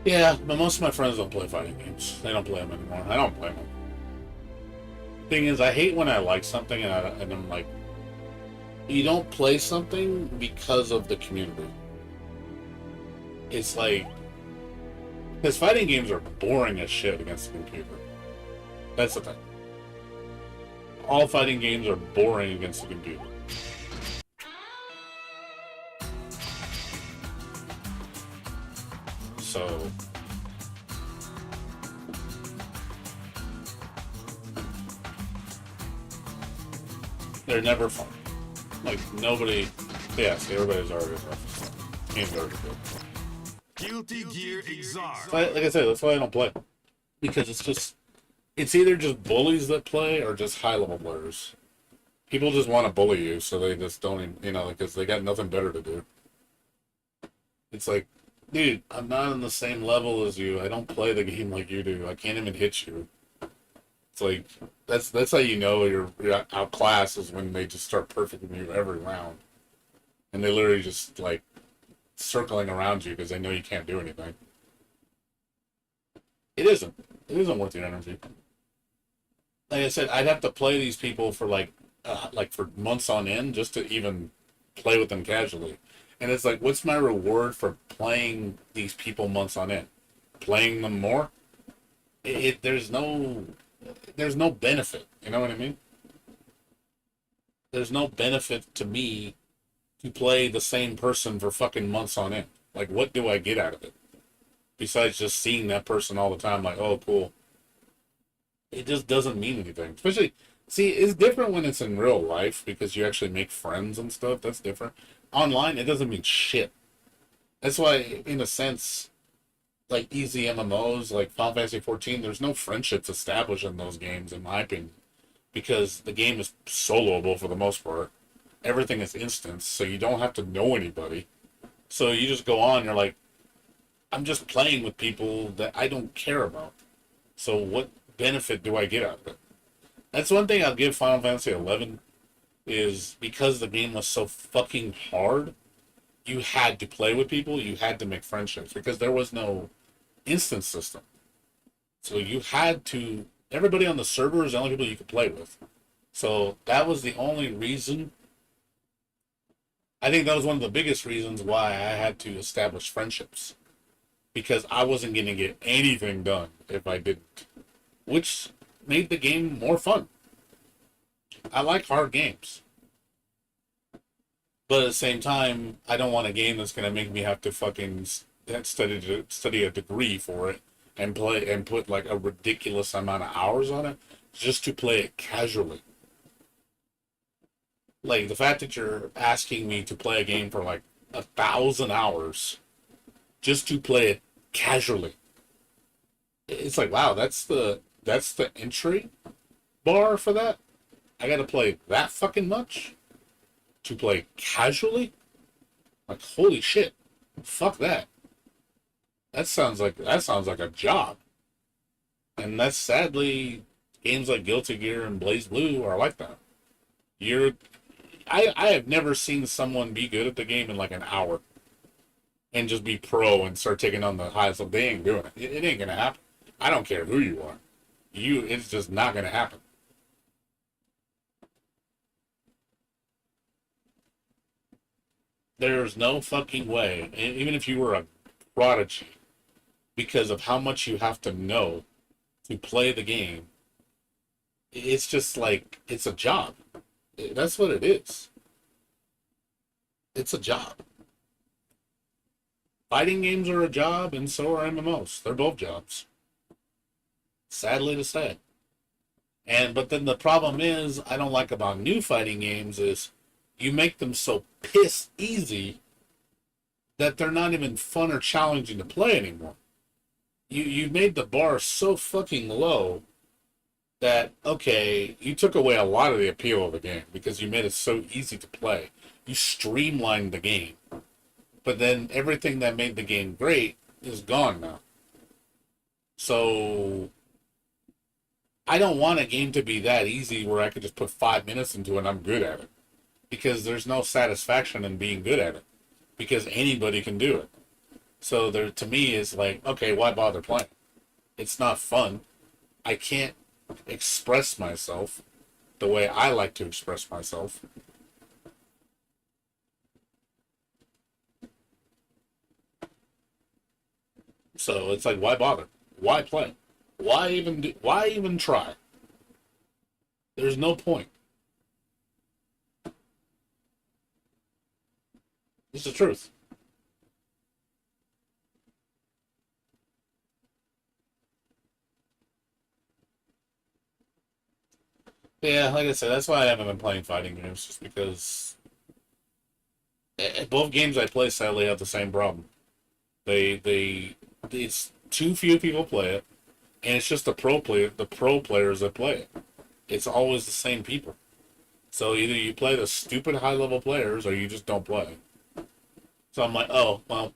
Yeah, but most of my friends don't play fighting games. They don't play them anymore. I don't play them. Thing is, I hate when I like something and I'm like, you don't play something because of the community. It's like, because fighting games are boring as shit against the computer. That's the thing. All fighting games are boring against the computer. So they're never fun. Like nobody, yes, everybody's already referenced. Games are already good. Guilty Gear Exar. Like I said, that's why I don't play. Because it's either just bullies that play or just high level players. People just want to bully you, so they just don't even, because they got nothing better to do. It's like, dude, I'm not on the same level as you. I don't play the game like you do. I can't even hit you. It's like, that's how you know you're outclassed, is when they just start perfecting you every round. And they literally just, like, circling around you because they know you can't do anything. It isn't. It isn't worth your energy. Like I said, I'd have to play these people for, like, like for months on end just to even play with them casually. And it's like, what's my reward for playing these people months on end? Playing them more? There's no benefit. You know what I mean? There's no benefit to me to play the same person for fucking months on end. Like, what do I get out of it? Besides just seeing that person all the time, like, oh, cool. It just doesn't mean anything. Especially, see, it's different when it's in real life because you actually make friends and stuff. That's different. Online, it doesn't mean shit. That's why, in a sense, like easy MMOs, like Final Fantasy 14, there's no friendships established in those games, in my opinion, because the game is soloable for the most part. Everything is instance, so you don't have to know anybody. So you just go on, you're like, I'm just playing with people that I don't care about. So what benefit do I get out of it? That's one thing I'll give Final Fantasy 11 is because the game was so fucking hard, you had to play with people, you had to make friendships because there was no instance system. So you had to, everybody on the server is the only people you could play with. So that was the only reason. I think that was one of the biggest reasons why I had to establish friendships. Because I wasn't going to get anything done if I didn't. Which made the game more fun. I like hard games. But at the same time, I don't want a game that's going to make me have to fucking study a degree for it and play and put like a ridiculous amount of hours on it just to play it casually. Like the fact that you're asking me to play a game for like 1,000 hours just to play it casually. It's like, wow, that's the entry bar for that. I got to play that fucking much to play casually? Like, holy shit. Fuck that. That sounds like a job. And that's sadly games like Guilty Gear and Blaze Blue are like that. I have never seen someone be good at the game in like an hour and just be pro and start taking on the highest level. They ain't doing it. It ain't gonna happen. I don't care who you are. It's just not gonna happen. There's no fucking way, even if you were a prodigy, because of how much you have to know to play the game, it's just like, it's a job. That's what it is. It's a job. Fighting games are a job, and so are MMOs. They're both jobs. Sadly to say. But then the problem is, I don't like about new fighting games is you make them so piss easy that they're not even fun or challenging to play anymore. You made the bar so fucking low that, okay, you took away a lot of the appeal of the game because you made it so easy to play. You streamlined the game. But then everything that made the game great is gone now. So I don't want a game to be that easy where I could just put 5 minutes into it and I'm good at it. Because there's no satisfaction in being good at it. Because anybody can do it. So there, to me, is like, okay, why bother playing? It's not fun. I can't express myself the way I like to express myself. So it's like, why bother? Why play? Why even try? There's no point. It's the truth. Yeah, like I said, that's why I haven't been playing fighting games, just because both games I play sadly have the same problem. It's too few people play it, and it's just the pro players that play it. It's always the same people. So either you play the stupid high level players, or you just don't play. So I'm like, oh well.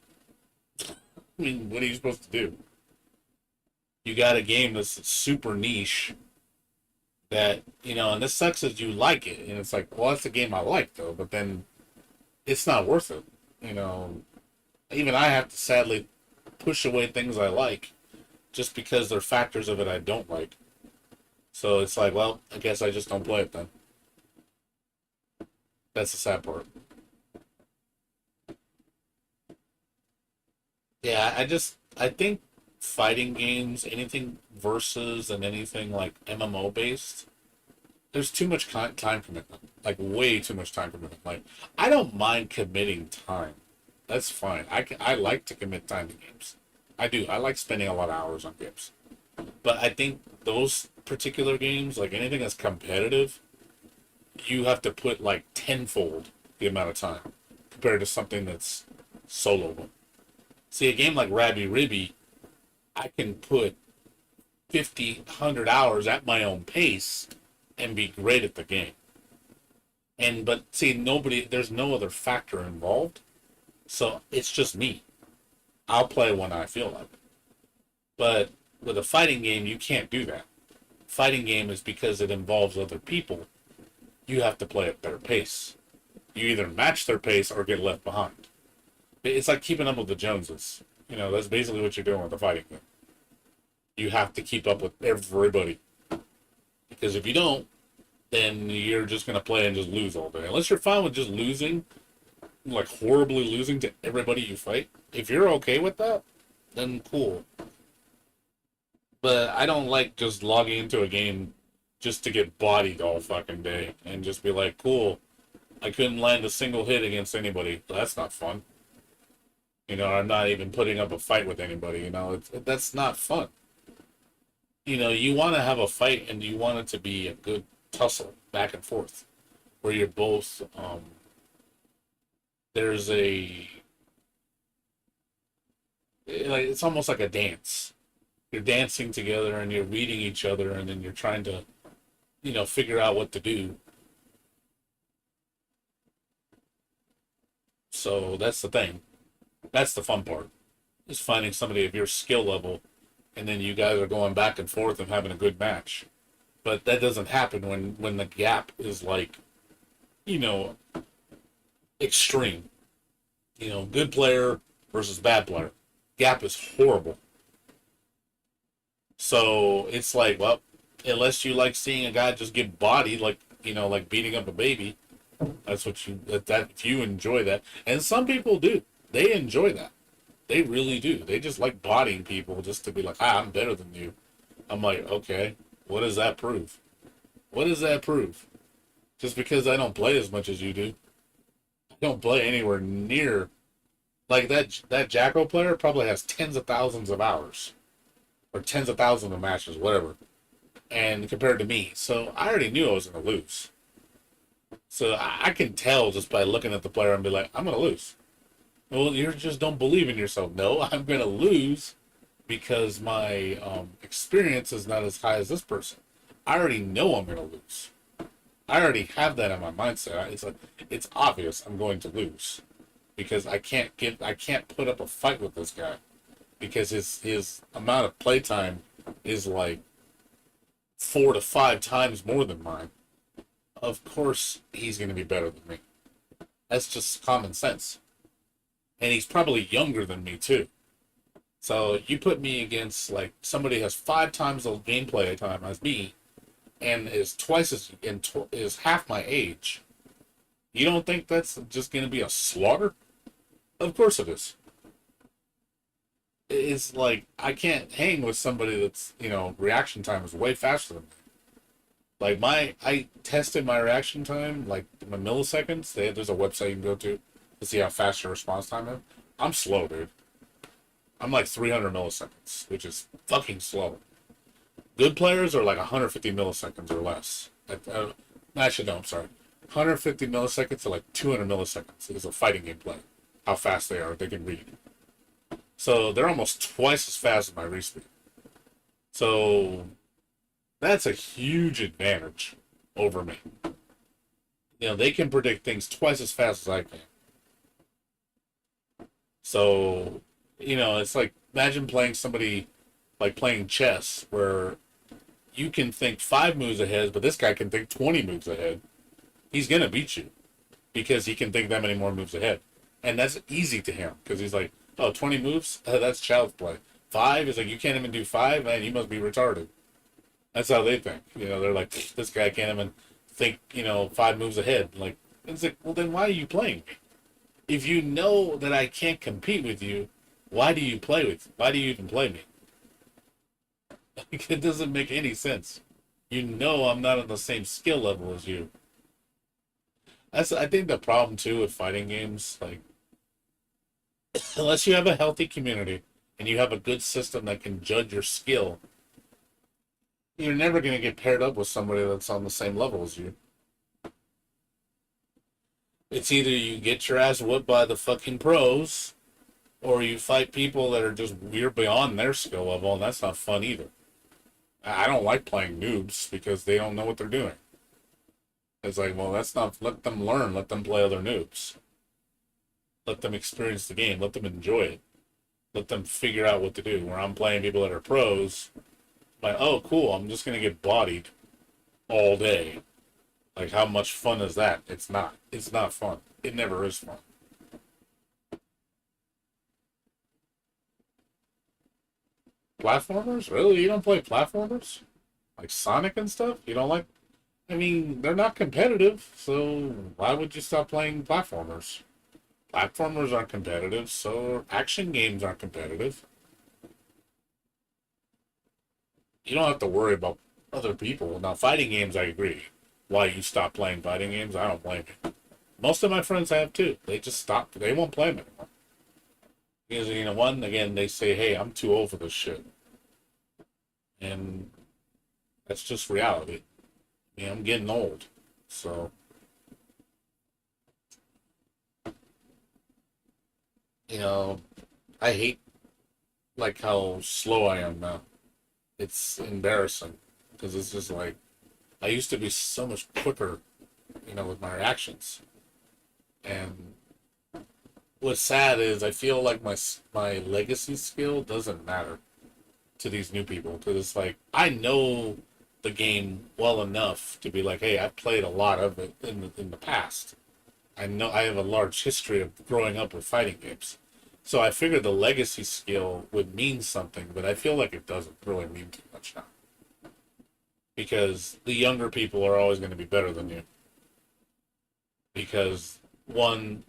I mean, what are you supposed to do? You got a game that's super niche. That, and this sucks as you like it, and it's like, well, that's a game I like though, but then it's not worth it. Even I have to sadly push away things I like just because there are factors of it I don't like. So it's like, well, I guess I just don't play it then. That's the sad part. Yeah, I think fighting games, anything versus and anything like MMO based, there's too much time commitment. Like way too much time commitment. Like I don't mind committing time. That's fine. I like to commit time to games. I do. I like spending a lot of hours on games. But I think those particular games, like anything that's competitive, you have to put like tenfold the amount of time compared to something that's soloable. See, a game like Rabi Ribi, I can put 50, 100 hours at my own pace and be great at the game. But see, there's no other factor involved. So it's just me. I'll play when I feel like it. But with a fighting game, you can't do that. Fighting game is because it involves other people. You have to play at their pace. You either match their pace or get left behind. It's like keeping up with the Joneses. That's basically what you're doing with a fighting game. You have to keep up with everybody. Because if you don't, then you're just going to play and just lose all day. Unless you're fine with just losing, like horribly losing to everybody you fight. If you're okay with that, then cool. But I don't like just logging into a game just to get bodied all fucking day and just be like, cool, I couldn't land a single hit against anybody. That's not fun. I'm not even putting up a fight with anybody. That's not fun. You want to have a fight and you want it to be a good tussle back and forth where you're both, there's it's almost like a dance. You're dancing together and you're reading each other and then you're trying to, figure out what to do. So that's the thing. That's the fun part, is finding somebody of your skill level, and then you guys are going back and forth and having a good match. But that doesn't happen when the gap is like, extreme. Good player versus bad player. Gap is horrible. So it's like, well, unless you like seeing a guy just get bodied, like beating up a baby, that's what if you enjoy that. And some people do. They enjoy that. They really do. They just like bodying people just to be like, I'm better than you. I'm like, okay, what does that prove? What does that prove? Just because I don't play as much as you do. I don't play anywhere near, like that Jacko player probably has tens of thousands of hours. Or tens of thousands of matches, whatever. And compared to me. So I already knew I was going to lose. So I can tell just by looking at the player and be like, I'm going to lose. Well, you just don't believe in yourself. No, I'm going to lose because my experience is not as high as this person. I already know I'm going to lose. I already have that in my mindset. It's obvious I'm going to lose because I can't put up a fight with this guy because his amount of playtime is like 4 to 5 times more than mine. Of course, he's going to be better than me. That's just common sense. And he's probably younger than me too. So you put me against like somebody who has 5 times the gameplay time as me, and is is half my age. You don't think that's just going to be a slaughter? Of course it is. It's like I can't hang with somebody that's reaction time is way faster than me. Like I tested my reaction time, like my milliseconds. There's a website you can go to see how fast your response time is. I'm slow, dude. I'm like 300 milliseconds, which is fucking slow. Good players are like 150 milliseconds or less. Actually, no, I'm sorry. 150 milliseconds to like 200 milliseconds is a fighting game play. How fast they are, they can read. So they're almost twice as fast as my read speed. So that's a huge advantage over me. They can predict things twice as fast as I can. So, it's like, imagine playing somebody, like playing chess, where you can think 5 moves ahead, but this guy can think 20 moves ahead. He's going to beat you, because he can think that many more moves ahead. And that's easy to him, because he's like, 20 moves? That's child's play. 5 is like, you can't even do 5? Man, you must be retarded. That's how they think. They're like, this guy can't even think, 5 moves ahead. Like, It's like, well, then why are you playing me? If you know that I can't compete with you, why do you play with? Why do you even play me? Like, it doesn't make any sense. You know I'm not on the same skill level as you. I think the problem too with fighting games, like unless you have a healthy community and you have a good system that can judge your skill, you're never going to get paired up with somebody that's on the same level as you. It's either you get your ass whooped by the fucking pros, or you fight people that are just weird beyond their skill level, and that's not fun either. I don't like playing noobs because they don't know what they're doing. It's like, well, that's not, let them learn, let them play other noobs. Let them experience the game, let them enjoy it. Let them figure out what to do. Where I'm playing people that are pros, like, oh, cool, I'm just going to get bodied all day. Like, how much fun is that? It's not. It's not fun. It never is fun. Platformers? Really? You don't play platformers? Like Sonic and stuff? You don't like? I mean, they're not competitive, so why would you stop playing platformers? Platformers aren't competitive, so action games aren't competitive. You don't have to worry about other people. Now, fighting games, I agree. Why you stop playing fighting games, I don't blame you. Most of my friends have too. They just stop. They won't play them anymore. Because, you know, one, again, they say, hey, I'm too old for this shit. And that's just reality. I mean, I'm getting old. So, you know, I hate, like, how slow I am now. It's embarrassing. Because it's just like, I used to be so much quicker, you know, with my reactions. And what's sad is I feel like my legacy skill doesn't matter to these new people because it's like I know the game well enough to be like, hey, I've played a lot of it in the past. I know I have a large history of growing up with fighting games, so I figured the legacy skill would mean something, but I feel like it doesn't really mean too much now because the younger people are always going to be better than you because one,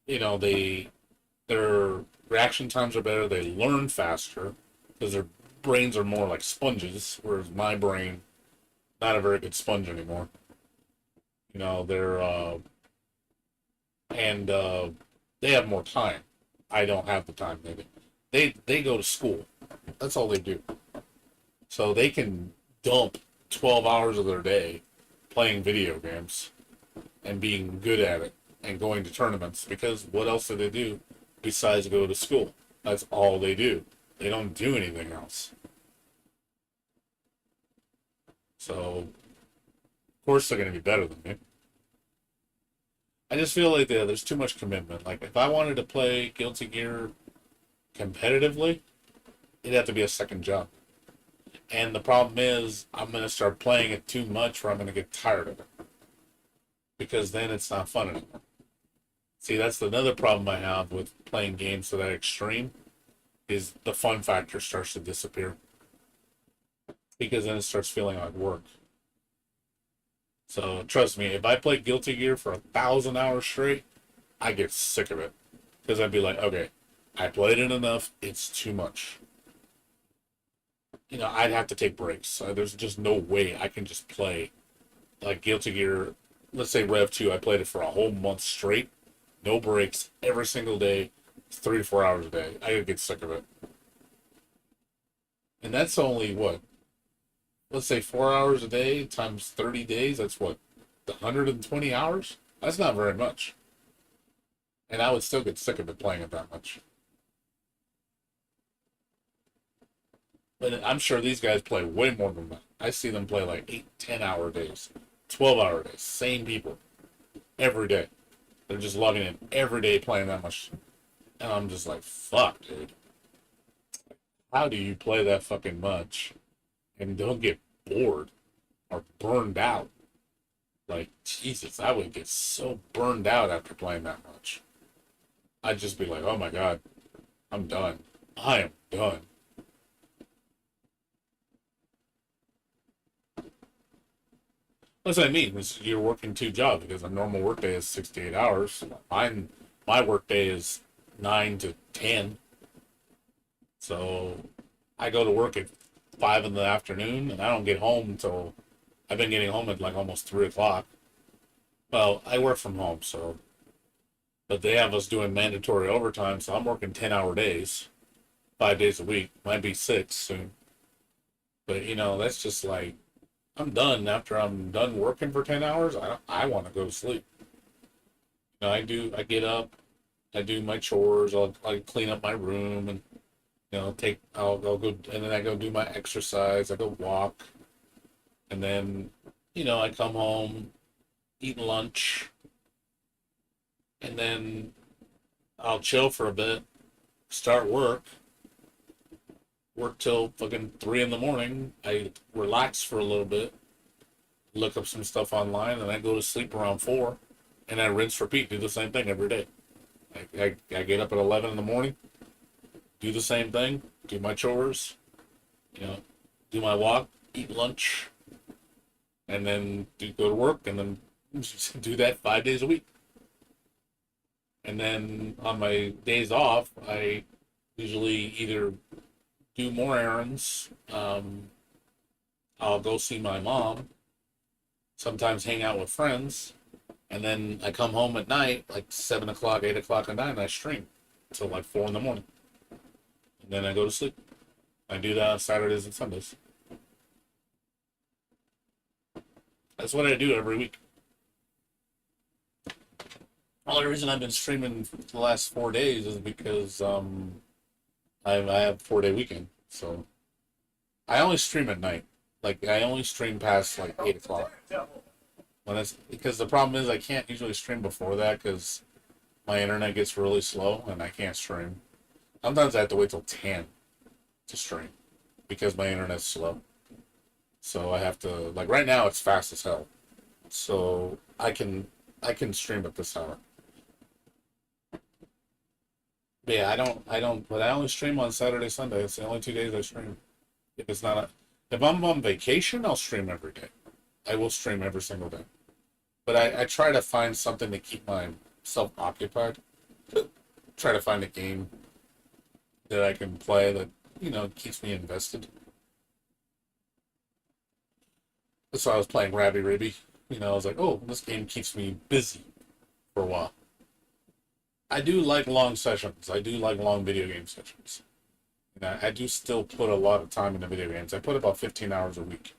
you know, their reaction times are better. They learn faster because their brains are more like sponges, whereas my brain, not a very good sponge anymore. You know, they have more time. I don't have the time. They go to school. That's all they do. So they can dump 12 hours of their day playing video games and being good at it and going to tournaments because what else do they do besides go to school? That's all they do. They don't do anything else. So, of course, they're going to be better than me. I just feel like there's too much commitment. Like, if I wanted to play Guilty Gear competitively, it'd have to be a second job. And the problem is, I'm going to start playing it too much or I'm going to get tired of it. Because then it's not fun anymore. See, that's another problem I have with playing games to that extreme, is the fun factor starts to disappear. Because then it starts feeling like work. So, trust me, if I play Guilty Gear for 1,000 hours straight, I get sick of it. Because I'd be like, okay, I played it enough, it's too much. You know, I'd have to take breaks. There's just no way I can just play like Guilty Gear. Let's say Rev 2, I played it for a whole month straight, no breaks, every single day, 3 to 4 hours a day. I could get sick of it. And that's only what? Let's say 4 hours a day times 30 days, that's what? 120 hours? That's not very much. And I would still get sick of it playing it that much. But I'm sure these guys play way more than that. I see them play like 8, 10-hour days, 12-hour days, same people, every day. They're just logging in every day playing that much. And I'm just like, fuck, dude. How do you play that fucking much and don't get bored or burned out? Like, Jesus, I would get so burned out after playing that much. I'd just be like, oh my God, I'm done. I am done. That's what I mean. Is you're working two jobs because a normal workday is 6 to 8 hours. My workday is 9 to 10. So I go to work at 5 in the afternoon, and I don't get home until I've been getting home at like almost 3 o'clock. Well, I work from home, so but they have us doing mandatory overtime, so I'm working 10-hour days, 5 days a week. Might be six soon, but that's just like I'm done. After I'm done working for 10 hours, I want to go to sleep. I get up, I do my chores, I clean up my room, and I'll go, and then I go do my exercise. I go walk, and then I come home, eat lunch, and then I'll chill for a bit, start work till fucking 3 in the morning. I relax for a little bit, look up some stuff online, and I go to sleep around 4, and I rinse repeat, do the same thing every day. I get up at 11 in the morning, do the same thing, do my chores, do my walk, eat lunch, and then go to work, and then do that 5 days a week. And then on my days off, I usually either do more errands. I'll go see my mom, sometimes hang out with friends, and then I come home at night, like 7 o'clock, 8 o'clock at night, and I stream until like 4 in the morning. And then I go to sleep. I do that on Saturdays and Sundays. That's what I do every week. The only reason I've been streaming for the last 4 days is because I have a 4 day weekend. So I only stream at night. Like I only stream past like 8 o'clock. Because the problem is I can't usually stream before that because my internet gets really slow and I can't stream. Sometimes I have to wait till 10 to stream because my internet's slow. So I have to, like right now it's fast as hell. So I can stream at this hour. But yeah, but I only stream on Saturday, Sunday. It's the only 2 days I stream. If I'm on vacation, I'll stream every day. I will stream every single day. But I try to find something to keep myself occupied. Try to find a game that I can play that, keeps me invested. So I was playing Ribi. I was like, oh, this game keeps me busy for a while. I do like long sessions. I do like long video game sessions. I do still put a lot of time into video games. I put about 15 hours a week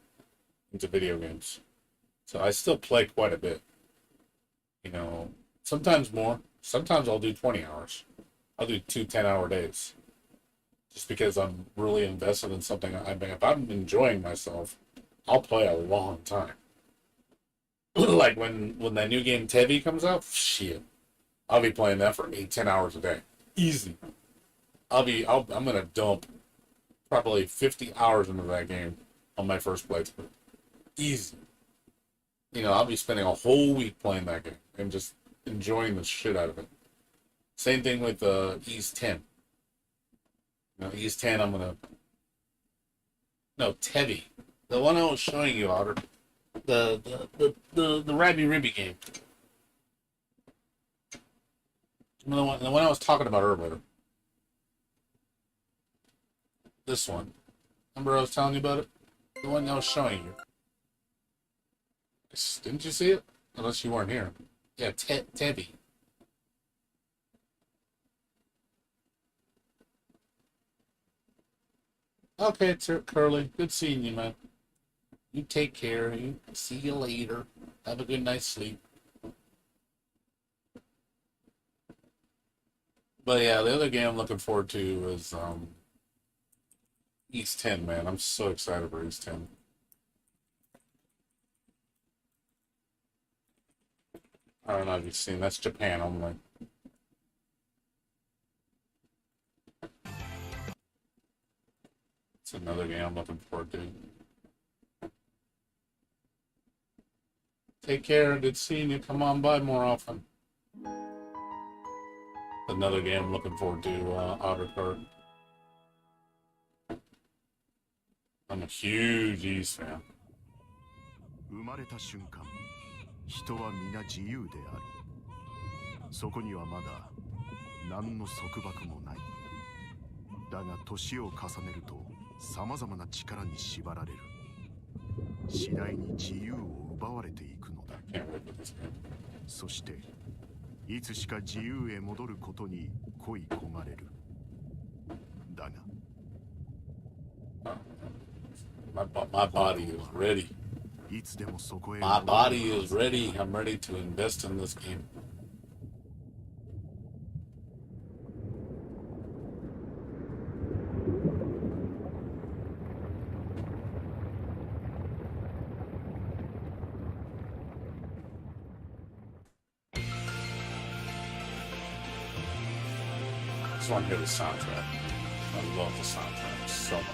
into video games. So I still play quite a bit. Sometimes more. Sometimes I'll do 20 hours. I'll do 2 10-hour days. Just because I'm really invested in something. If I'm enjoying myself, I'll play a long time. Like when that new game Tevi comes out, shit. I'll be playing that for 8 10 hours a day. Easy. I'm gonna dump probably 50 hours into that game on my first playthrough. Easy. I'll be spending a whole week playing that game and just enjoying the shit out of it. Same thing with Ease 10. Ease 10 No, Tevi. The one I was showing you, Otter. The Rabi Ribi game. The one I was talking about earlier. This one. Remember I was telling you about it? The one I was showing you. Didn't you see it? Unless you weren't here. Yeah, Tevi. Okay, Curly. Good seeing you, man. You take care. You see you later. Have a good night's sleep. But yeah, the other game I'm looking forward to is East 10, man. I'm so excited for East 10. I don't know if you've seen. That's Japan only. It's another game I'm looking forward to. Take care. Good seeing you. Come on by more often. Another game I'm looking forward to, Outer Card. I'm a huge East fan. 生まれた瞬間、人は皆自由である。そこにはまだ何の束縛もない。だが年を重ねると様々な力に縛られる。次第に自由を奪われていくのだ。そしていつしか自由へ戻ることに恋焦がれる。だが My body is ready. いつでもそこへ My body is ready. I'm ready to invest in this game. I just want to hear the soundtrack. I love the soundtrack so much.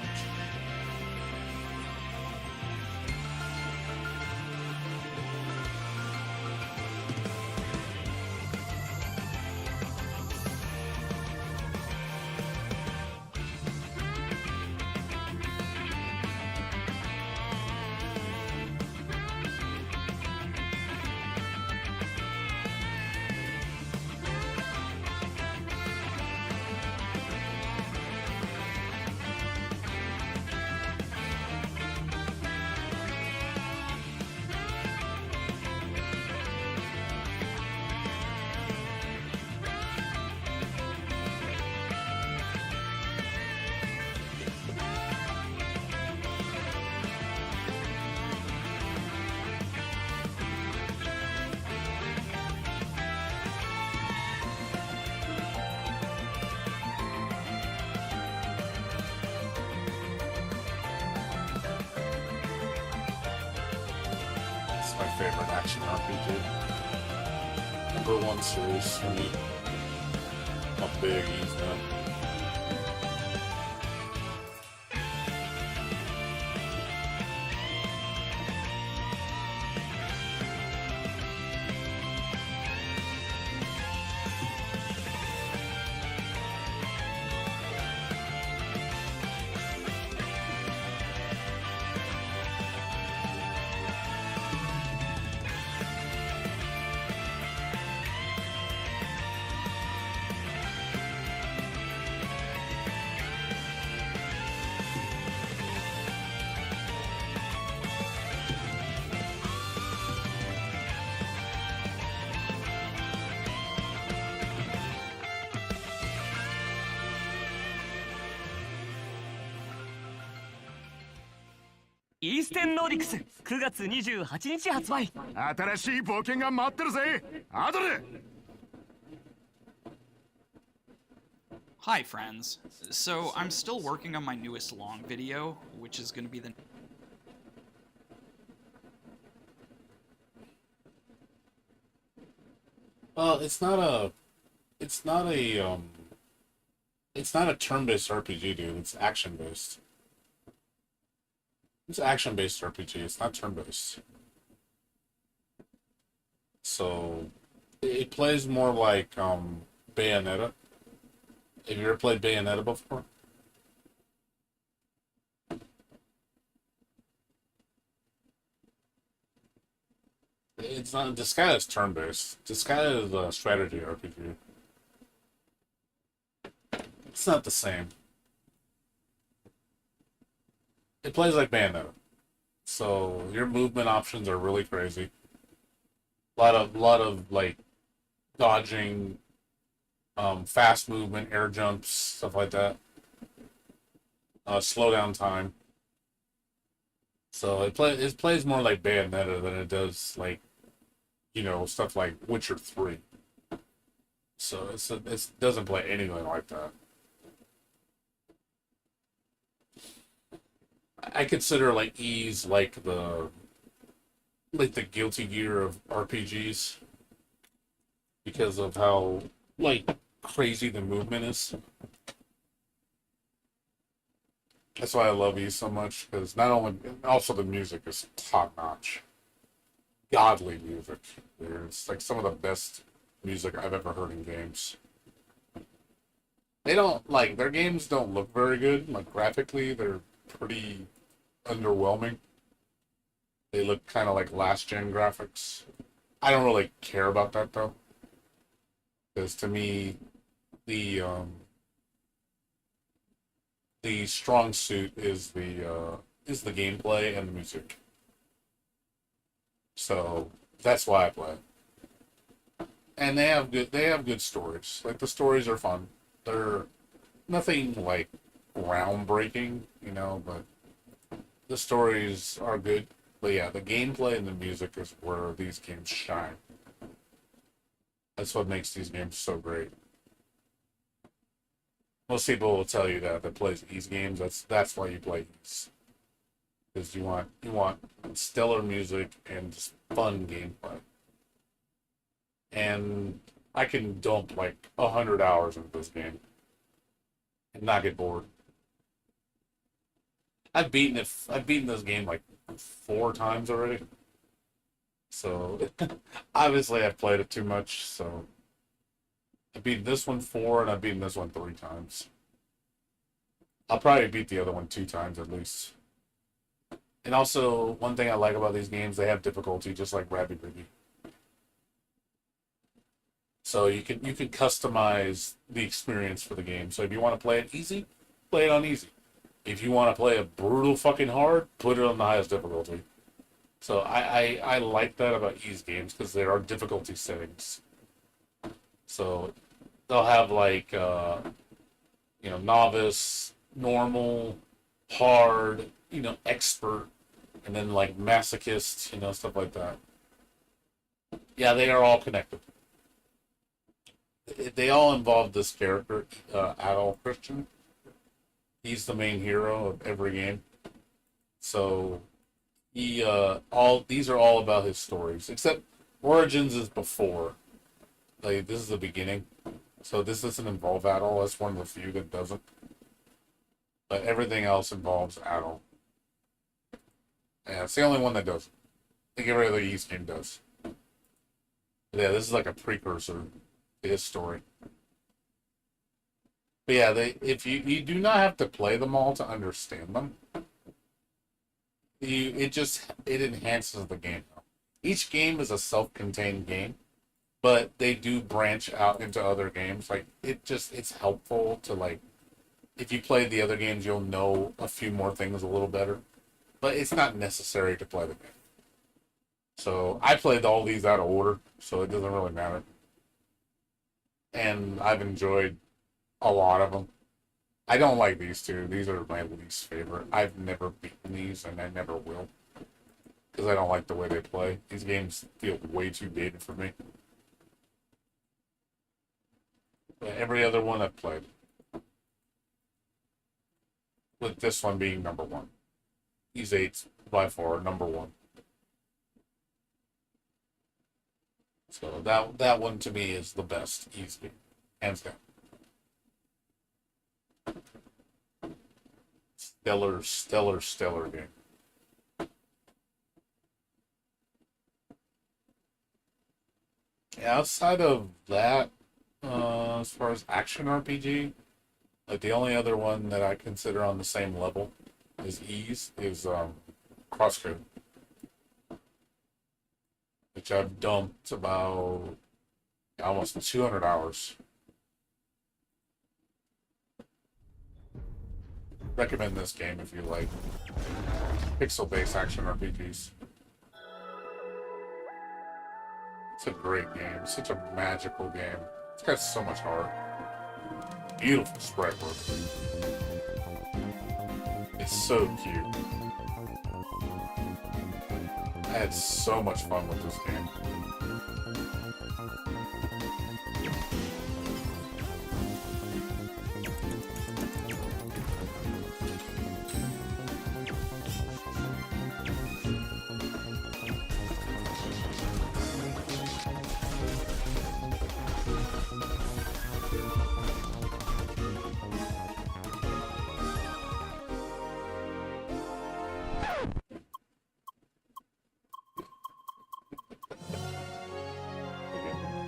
My favorite action RPG. #1 series for me. I'm a big Eve fan.イーステンノーディクス9月28日発売。新しい冒険が待ってるぜ。アドル。 Hi friends. So I'm still working on my newest long video, which is going to be the Well, it's not a turn-based RPG, dude. It's action-based. It's action-based RPG. It's not turn-based. So it plays more like Bayonetta. Have you ever played Bayonetta before? It's not. Disgaea is turn-based. Disgaea is a strategy RPG. It's not the same. It plays like Bayonetta, so your movement options are really crazy. Lot of like dodging, fast movement, air jumps, stuff like that. Slow down time. So it plays more like Bayonetta than it does like, you know, stuff like Witcher 3. So it doesn't play anything like that. I consider like Ease like the Guilty Gear of RPGs because of how like crazy the movement is. That's why I love Ease so much, because not only also the music is top notch, godly music. It's like some of the best music I've ever heard in games. They don't like their games don't look very good. Like graphically, they're pretty underwhelming. They look kind of like last gen graphics. I don't really care about that though, because to me, the strong suit is the gameplay and the music. So that's why I play it. And they have good stories. Like the stories are fun. They're nothing like groundbreaking, you know, but the stories are good. But yeah, the gameplay and the music is where these games shine. That's what makes these games so great. Most people will tell you that plays these games. That's why you play these, because you want stellar music and just fun gameplay. And I can dump like 100 hours into this game and not get bored. I've beaten this game like 4 times already. So obviously I've played it too much. So I beat this one 4 and I've beaten this one 3 times. I'll probably beat the other one 2 times at least. And also, one thing I like about these games, they have difficulty just like Rabi. So you can customize the experience for the game. So if you want to play it easy, play it on easy. If you want to play it brutal fucking hard, put it on the highest difficulty. So I like that about these games because there are difficulty settings. So they'll have like novice, normal, hard, expert, and then like masochist, stuff like that. Yeah, they are all connected. They all involve this character, adult Christian. He's the main hero of every game. So these are all about his stories, except Origins is before. Like this is the beginning. So this doesn't involve Adol. That's one of the few that doesn't. But everything else involves Adol. Yeah, it's the only one that doesn't. I think every other Ys game does. But yeah, this is like a precursor to his story. But yeah, if you do not have to play them all to understand them. It enhances the game. Each game is a self-contained game, but they do branch out into other games. Like it's helpful to like, if you play the other games, you'll know a few more things a little better. But it's not necessary to play the game. So I played all these out of order, so it doesn't really matter. And I've enjoyed a lot of them. I don't like these two. These are my least favorite. I've never beaten these, and I never will. Because I don't like the way they play. These games feel way too dated for me. But every other one I've played. With this one being number 1. These 8's by far number 1. So that one to me is the best, easily. Hands down. Stellar game. Outside of that, as far as action RPG, like the only other one that I consider on the same level as is Crosscode, which I've dumped about almost 200 hours. Recommend this game if you like pixel-based action RPGs. It's a great game. It's such a magical game. It's got so much heart. Beautiful sprite work. It's so cute. I had so much fun with this game.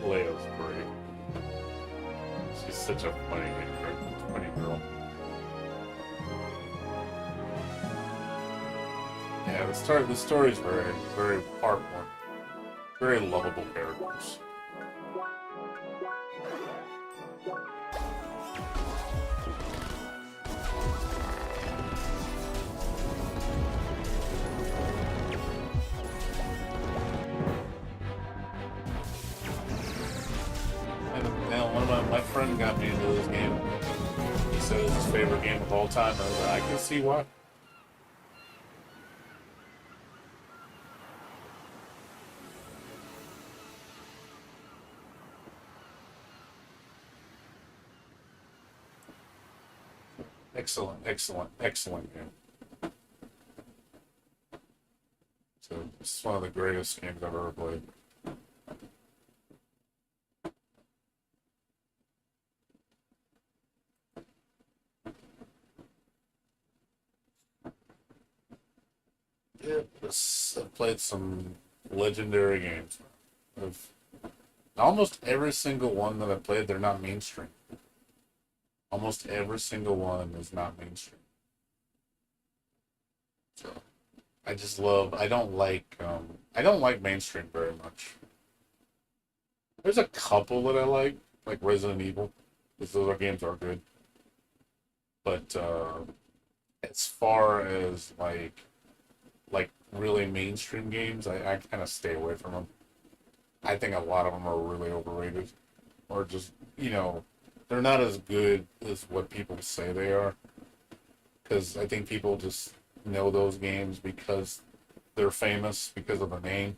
Leia's great. She's such a funny girl. Yeah, Yeah, the story is very, very heartwarming. Very lovable characters. And one of my friend got me into this game. He said it's his favorite game of all time. I was like, I can see why. Excellent, excellent, excellent game. So it's one of the greatest games I've ever played. Yeah, I've played some legendary games. Of almost every single one that I played, they're not mainstream. Almost every single one is not mainstream. So I just love. I don't like mainstream very much. There's a couple that I like Resident Evil, because those games are good. But as far as like really mainstream games, I kind of stay away from them. I think a lot of them are really overrated, or just they're not as good as what people say they are. Because I think people just know those games because they're famous because of the name,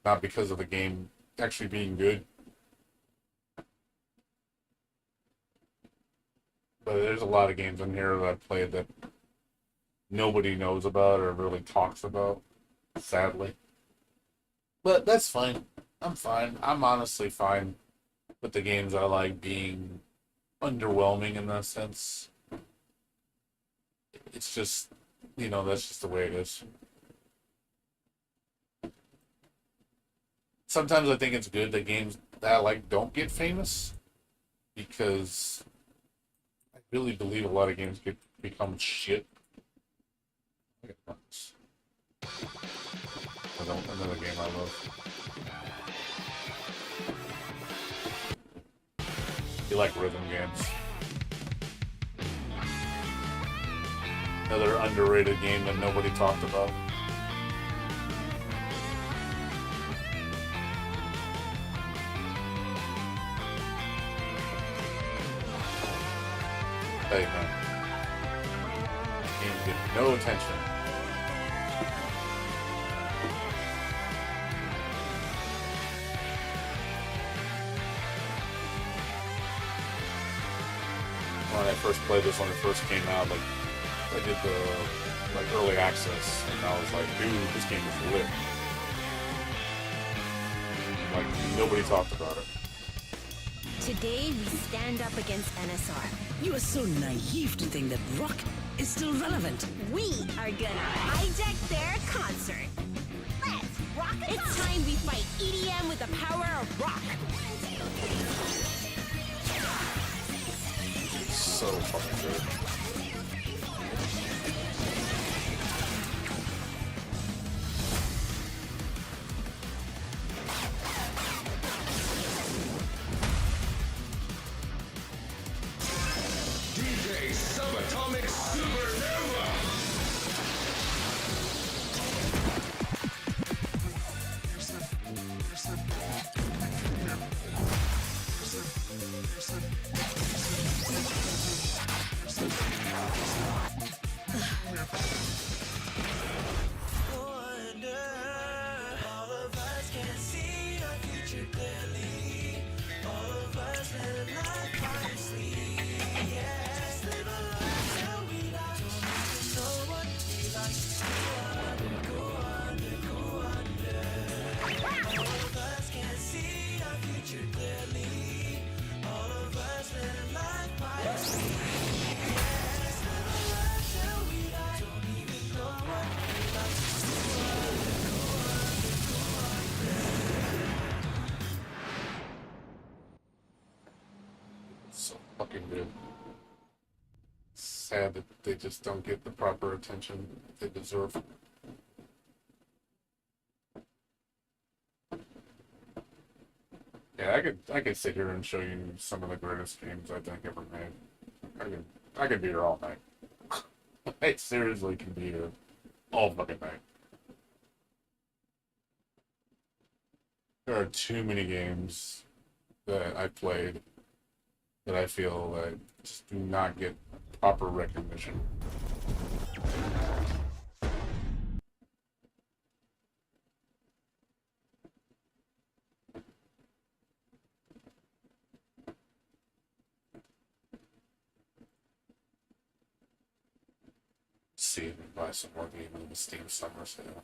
not because of the game actually being good. But there's a lot of games in here that I've played that nobody knows about or really talks about, sadly. But that's fine. I'm fine. I'm honestly fine with the games I like being underwhelming in that sense. It's just, that's just the way it is. Sometimes I think it's good that games that I like don't get famous, because I really believe a lot of games become shit. Look at this. Another game I love. You like rhythm games? Another underrated game that nobody talked about. Hey man, games get no attention. When I first played this, when it first came out, I did the early access, and I was like, dude, this game is lit. Nobody talked about it. Today we stand up against NSR. You are so naive to think that rock is still relevant. We are gonna hijack their concert. Let's rock it. It's time we fight EDM with the power of rock. So fucking good. DJ Subatomic Supernova. So fucking good. Sad that they just don't get the proper attention they deserve. I could sit here and show you some of the greatest games I think ever made. I could be here all night. I seriously can be here all fucking night. There are too many games that I played that I feel that just do not get proper recognition. See if we can buy some more game in the Steam Summer Sale.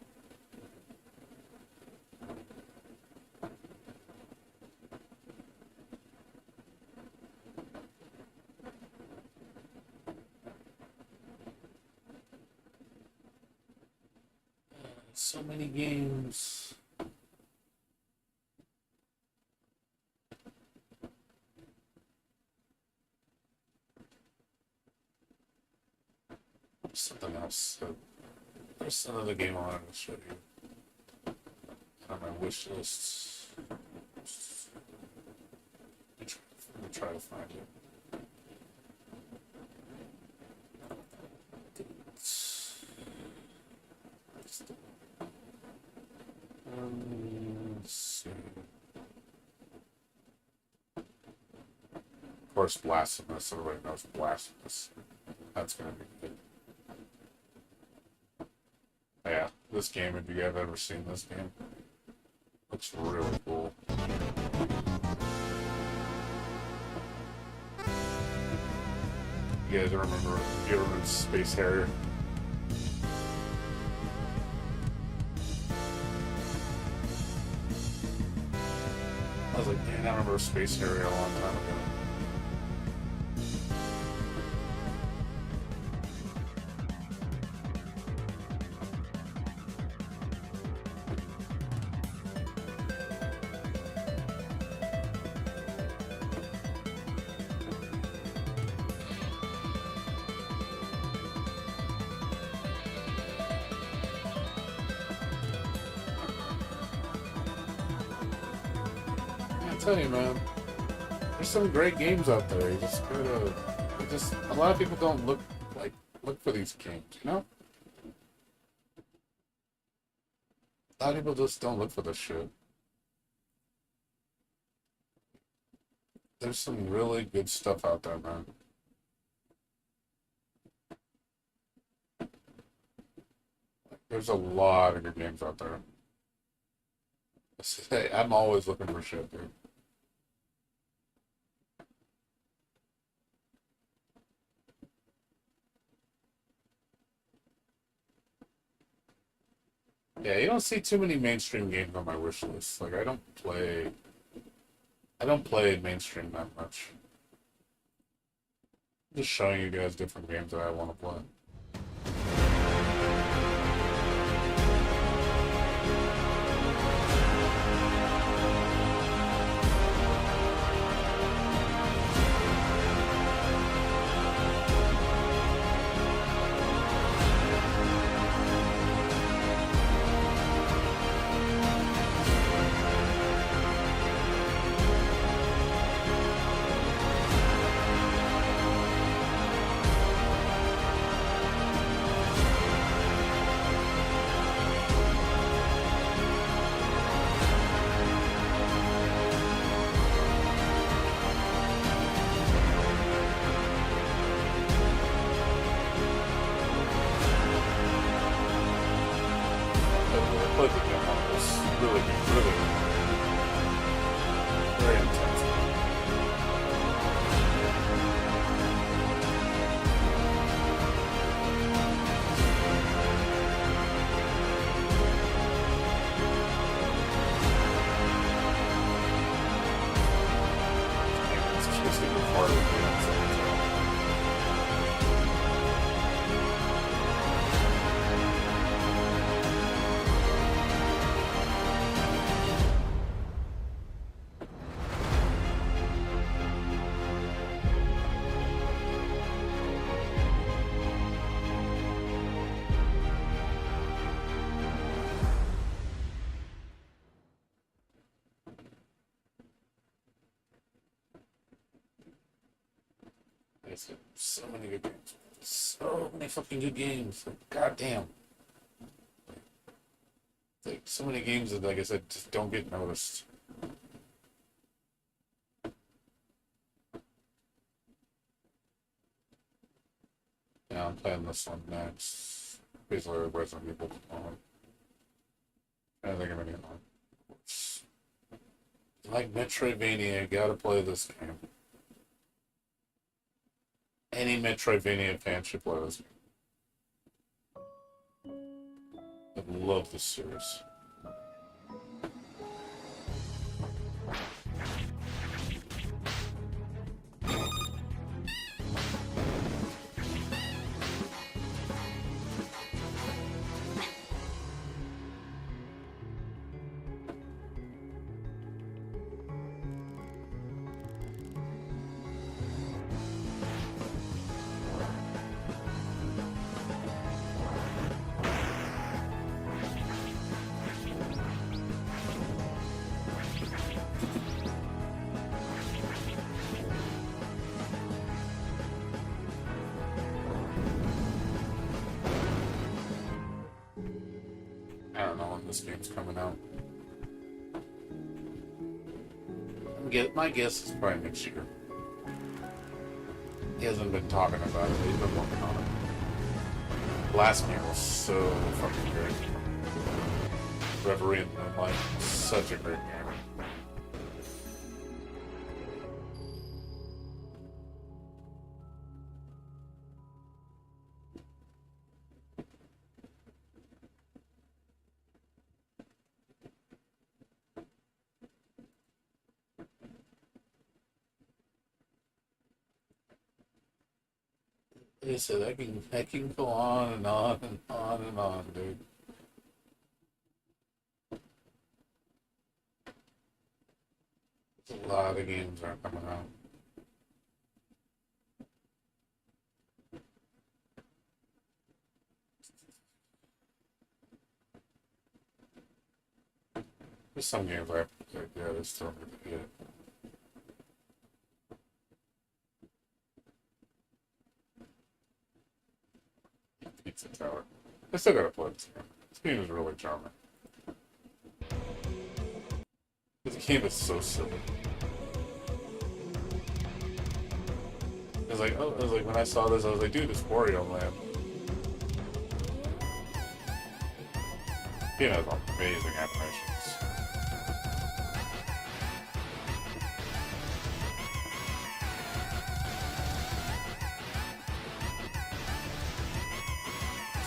So many games. Something else. There's another game I wanted to show you on my wish lists. Let me try to find it. Let's see. Of course, Blasphemous. Everybody knows Blasphemous. That's gonna be good. Yeah, this game, if you guys have ever seen this game, looks really cool. You guys remember Government Space Harrier? I was like, man, I remember Space Harrier a long time ago. I tell you, man, there's some great games out there. You just gotta, a lot of people don't look for these games, you know? A lot of people just don't look for this shit. There's some really good stuff out there, man. There's a lot of good games out there. Hey, I'm always looking for shit, dude. Yeah, you don't see too many mainstream games on my wish list. Like, I don't play mainstream that much. I'm just showing you guys different games that I want to play. Very intense. It's just even harder to get outside. It's so many good games. So many fucking good games. Like, goddamn. Like, so many games that, like I said, just don't get noticed. Yeah, I'm playing this one next. Basically, Resident Evil. I think of any one. Like Metroidvania, you gotta play this game. Any Metroidvania fan should play this game. I love this series. I don't know when this game's coming out. My guess is probably next year. He hasn't been talking about it, he's been working on it. Last game was so fucking great. Reverie in the Moonlight, such a great game. Like I said, I can go on and on and on and on, dude. There's a lot of games that are coming out. There's some games I have to play, yeah, they still need to get it. Pizza Tower. I still gotta play this game. This game is really charming. This game is so silly. It was like when I saw this, I was like, dude, it's Wario Land. It has amazing animations.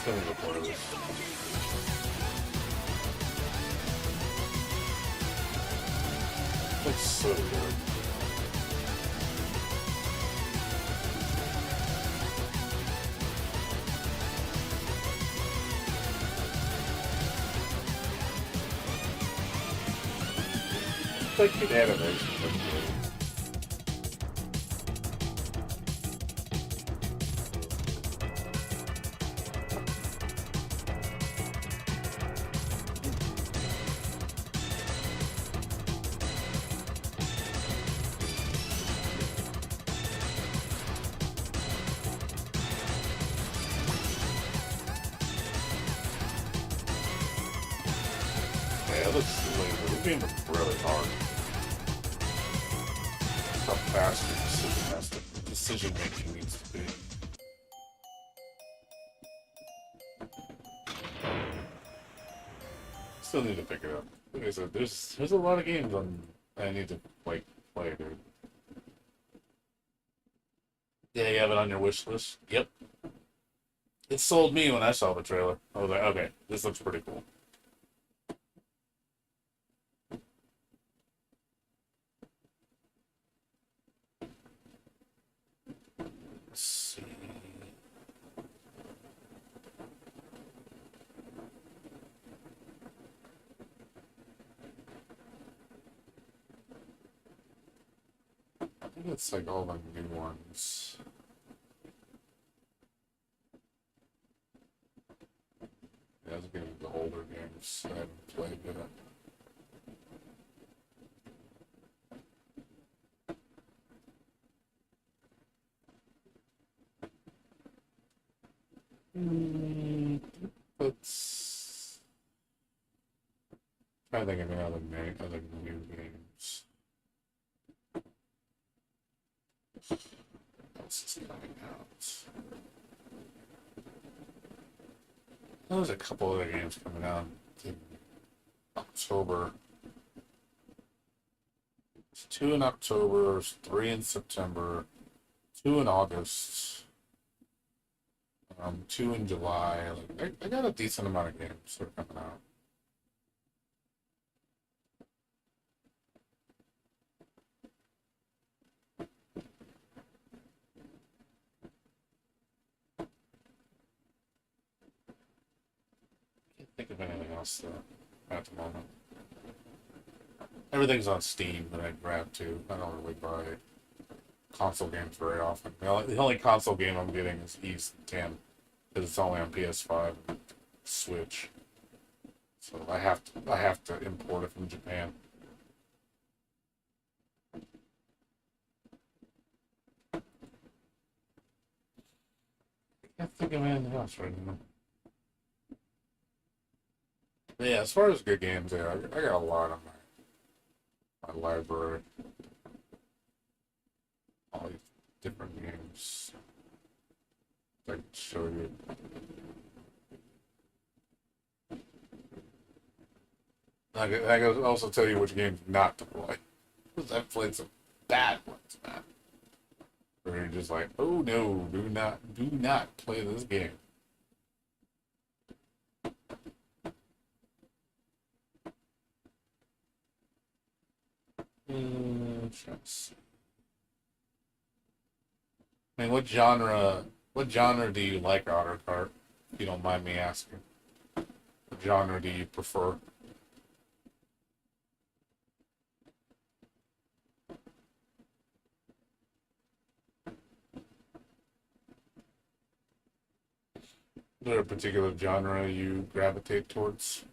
Still need to play this. Looks so good. It's like good animation. Yeah, it looks really, the game is really hard. How fast your decision making needs to be. Still need to pick it up. Like I said, there's a lot of games I need to play, dude. Yeah, you have it on your wish list. Yep. It sold me when I saw the trailer. I was like, okay, this looks pretty cool. Let's see. I think it's like all the new ones. Yeah, it's getting the older games I haven't played yet. Let's try to think of any other new games. What else is coming out? There's a couple other games coming out in October. There's 2 in October, 3 in September, 2 in August, 2 in July. Like, I got a decent amount of games that are coming out. Can't think of anything else at the moment. Everything's on Steam that I grab too. I don't really buy console games very often. The only console game I'm getting is East 10 because it's only on PS5 and Switch. So I have to import it from Japan. I can't think of anything else right now. But yeah, as far as good games, yeah, I got a lot on my library. All these different games. I can show you. I can also tell you which games not to play. Because I've played some bad ones, man. Where you're just like, oh no, do not play this game. I mean, what genre do you like, Otter Cart? If you don't mind me asking. What genre do you prefer? Is there a particular genre you gravitate towards?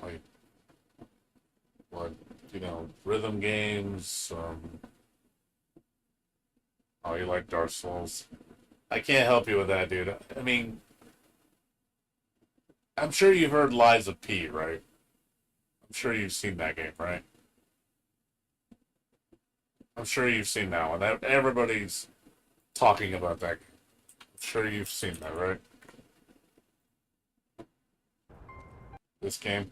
Like, what, rhythm games? Oh, you like Dark Souls? I can't help you with that, dude. I mean, I'm sure you've heard Lies of P, right? I'm sure you've seen that game, right? I'm sure you've seen that one. Everybody's talking about that game. I'm sure you've seen that, right? This game.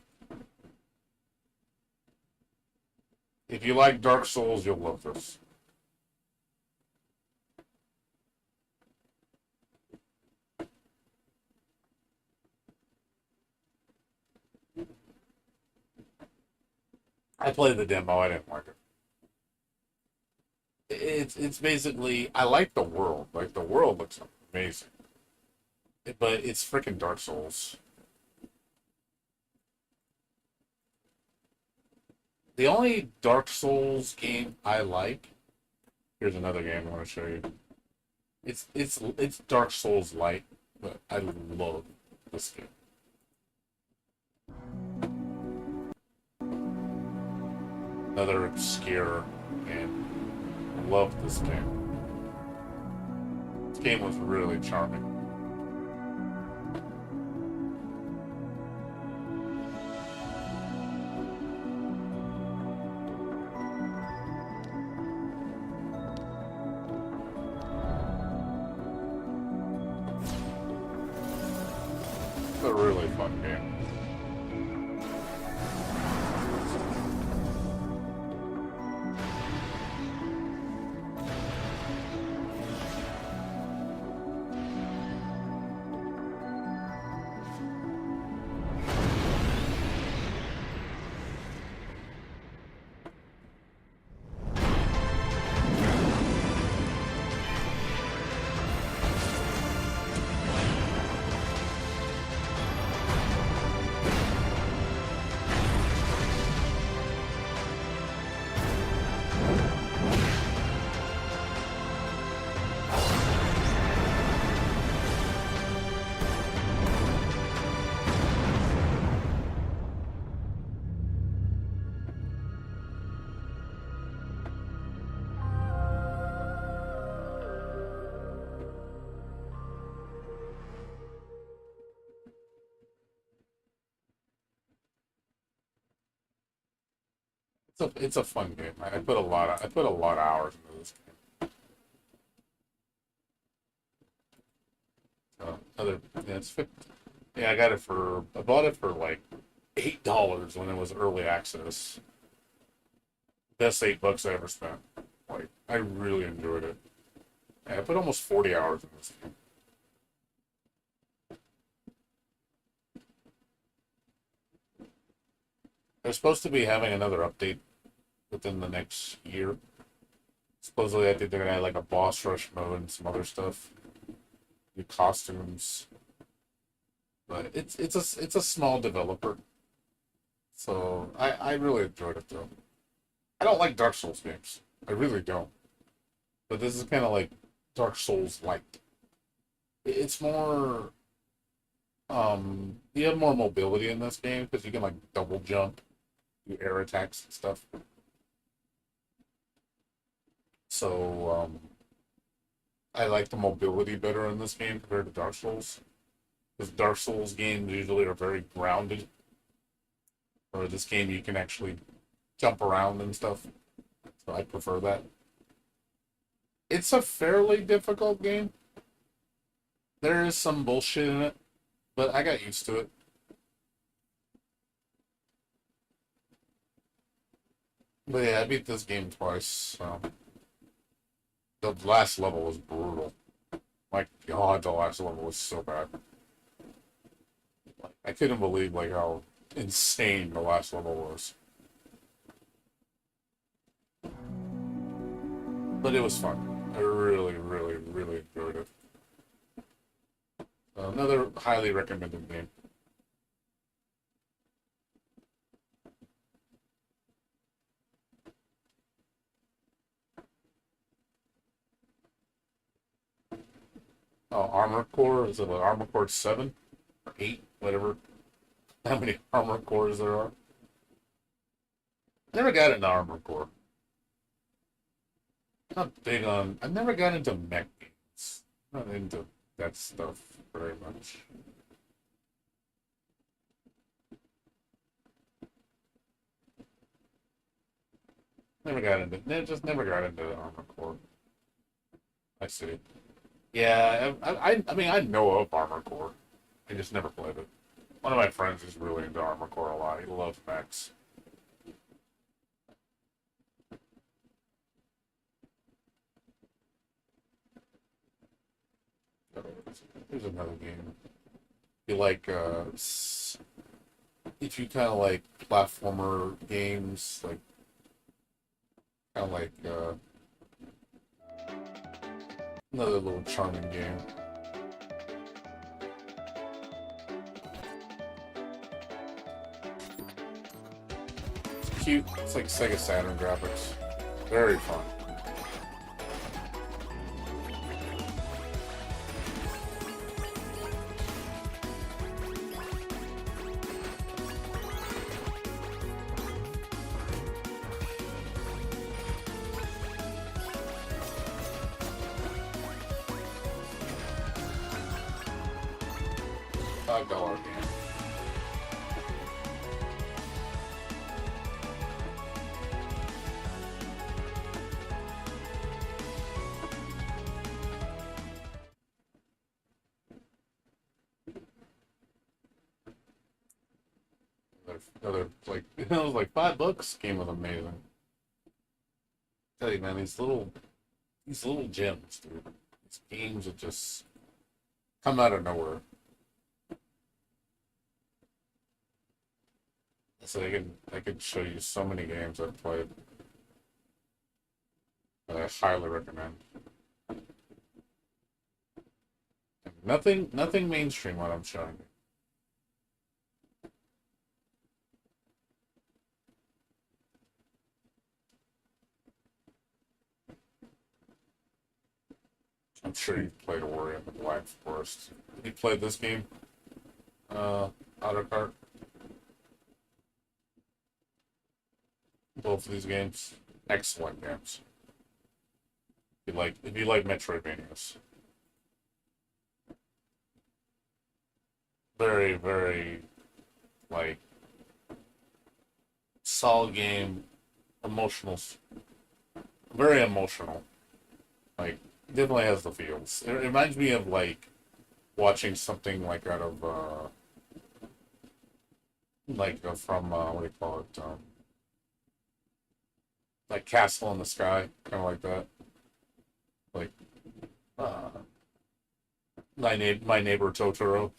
If you like Dark Souls, you'll love this. I played the demo. I didn't like it. It's basically, I like the world. Like, the world looks amazing. But it's freaking Dark Souls. The only Dark Souls game I like, here's another game I want to show you. It's Dark Souls Light, but I love this game. Another obscure game. I love this game. This game was really charming. It's a really fun game. it's a fun game. I put a lot of hours into this game. Other yeah, it's yeah, I bought it for like $8 when it was early access. Best $8 I ever spent. Like I really enjoyed it. Yeah, I put almost 40 hours in this game. They're supposed to be having another update within the next year. Supposedly, I think they're gonna add like a boss rush mode and some other stuff, new costumes. But it's a small developer, so I really enjoyed it though. I don't like Dark Souls games. I really don't. But this is kind of like Dark Souls light. It's more you have more mobility in this game because you can like double jump, do air attacks and stuff. So I like the mobility better in this game compared to Dark Souls. Because Dark Souls games usually are very grounded. Or this game you can actually jump around and stuff. So I prefer that. It's a fairly difficult game. There is some bullshit in it, but I got used to it. But yeah, I beat this game twice. So. The last level was brutal. My God, the last level was so bad. Like, I couldn't believe like how insane the last level was. But it was fun. I really, really, really enjoyed it. Another highly recommended game. Oh, Armor Core? Is it like Armor Core 7? Or 8? Whatever. How many Armor Cores there are? Never got into Armor Core. Not big on. I never got into mech games. Not into that stuff very much. Just never got into Armor Core. I see. Yeah, I mean, I know of Armor Core. I just never played it. One of my friends is really into Armor Core a lot. He loves mechs. Here's another game. You like, if you kind of like platformer games, like, kind of like, another little charming game. It's cute. It's like Sega Saturn graphics. Very fun. $5 game. Another like it was like $5. Game was amazing. Tell you, man, these little gems, dude. These games that just come out of nowhere. So I could show you so many games I've played that I highly recommend. Nothing mainstream what I'm showing you. I'm sure you've played Ori and the Blind Forest. You played this game? Autocart? Both of these games, excellent games. If you like Metroidvanias, very very like solid game, emotional, very emotional. Like, definitely has the feels. It reminds me of like watching something like out of from what do you call it? Like Castle in the Sky, kind of like that. Like uh, my neighbor Totoro,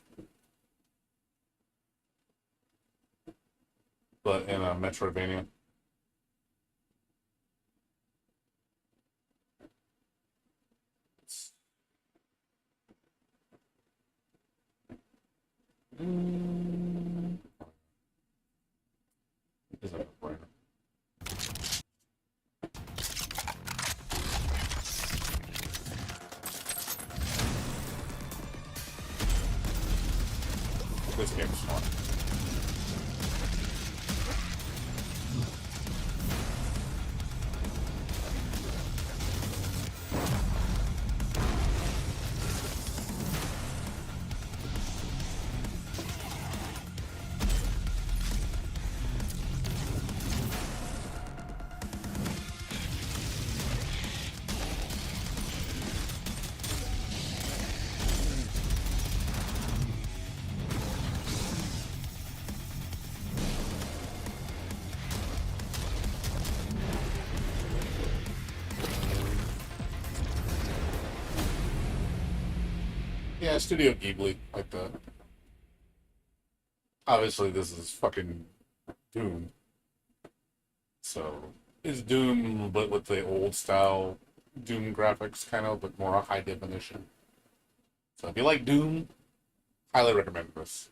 but in a Metroidvania. Mm, is that a brainer? This game's fun. Yeah, Studio Ghibli, like that. Obviously, this is fucking Doom. So, it's Doom, but with the old style Doom graphics, kind of, but more high definition. So, if you like Doom, highly recommend this.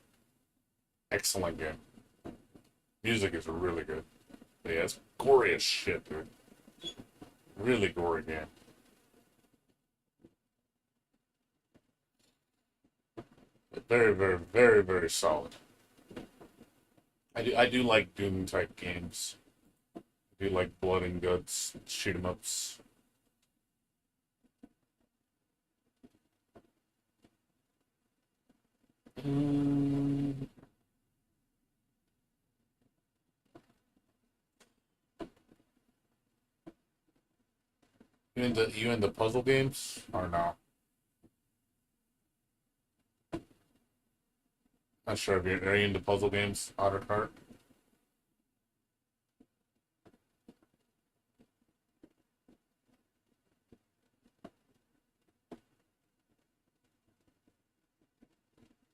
Excellent game. Music is really good. But yeah, it's gory as shit, dude. Really gory game. Very, very, very, very solid. I do like Doom type games. I do like blood and guts, shoot 'em ups. Mm, you into puzzle games or no? Not sure if are you into puzzle games, Otter Cart?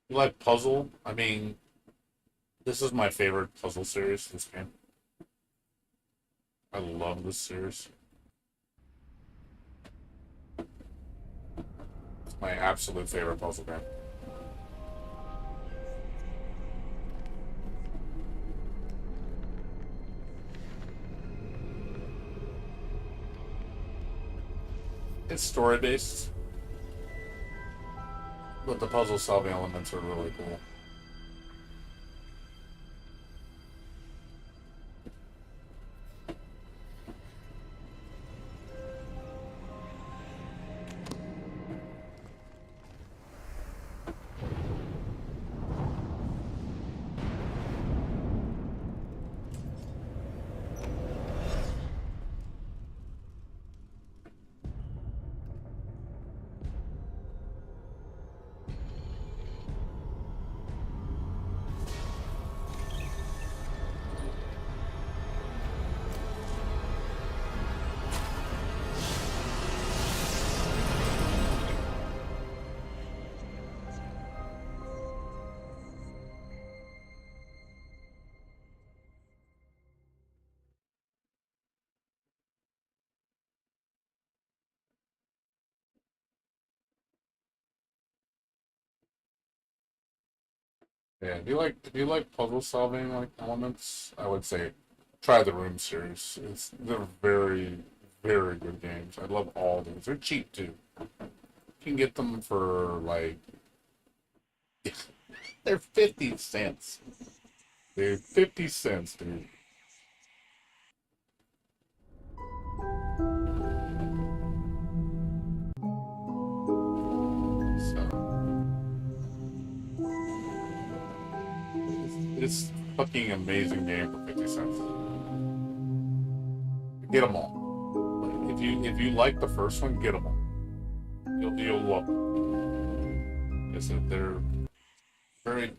You like puzzle? I mean, this is my favorite puzzle series, this game. I love this series. It's my absolute favorite puzzle game. It's story based, but the puzzle solving elements are really cool. Yeah, if you like puzzle solving like elements, I would say try the Room series. They're very, very good games. I love all these. They're cheap too. You can get them for like they're 50 cents. They're 50 cents, dude. So it's fucking amazing game for 50 cents. Get them all. Like, if you like the first one, get them all. You'll love them. I said they're very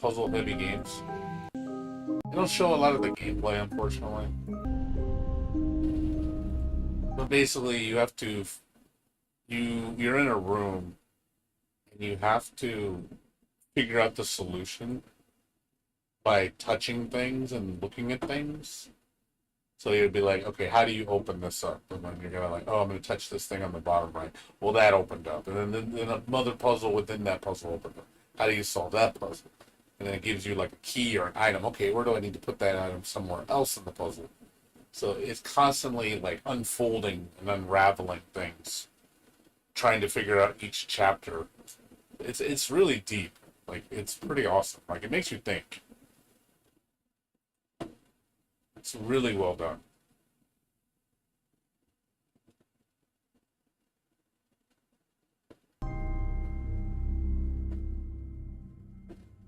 puzzle heavy games. They don't show a lot of the gameplay, unfortunately. But basically, you have to you're in a room and you have to figure out the solution by touching things and looking at things. So you'd be like, okay, how do you open this up? And then you're gonna like, oh, I'm gonna touch this thing on the bottom right. Well, that opened up, and then another puzzle within that puzzle opened up. How do you solve that puzzle? And then it gives you like a key or an item. Okay, where do I need to put that item somewhere else in the puzzle? So it's constantly like unfolding and unraveling things, trying to figure out each chapter. It's really deep. Like, it's pretty awesome. Like, it makes you think. It's really well done.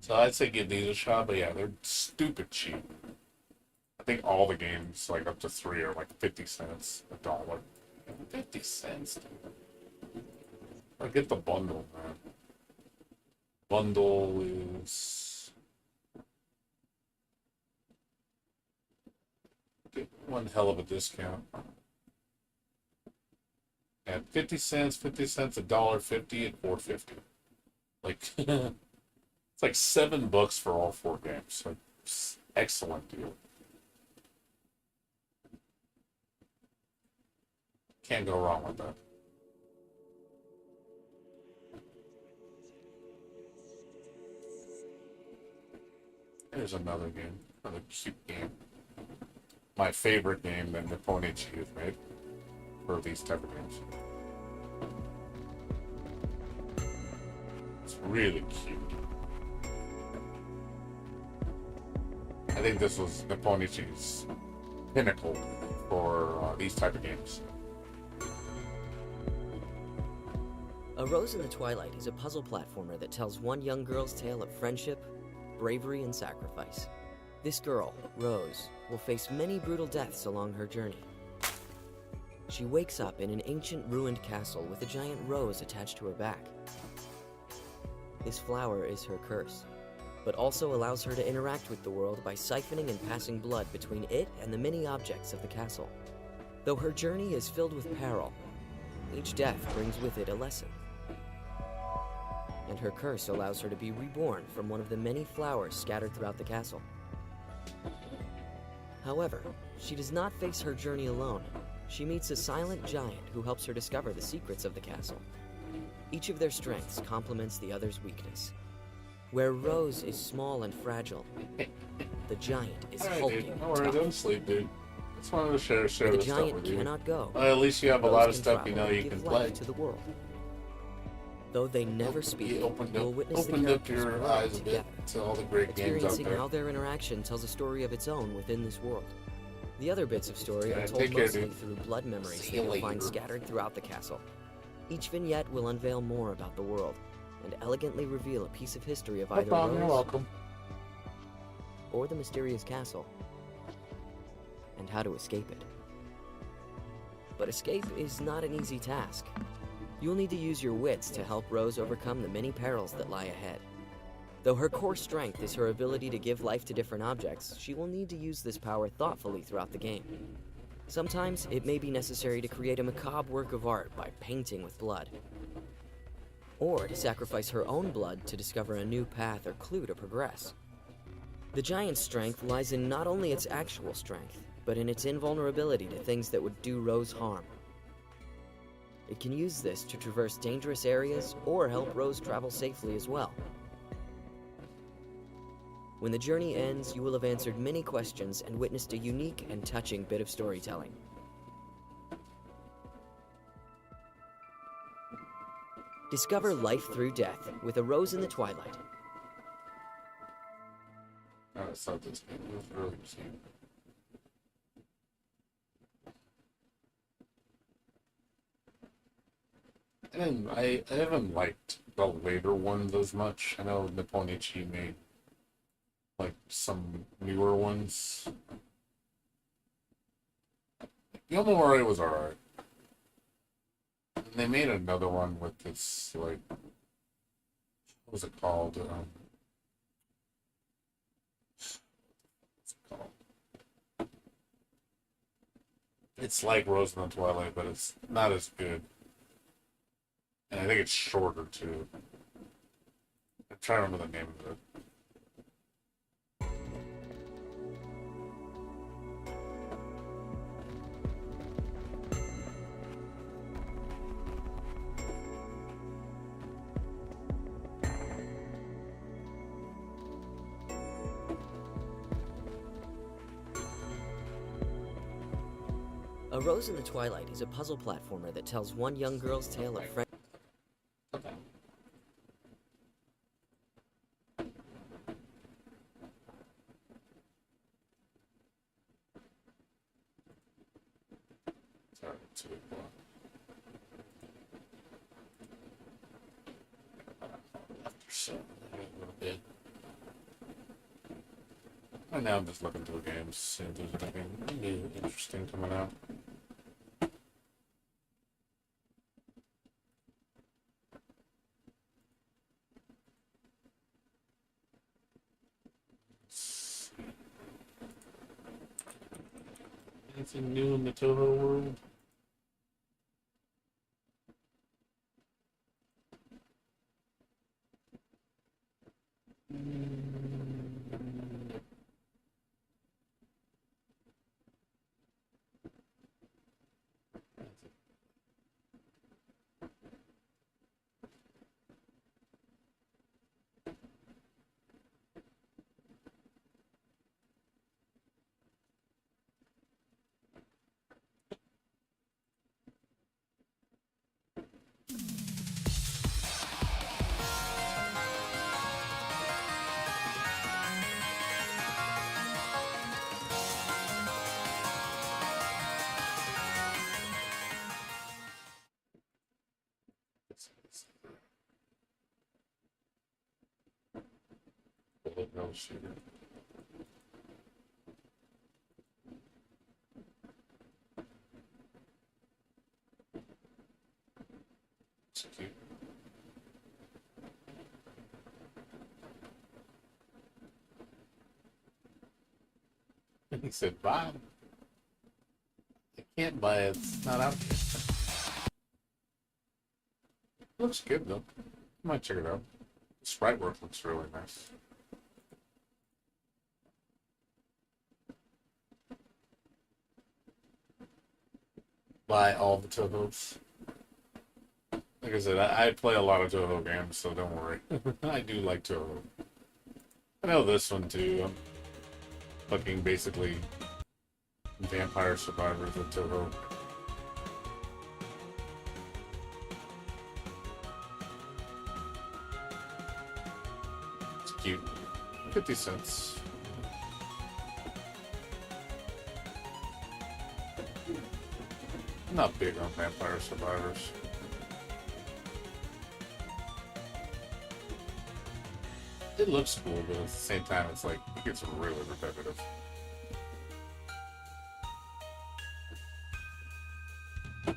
So I'd say give these a shot, but yeah, they're stupid cheap. I think all the games, like up to 3, are like 50 cents, $1. 50 cents, dude. Or get the bundle, man. Bundle is one hell of a discount. At 50 cents, $1.50 at $4.50. Like it's like $7 for all 4 games. Like, excellent deal. Can't go wrong with that. Here's another game, another cute game. My favorite game that Nipponichi has made for these type of games. It's really cute. I think this was Nipponichi's pinnacle for these type of games. A Rose in the Twilight is a puzzle platformer that tells one young girl's tale of friendship, bravery, and sacrifice. This girl, Rose, will face many brutal deaths along her journey. She wakes up in an ancient ruined castle with a giant rose attached to her back. This flower is her curse, but also allows her to interact with the world by siphoning and passing blood between it and the many objects of the castle. Though her journey is filled with peril, each death brings with it a lesson. And her curse allows her to be reborn from one of the many flowers scattered throughout the castle. However, she does not face her journey alone. She meets a silent giant who helps her discover the secrets of the castle. Each of their strengths complements the other's weakness. Where Rose is small and fragile, the giant is hulking and Don't worry, tough. don't sleep, dude. Just wanted to share Where this the stuff giant with you. cannot go, Well, at least you have a Rose lot of can stuff you travel know and you give can life play. to the world. Though they never speak, You opened you'll up, witness the opened up characters your grow eyes a together, bit to all the great games out experiencing there. how their interaction tells a story of its own within this world. The other bits of story Yeah, are told take care, mostly dude. through blood memories See that you you'll find later. scattered throughout the castle. Each vignette will unveil more about the world and elegantly reveal a piece of history of No either problem, you're Rose welcome. or the mysterious castle, and how to escape it. But escape is not an easy task. You'll need to use your wits to help Rose overcome the many perils that lie ahead. Though her core strength is her ability to give life to different objects, she will need to use this power thoughtfully throughout the game. Sometimes it may be necessary to create a macabre work of art by painting with blood, or to sacrifice her own blood to discover a new path or clue to progress. The giant's strength lies in not only its actual strength, but in its invulnerability to things that would do Rose harm. It can use this to traverse dangerous areas or help Rose travel safely as well. When the journey ends, you will have answered many questions and witnessed a unique and touching bit of storytelling. Discover life through death with A Rose in the Twilight. I saw this game. It was really cute. I haven't liked the later ones as much. I know Nipponichi made like some newer ones. Yomamori was alright. And they made another one with this, like, what was it called? It's like Rose in the Twilight, but it's not as good. And I think it's shorter, too. I'm trying to remember the name of it. A Rose in the Twilight is a puzzle platformer that tells one young girl's tale of friendship. Sorry, 2 o'clock. After 7, a little bit. And now I'm just looking through games, see if there's anything new, interesting coming out. Anything new in the Toho world? Bullet no shooter. It's cute. He said, "Bye." I can't buy it. It's not out yet. Looks good though. Might check it out. The sprite work looks really nice. Buy all the Tohos. Like I said, I play a lot of Toho games, so don't worry. I do like Toho. I know this one too. I'm fucking basically Vampire Survivors with Toho. It's cute. 50 cents. I'm not big on Vampire Survivors. It looks cool, but at the same time, it's like, it gets really repetitive. I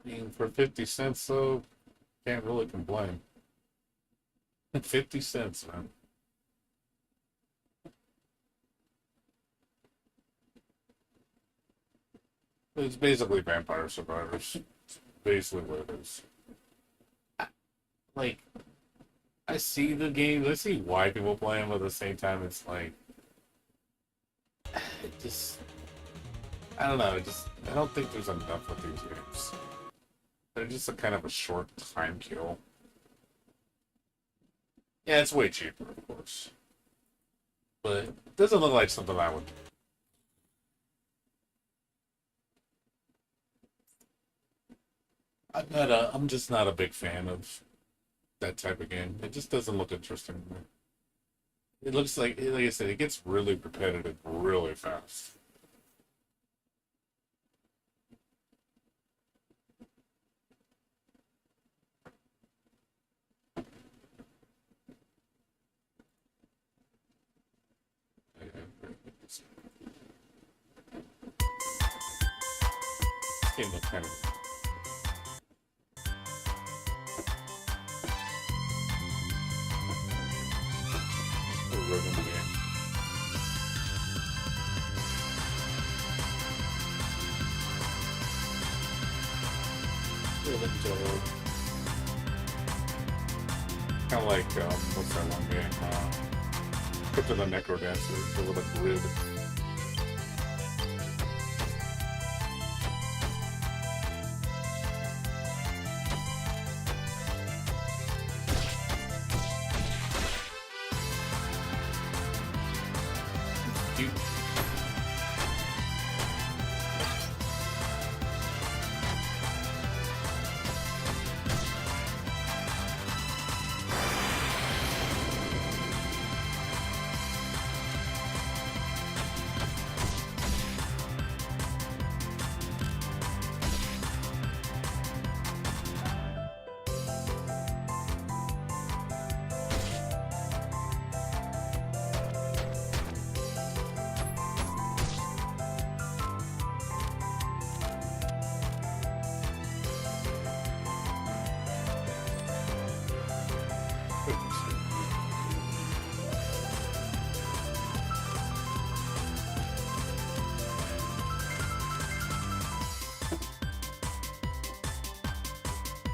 mean, for 50 cents, though, can't really complain. 50 cents, man. It's basically Vampire Survivors. It's basically what it is. Like, I see the games, I see why people play them, but at the same time, it's like, it just, I don't know, I don't think there's enough of these games. They're just a kind of a short time kill. Yeah, it's way cheaper, of course. But it doesn't look like something I would do. I'm just not a big fan of that type of game. It just doesn't look interesting to me. It looks like I said, it gets really repetitive really fast. game looked kind of a rhythm game. Kind of like, what's that one game? Crypt of the Necrodancer, the little grid. Cute.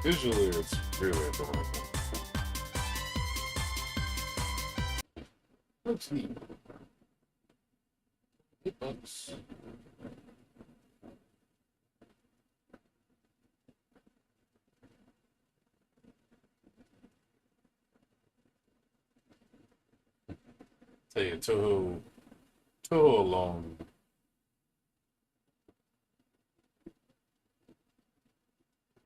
Visually, it's really adorable. Looks neat. $8. Tell you, Toho alone.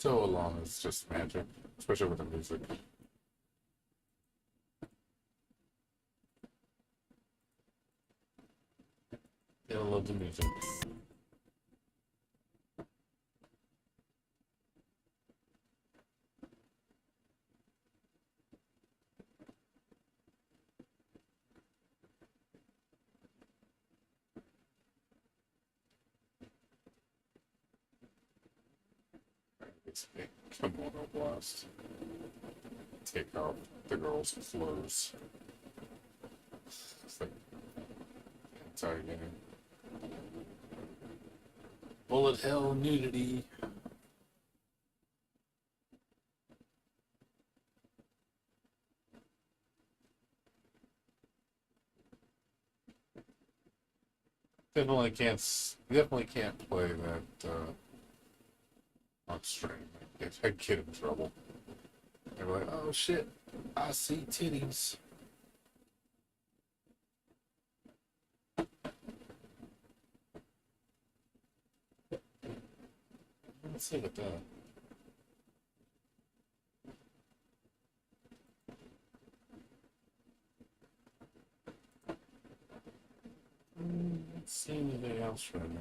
Toho alone is just magic, especially with the music. I love the music. It's a kimono blast. Take out the girl's clothes. It's like anti-game. Bullet hell nudity. Definitely can't play that on stream. I'd get in trouble. They're like, oh shit, I see titties. Let's see what that. Let's see anything else right now.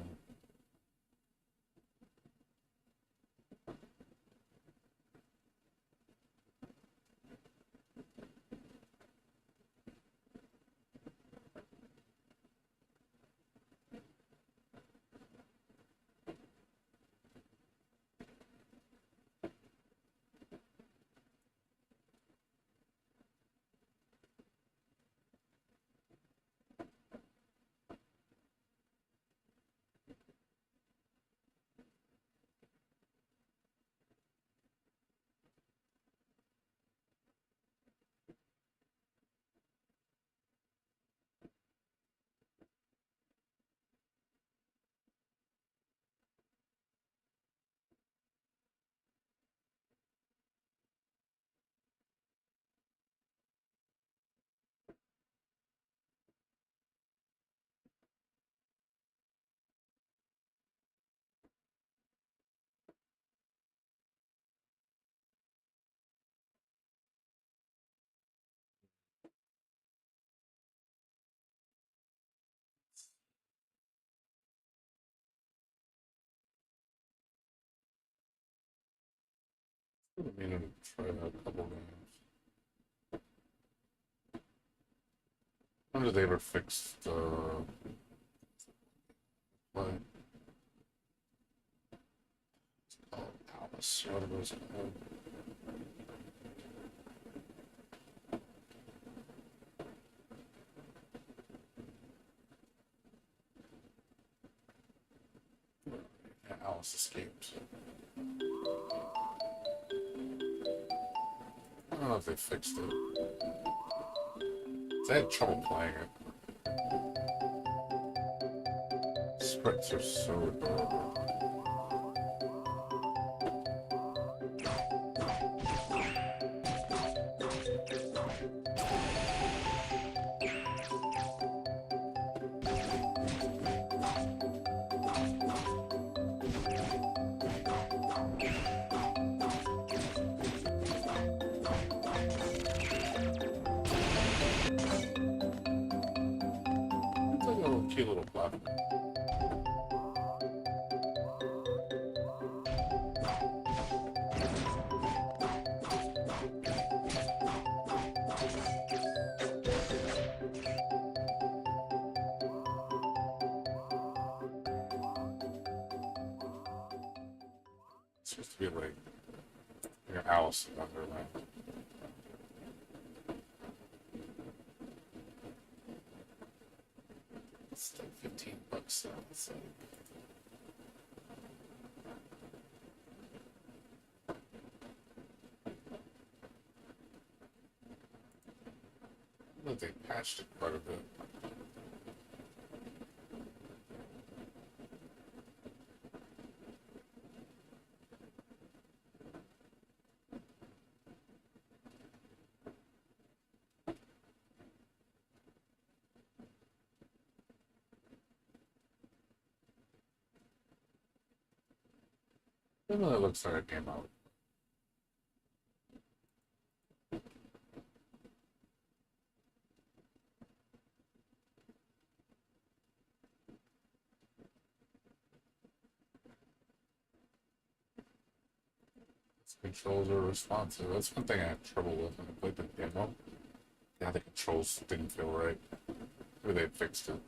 I mean, I'm trying out a couple games. I wonder if they ever fixed play. This one of those. Alice escaped. I don't know if they fixed it. I had trouble playing it. Sprites are so adorable. It's like a little cute little platform. It's supposed to be like an Alice in Wonderland. It's like $15 so it's like I think they patched it quite a bit. It really looks like a game out. Its controls are responsive. That's one thing I had trouble with when I played the demo. Yeah, the controls didn't feel right. Or they fixed it.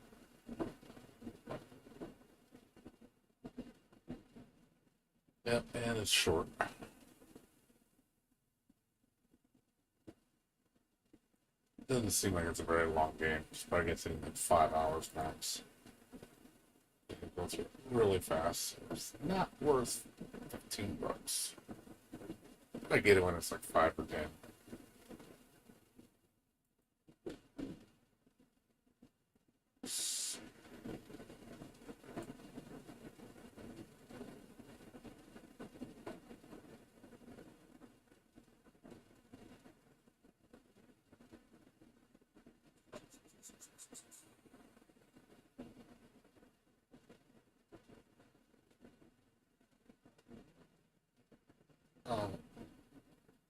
Yep, and it's short. Doesn't seem like it's a very long game. It's probably gets in like 5 hours max. It goes really fast. It's not worth $15. I get it when it's like 5 or 10.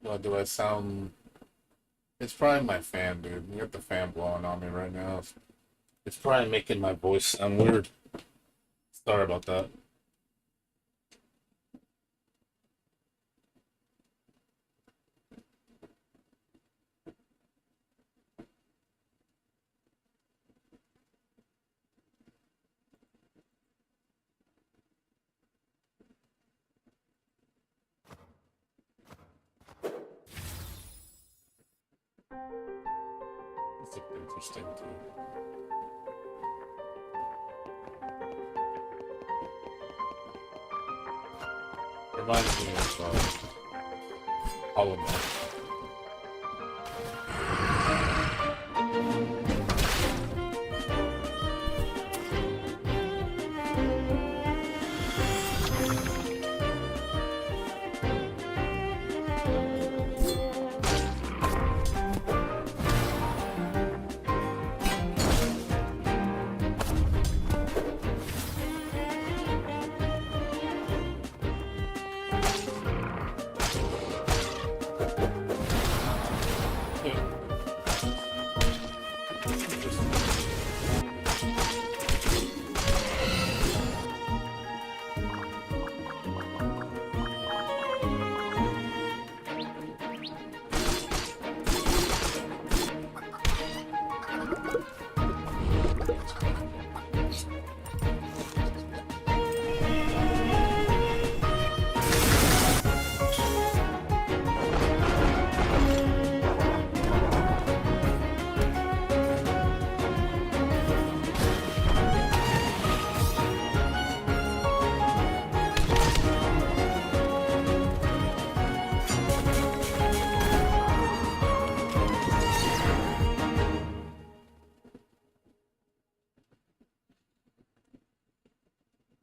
Well, do I sound... It's probably my fan, dude. You got the fan blowing on me right now. It's probably making my voice sound weird. Sorry about that. It's interesting too. Reminds me of Hollow Knight.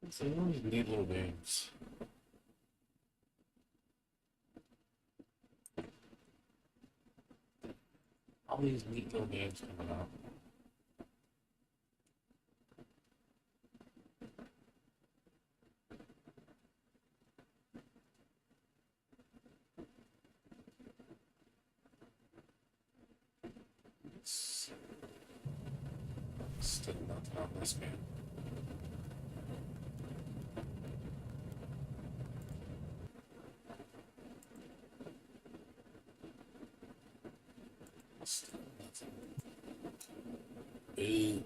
It's always neat little games. All these neat little games coming out. Still nothing on this game. Still nothing. Boo.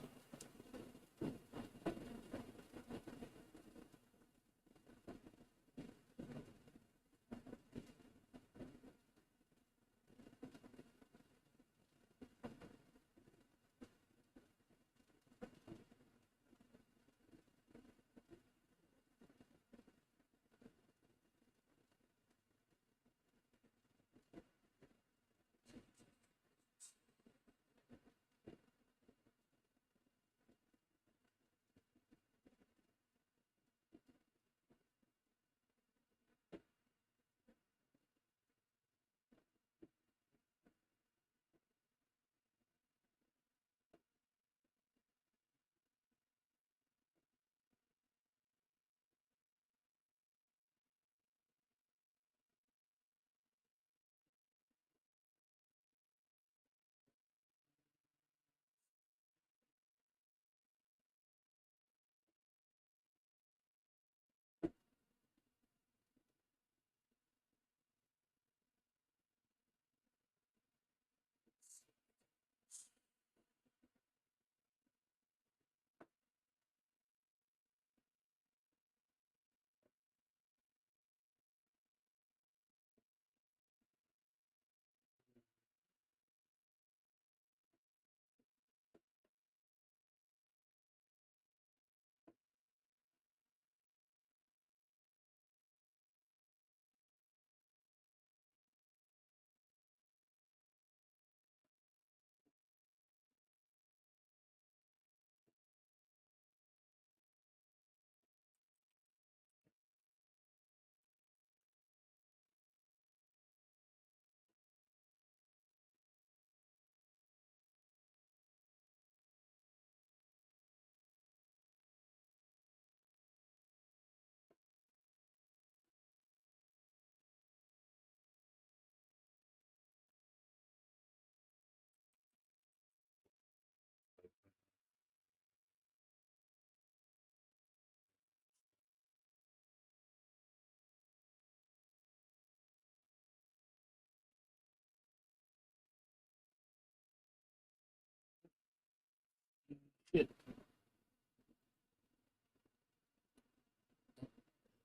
Shit.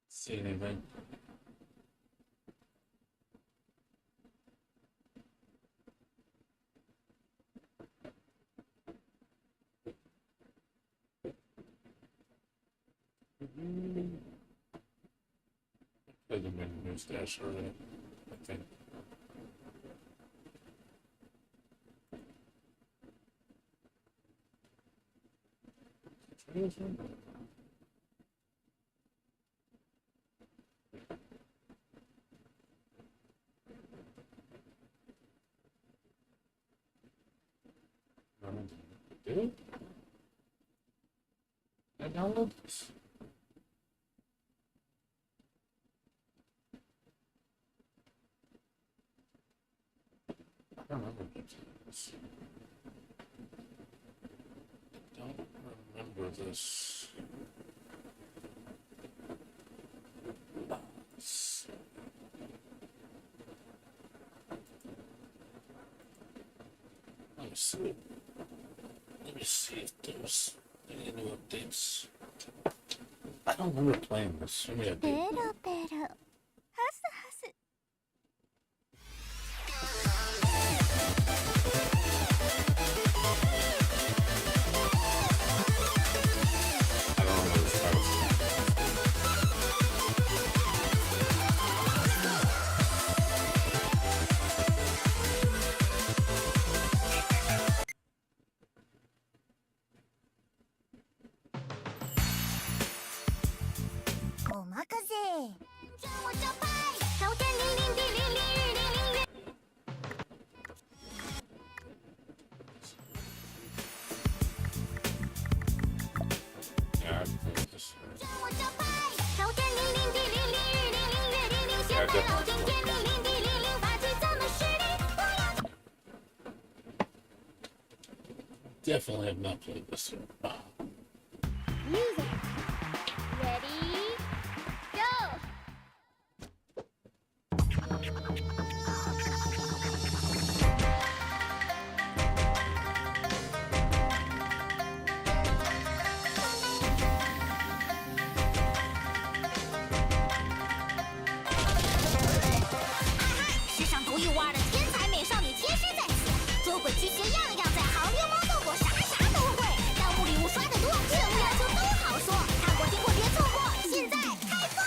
See anything? Hasn't been a new stash already, I think. Try this one? Did it? I download this? I don't remember this. I don't remember this. Let me see. Let me see if there's any new updates. I don't remember playing this. Maybe I did. ペロペロハスハス I don't remember this title. Definitely have not played this one. Wow. Music. Ready? Go! 世上独一无二的天才美少女天生在此，捉鬼驱邪样样在，好流氓斗过啥啥都会。弹幕礼物刷得多，任务要求都好说，看过听过别错过，现在开播！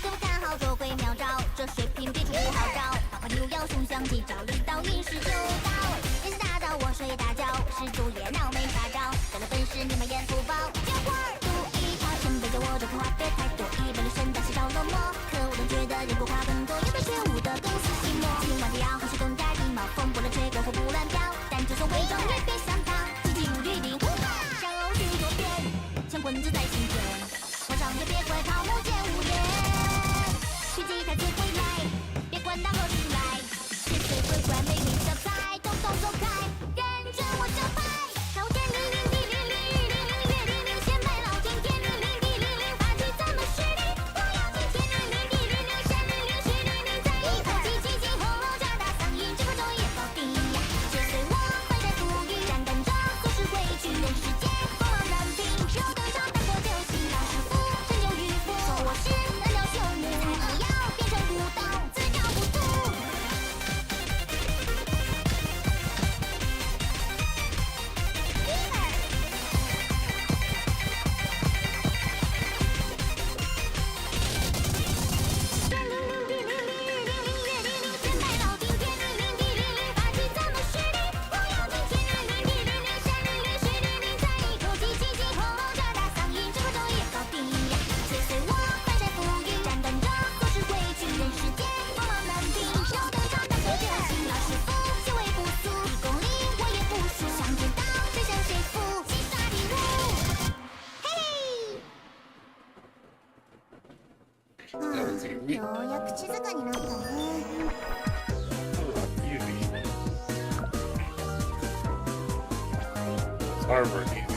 都看好捉鬼妙招，这水平别处不好找，花花扭腰凶相几招，力道运势就到。人是大刀，我睡大觉，施主也闹没法招，有了本事你们也不报。这会儿赌一场，前辈教我这话别太多，一本了身大是着了魔。可我总觉得人不话更多，有的觉悟的更是心魔。今晚的要还是更加礼貌，风不能吹，过后不乱飘，但就算伪装也别想逃，积极如律令，上楼去左边，枪棍子在心间，晚上也别怪桃木剑无眼，去几台子回来，别管他何时来，千岁鬼怪美丽小菜，动动走开，认真我招牌，朝天灵灵地灵灵雨灵灵月灵灵，先拜老天天灵灵地灵灵，发起咱们势力，我要天天灵灵地灵灵，山灵灵水灵灵，在一口气急急吼吼加大嗓音，这个咒也搞定呀，且随我翻山覆雨，战斗着故事回去，人世间锋芒难平，只有登场大哥就行，老师傅成就渔夫，说我是难料秀女，才不要变成古董，自找不吐。ようやく静かになったね。 Harbor Gaming.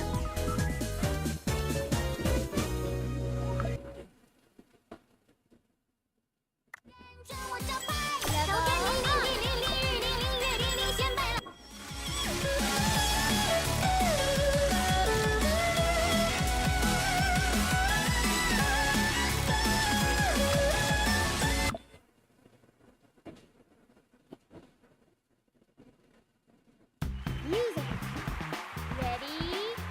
Music. Ready?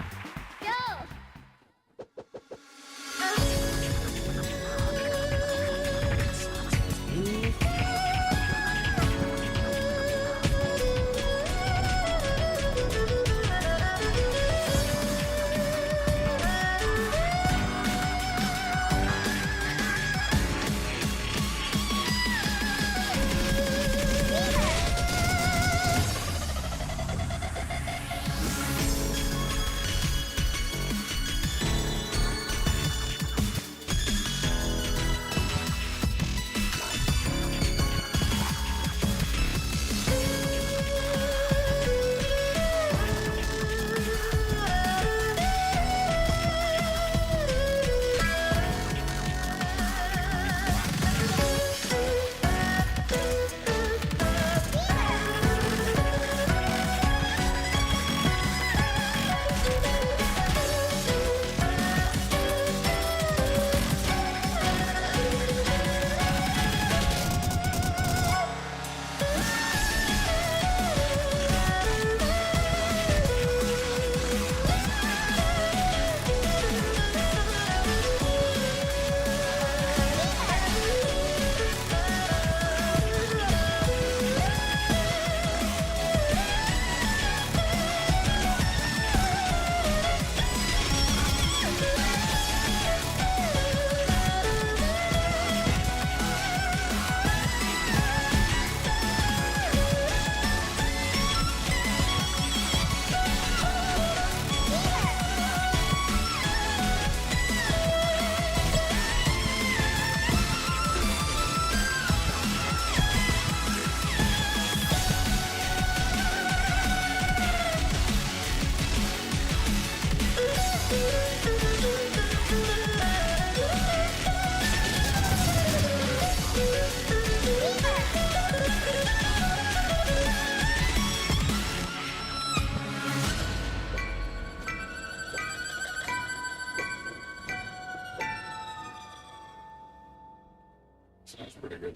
pretty good.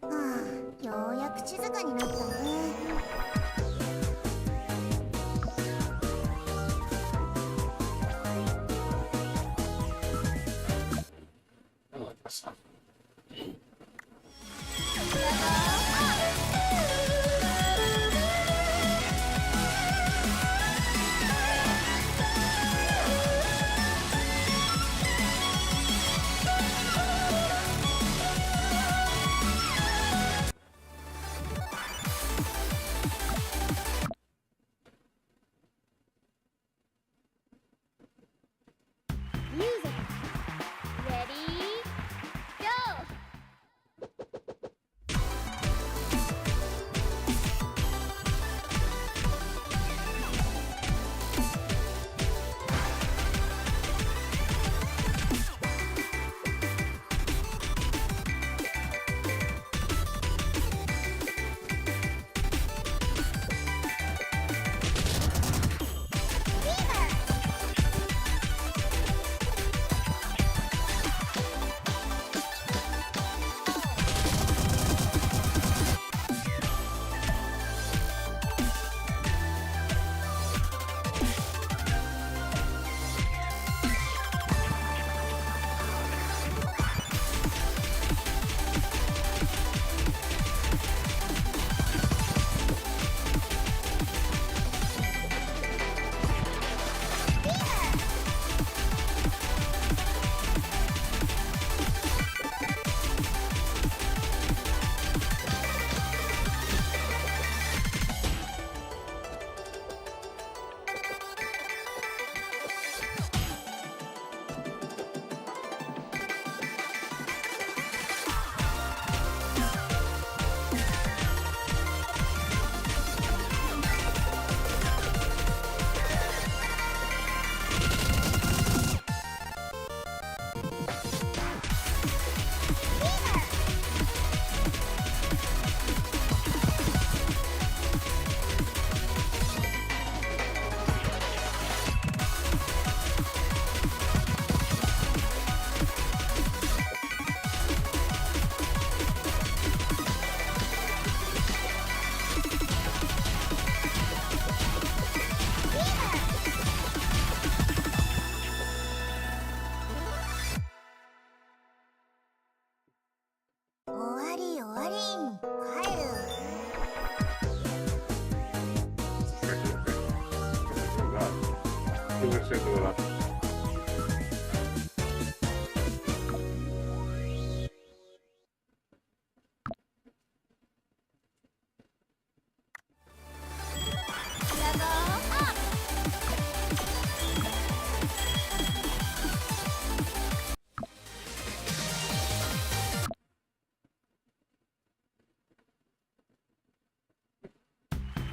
はあ、ようやく静かになったね。I like this song. Music. Ready? Go!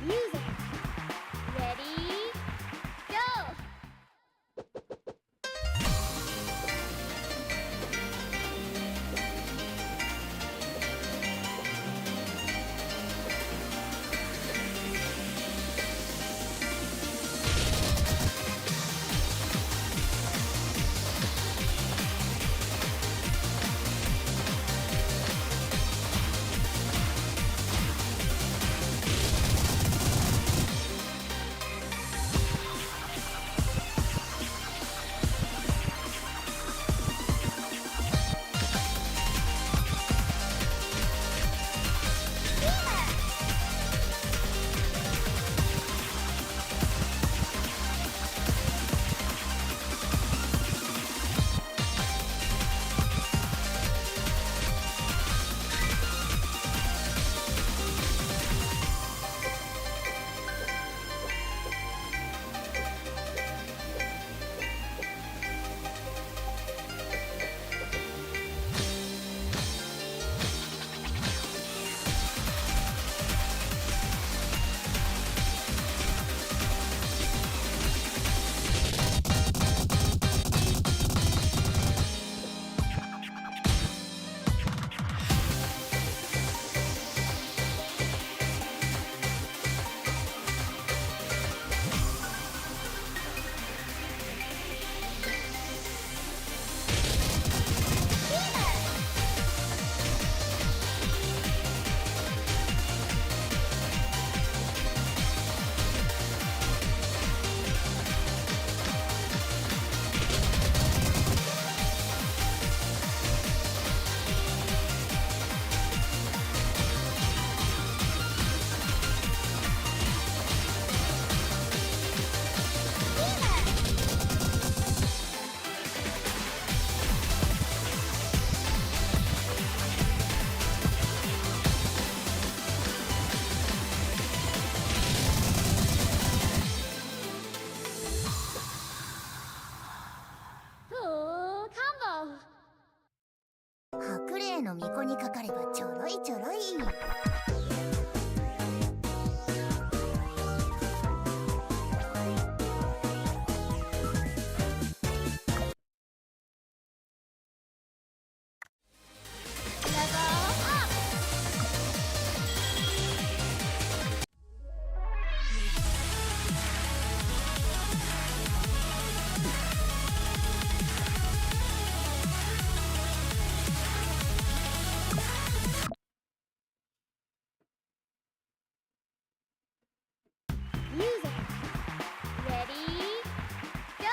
Music. Ready? Go! 例の巫女にかかればちょろいちょろい。Music. Ready? Go!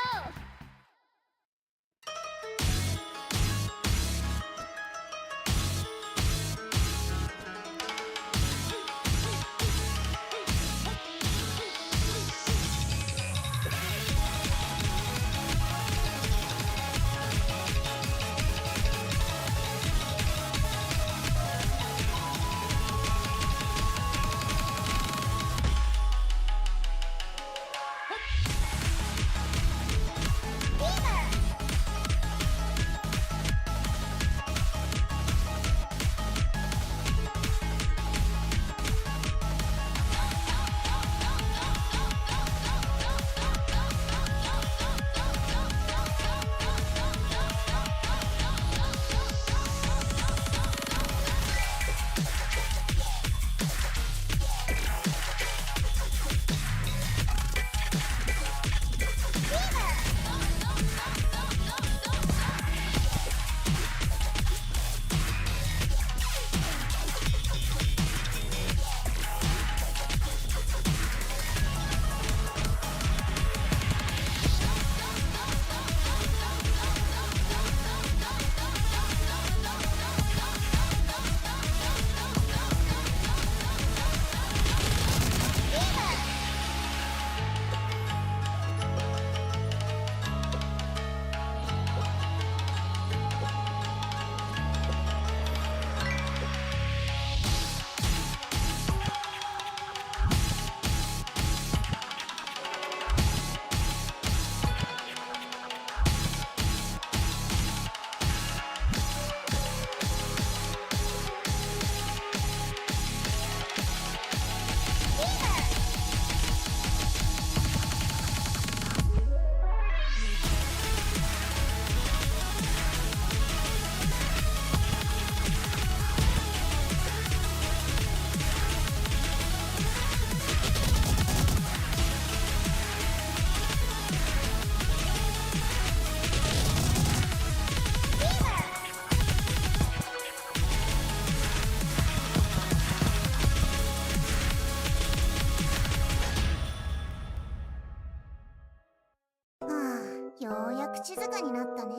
はあ、ようやく静かになったね。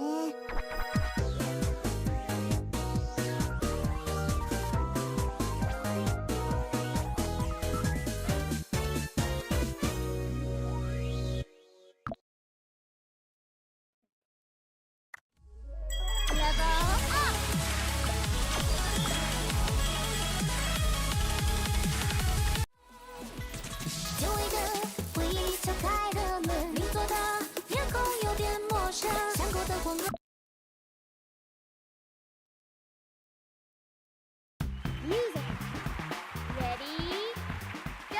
就一个回忆敲开的门，你做的面孔有点陌生，想过的混乱。Music. Ready? Go!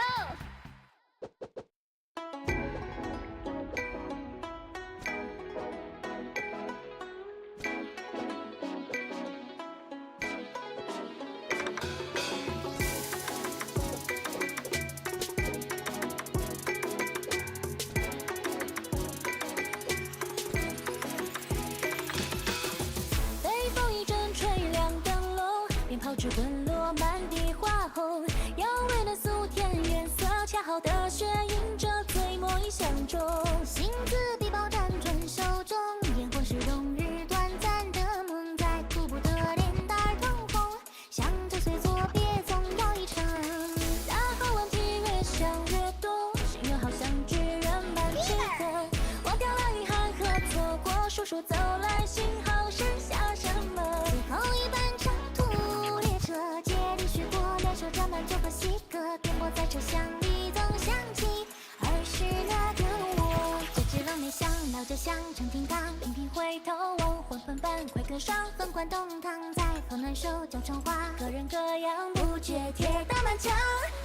响成叮当，频频回头望魂魂般，快跟上翻滚动荡，在河南手脚成花，各人各样不觉铁打满墙，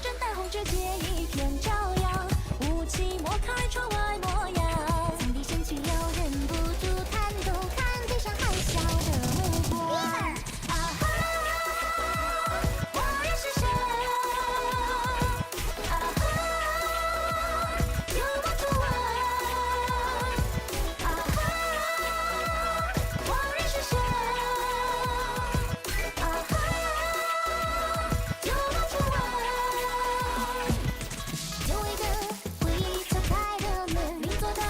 正带红之街一片朝阳，雾气抹开窗外模样，层底深情又忍不住探头看天上海啸的目光。啊哈，我认识谁？啊哈，有梦初闻。啊哈，我认识谁？啊哈，有梦初闻。久违的回忆敲开了门，邻座的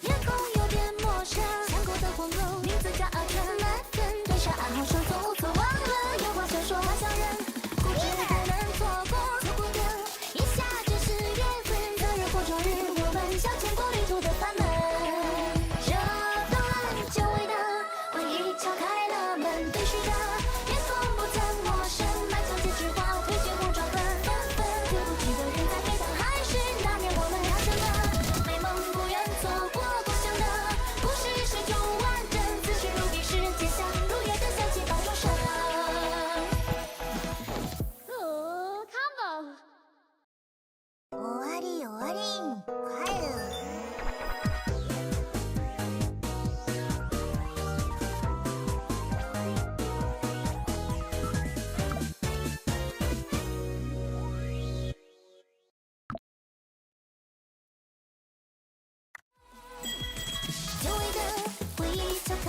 面孔有点陌生，想过的红楼名字叫阿春，满分对上暗号手足无措，忘了有话想说话想人，固执不能错过，错过的一下就是缘分，择日或终日，我们向前过旅途的帆门。这段久违的回忆敲开了门，对视的面孔不曾陌生，满腔结枝花，推进红妆粉纷纷，对不起的人在沸腾，还是那年我们俩真的美梦不愿错过，共享的故事始终完整，此时如彼时，结香如约的香气伴终生。come on。終わり終わり、帰る。久违的回忆敲开。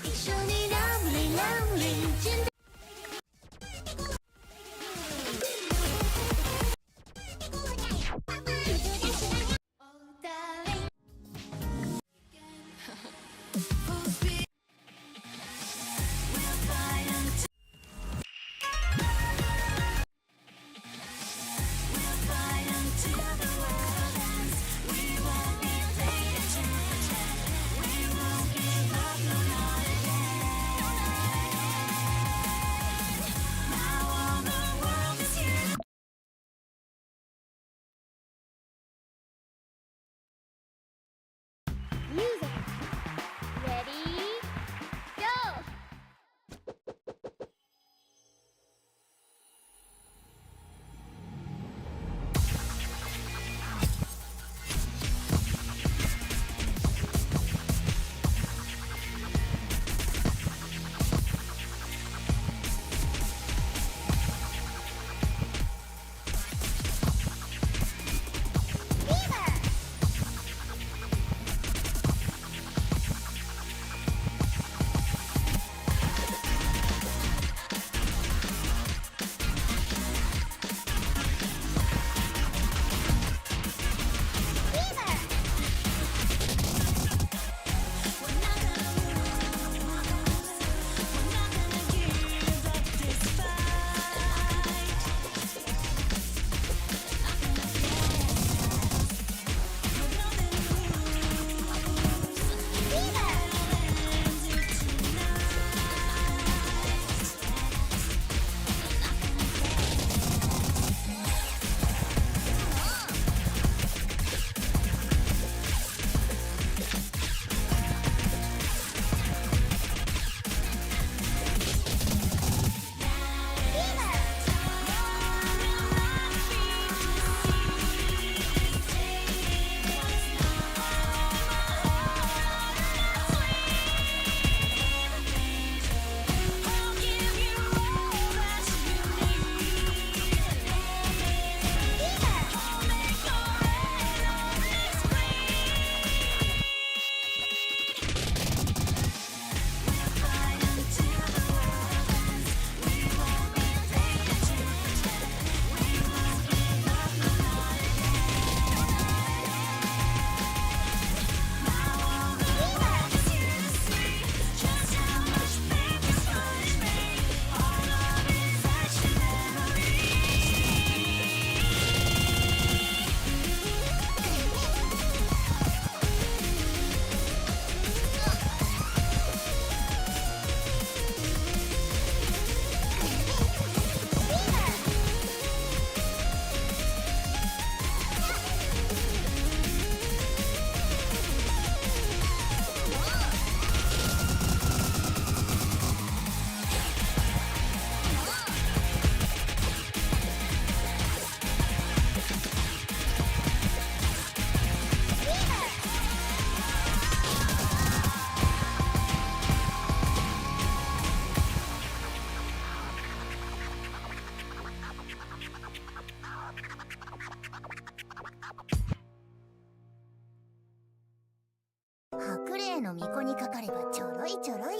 听说你亮丽亮丽，简单。Music. Ready? Go! 雨の巫女にかかればちょろいちょろい。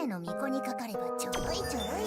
霊の巫女にかかればちょろいちょろい。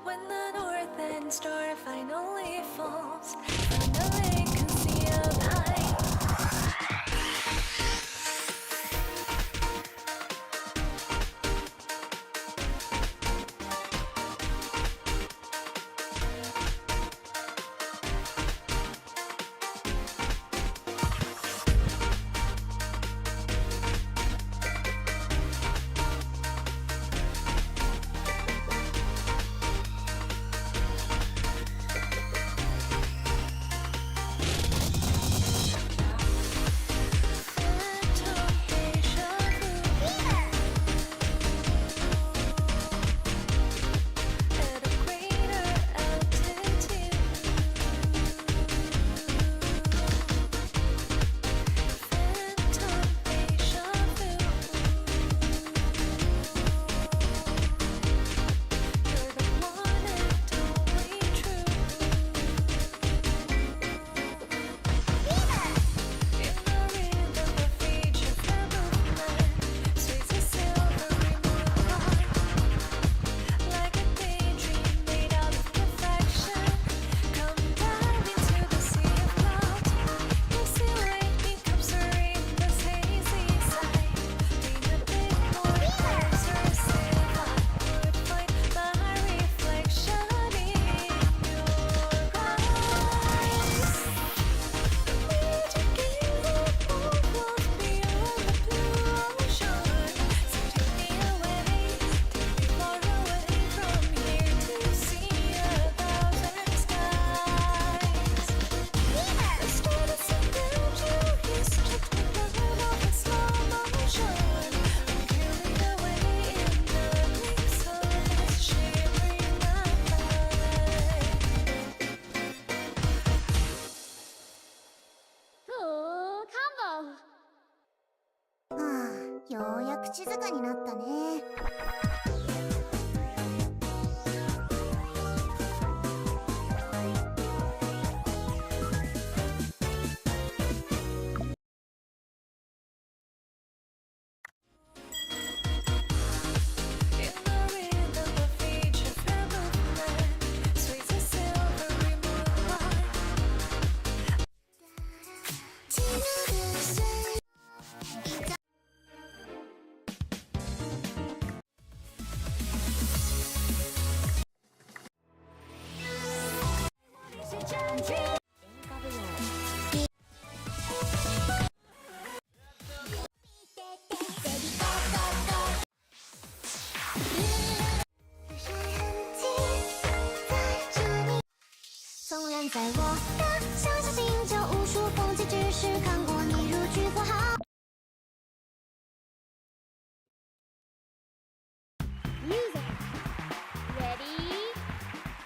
When the northern star finally falls, finally can see a light.ようやく静かになったね。纵然在我的小小星球，无数风景，只是看过你如菊花好。Music, ready,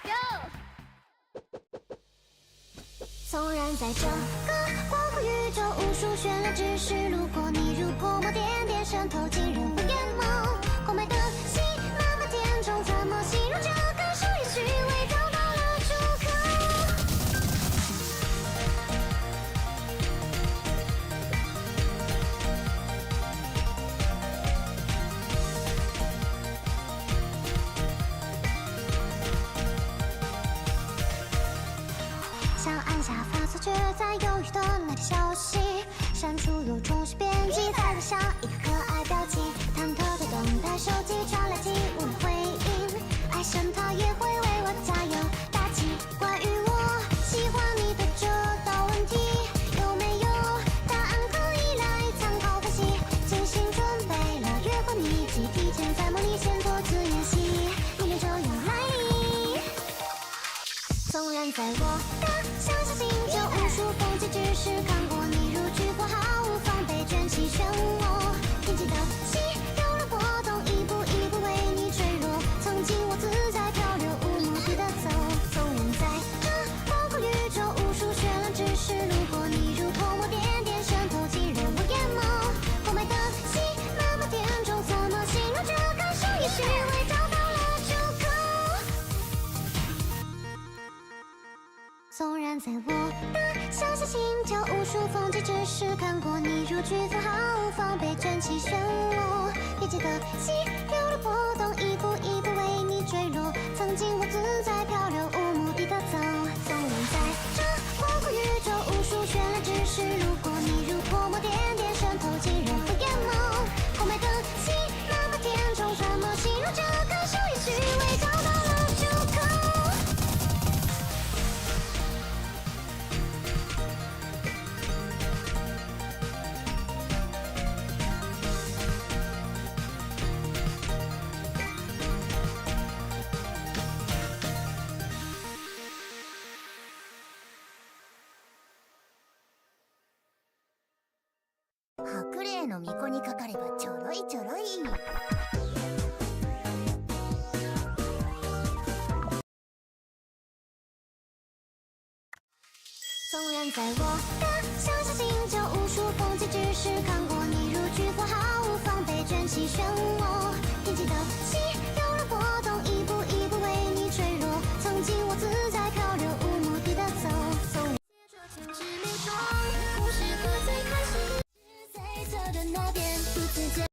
go。纵然在这个广阔宇宙，无数绚烂，只是路过你如泼墨点点，渗透进人物眼眸。空白的心，那么甜宠，怎么形容这感受？也许未找到了出口。在犹豫的那条消息，删除又重新编辑，再配上一个可爱表情，忐忑的等待手机传来及无人回应，爱神他也会为我加油打气。关于我喜欢你的这道问题，有没有答案可以来参考分析？精心准备了约会秘籍，提前在模拟前多次演习，明天就要来临。纵然在我的想象星球无数风景，只是看过你如飓风，毫无防备卷起漩涡，天际的气流了波动，一步一步为你坠落。曾经我自在漂流，无目的的走。纵然在这广阔宇宙无数绚烂，只是路过你如唾沫点点渗透进入我眼眸。丰满的心那么甜中，怎么形容这感受？也许会找到了出口。纵然在我的想象星球无数风景，只是看过你如飓风，毫无防备卷起漩涡，边界的气流了波动，一步一步为你坠落。曾经我自在漂流，无目的的走。纵然在这广阔宇宙无数绚烂，只是路过你如唾沫点点渗透进任何眼眸。丰满的心那么甜中，怎么形容这感受？也许会找到了出口。白霊の巫女にかかればちょろいちょろい。纵然在我的想象星球无数风景，只是看过你如飓风，毫无防备卷起漩涡，天际的气流了波动，一步一步为你坠落。曾经我自在漂流，无目的的走。纵然接着千枝美妆，不是喝醉开心，是在侧的那边不自觉。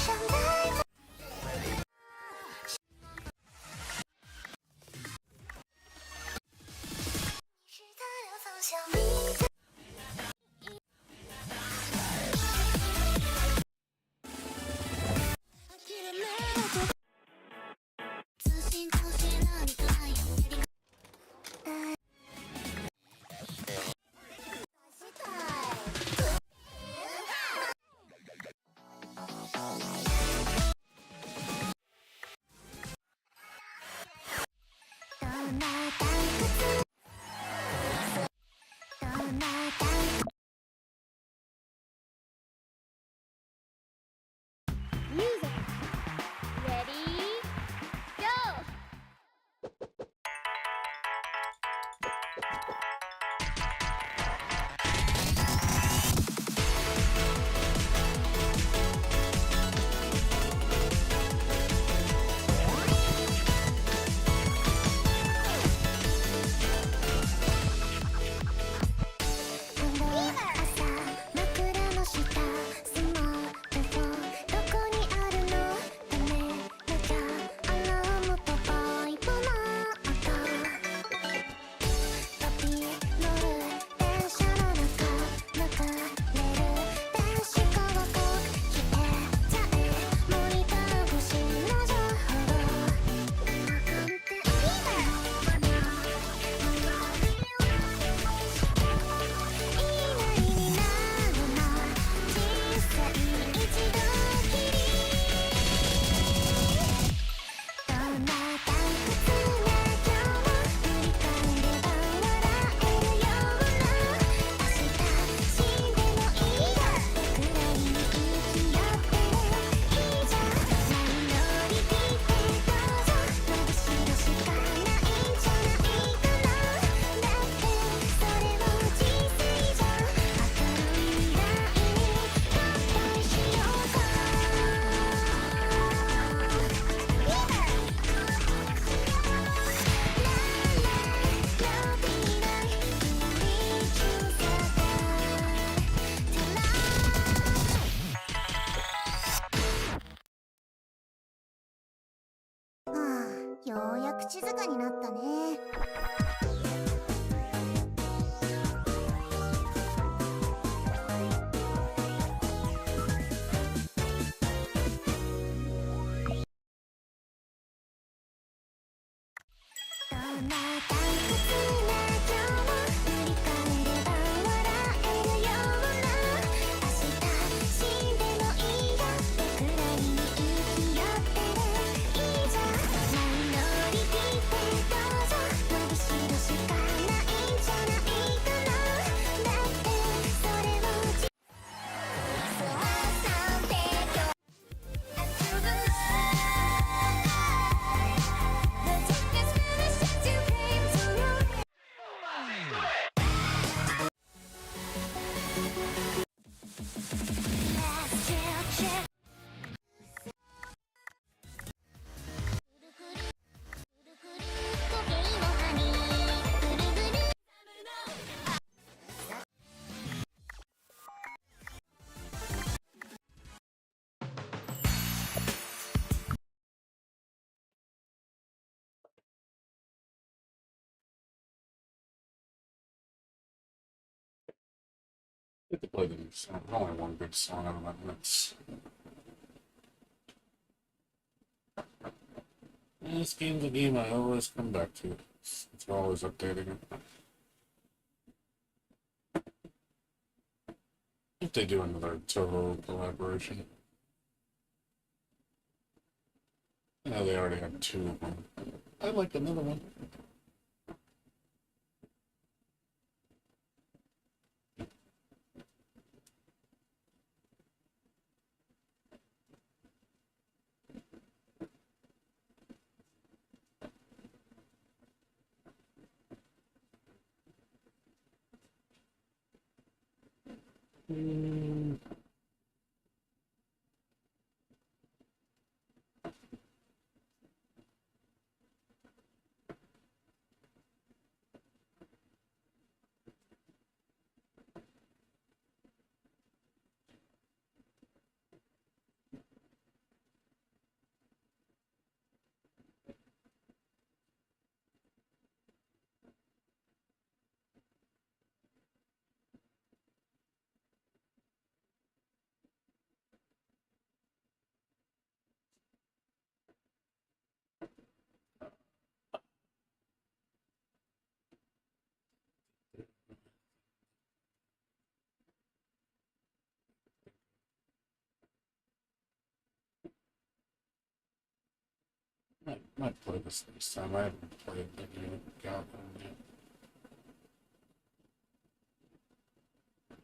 上代码是他的方向，你在自信空虚了你个爱Music. Ready? Go! 口静かになったね。どんな退屈な今日も振り返れば笑えるような明日死んでもいいよってくらいに生きよってるいいじゃんマイノリティってどうぞ伸びしろしかないんじゃないかなだってそれをそうさんって今日Get to play the new song. Only one good song out of that mix. This game's a game I always come back to. It's always updating it. If they do another Toho collaboration. Yeah, they already have 2 of them. I'd like another one. Might play this next time. I haven't played it yet.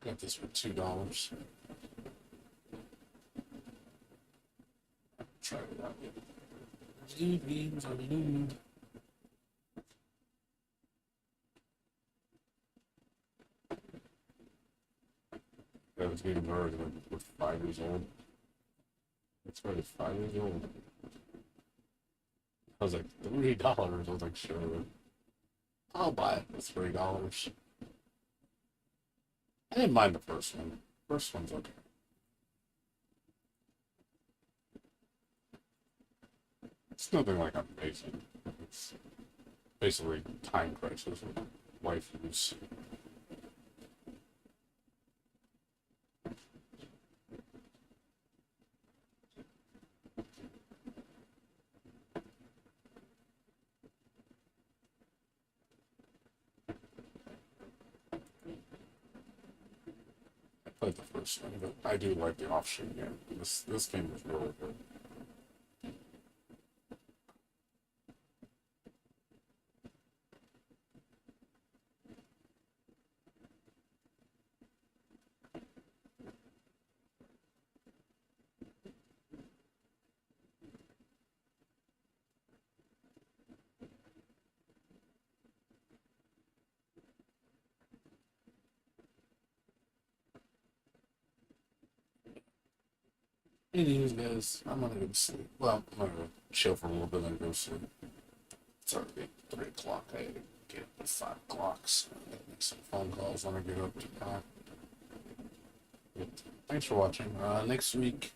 Got this for $2. Try it out. Dude, games are lewd. I was getting hurt with 5 years old. It's already 5 years old. I was like, $3. I was like, sure. I'll buy it for $3. I didn't mind the first one. First one's okay. It's nothing like amazing. It's basically Time Crisis with waifus. I played the first one, but I do like the offshoot game. This game is really good. Anyways, guys, I'm gonna go to sleep. Well, I'm gonna go chill for a little bit and go sleep. It's already 3 o'clock. I gotta get up at 5 o'clock, so I gotta make some phone calls when I get up to that. But thanks for watching. Next week,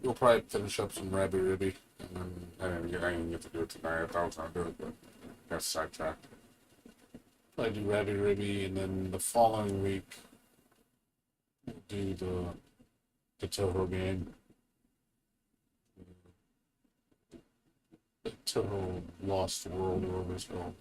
we'll probably finish up some Rabi, and then I didn't get to do it tonight. I thought I was gonna do it, but got sidetracked. I do Rabi Ribi, and then the following week we'll do the Toho game. The Toho Lost World, or whatever it's called.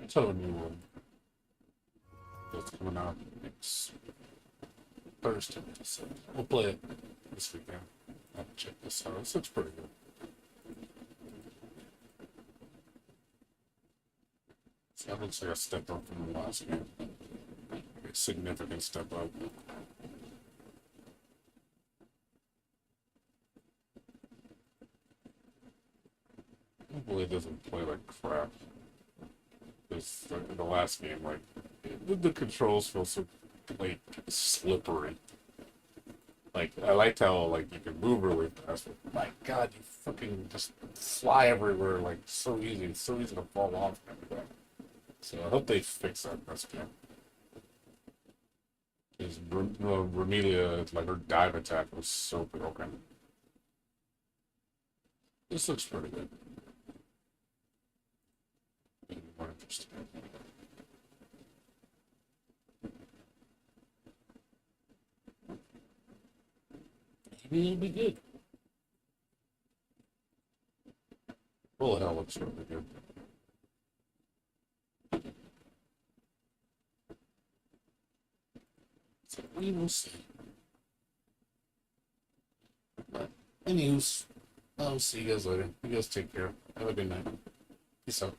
Tell a new one that's coming out next Thursday. So we'll play it this weekend. I'll check this out. This looks pretty good. So that looks like a step up from the last game. A significant step up. Hopefully it doesn't play like crap. Because the last game, like, the controls feel so, like, slippery. Like, I liked how, like, you can move really fast, but my god, you fucking just fly everywhere, like, so easy. It's so easy to fall off and everything. So I hope they fix that this game. Because Ramelia, like, her dive attack was so broken. This looks pretty good. More interesting. Maybe it'll be good. Well, hell, looks really good. So we will see. But, anywho, I'll see you guys later. You guys take care. Have a good night. Peace out.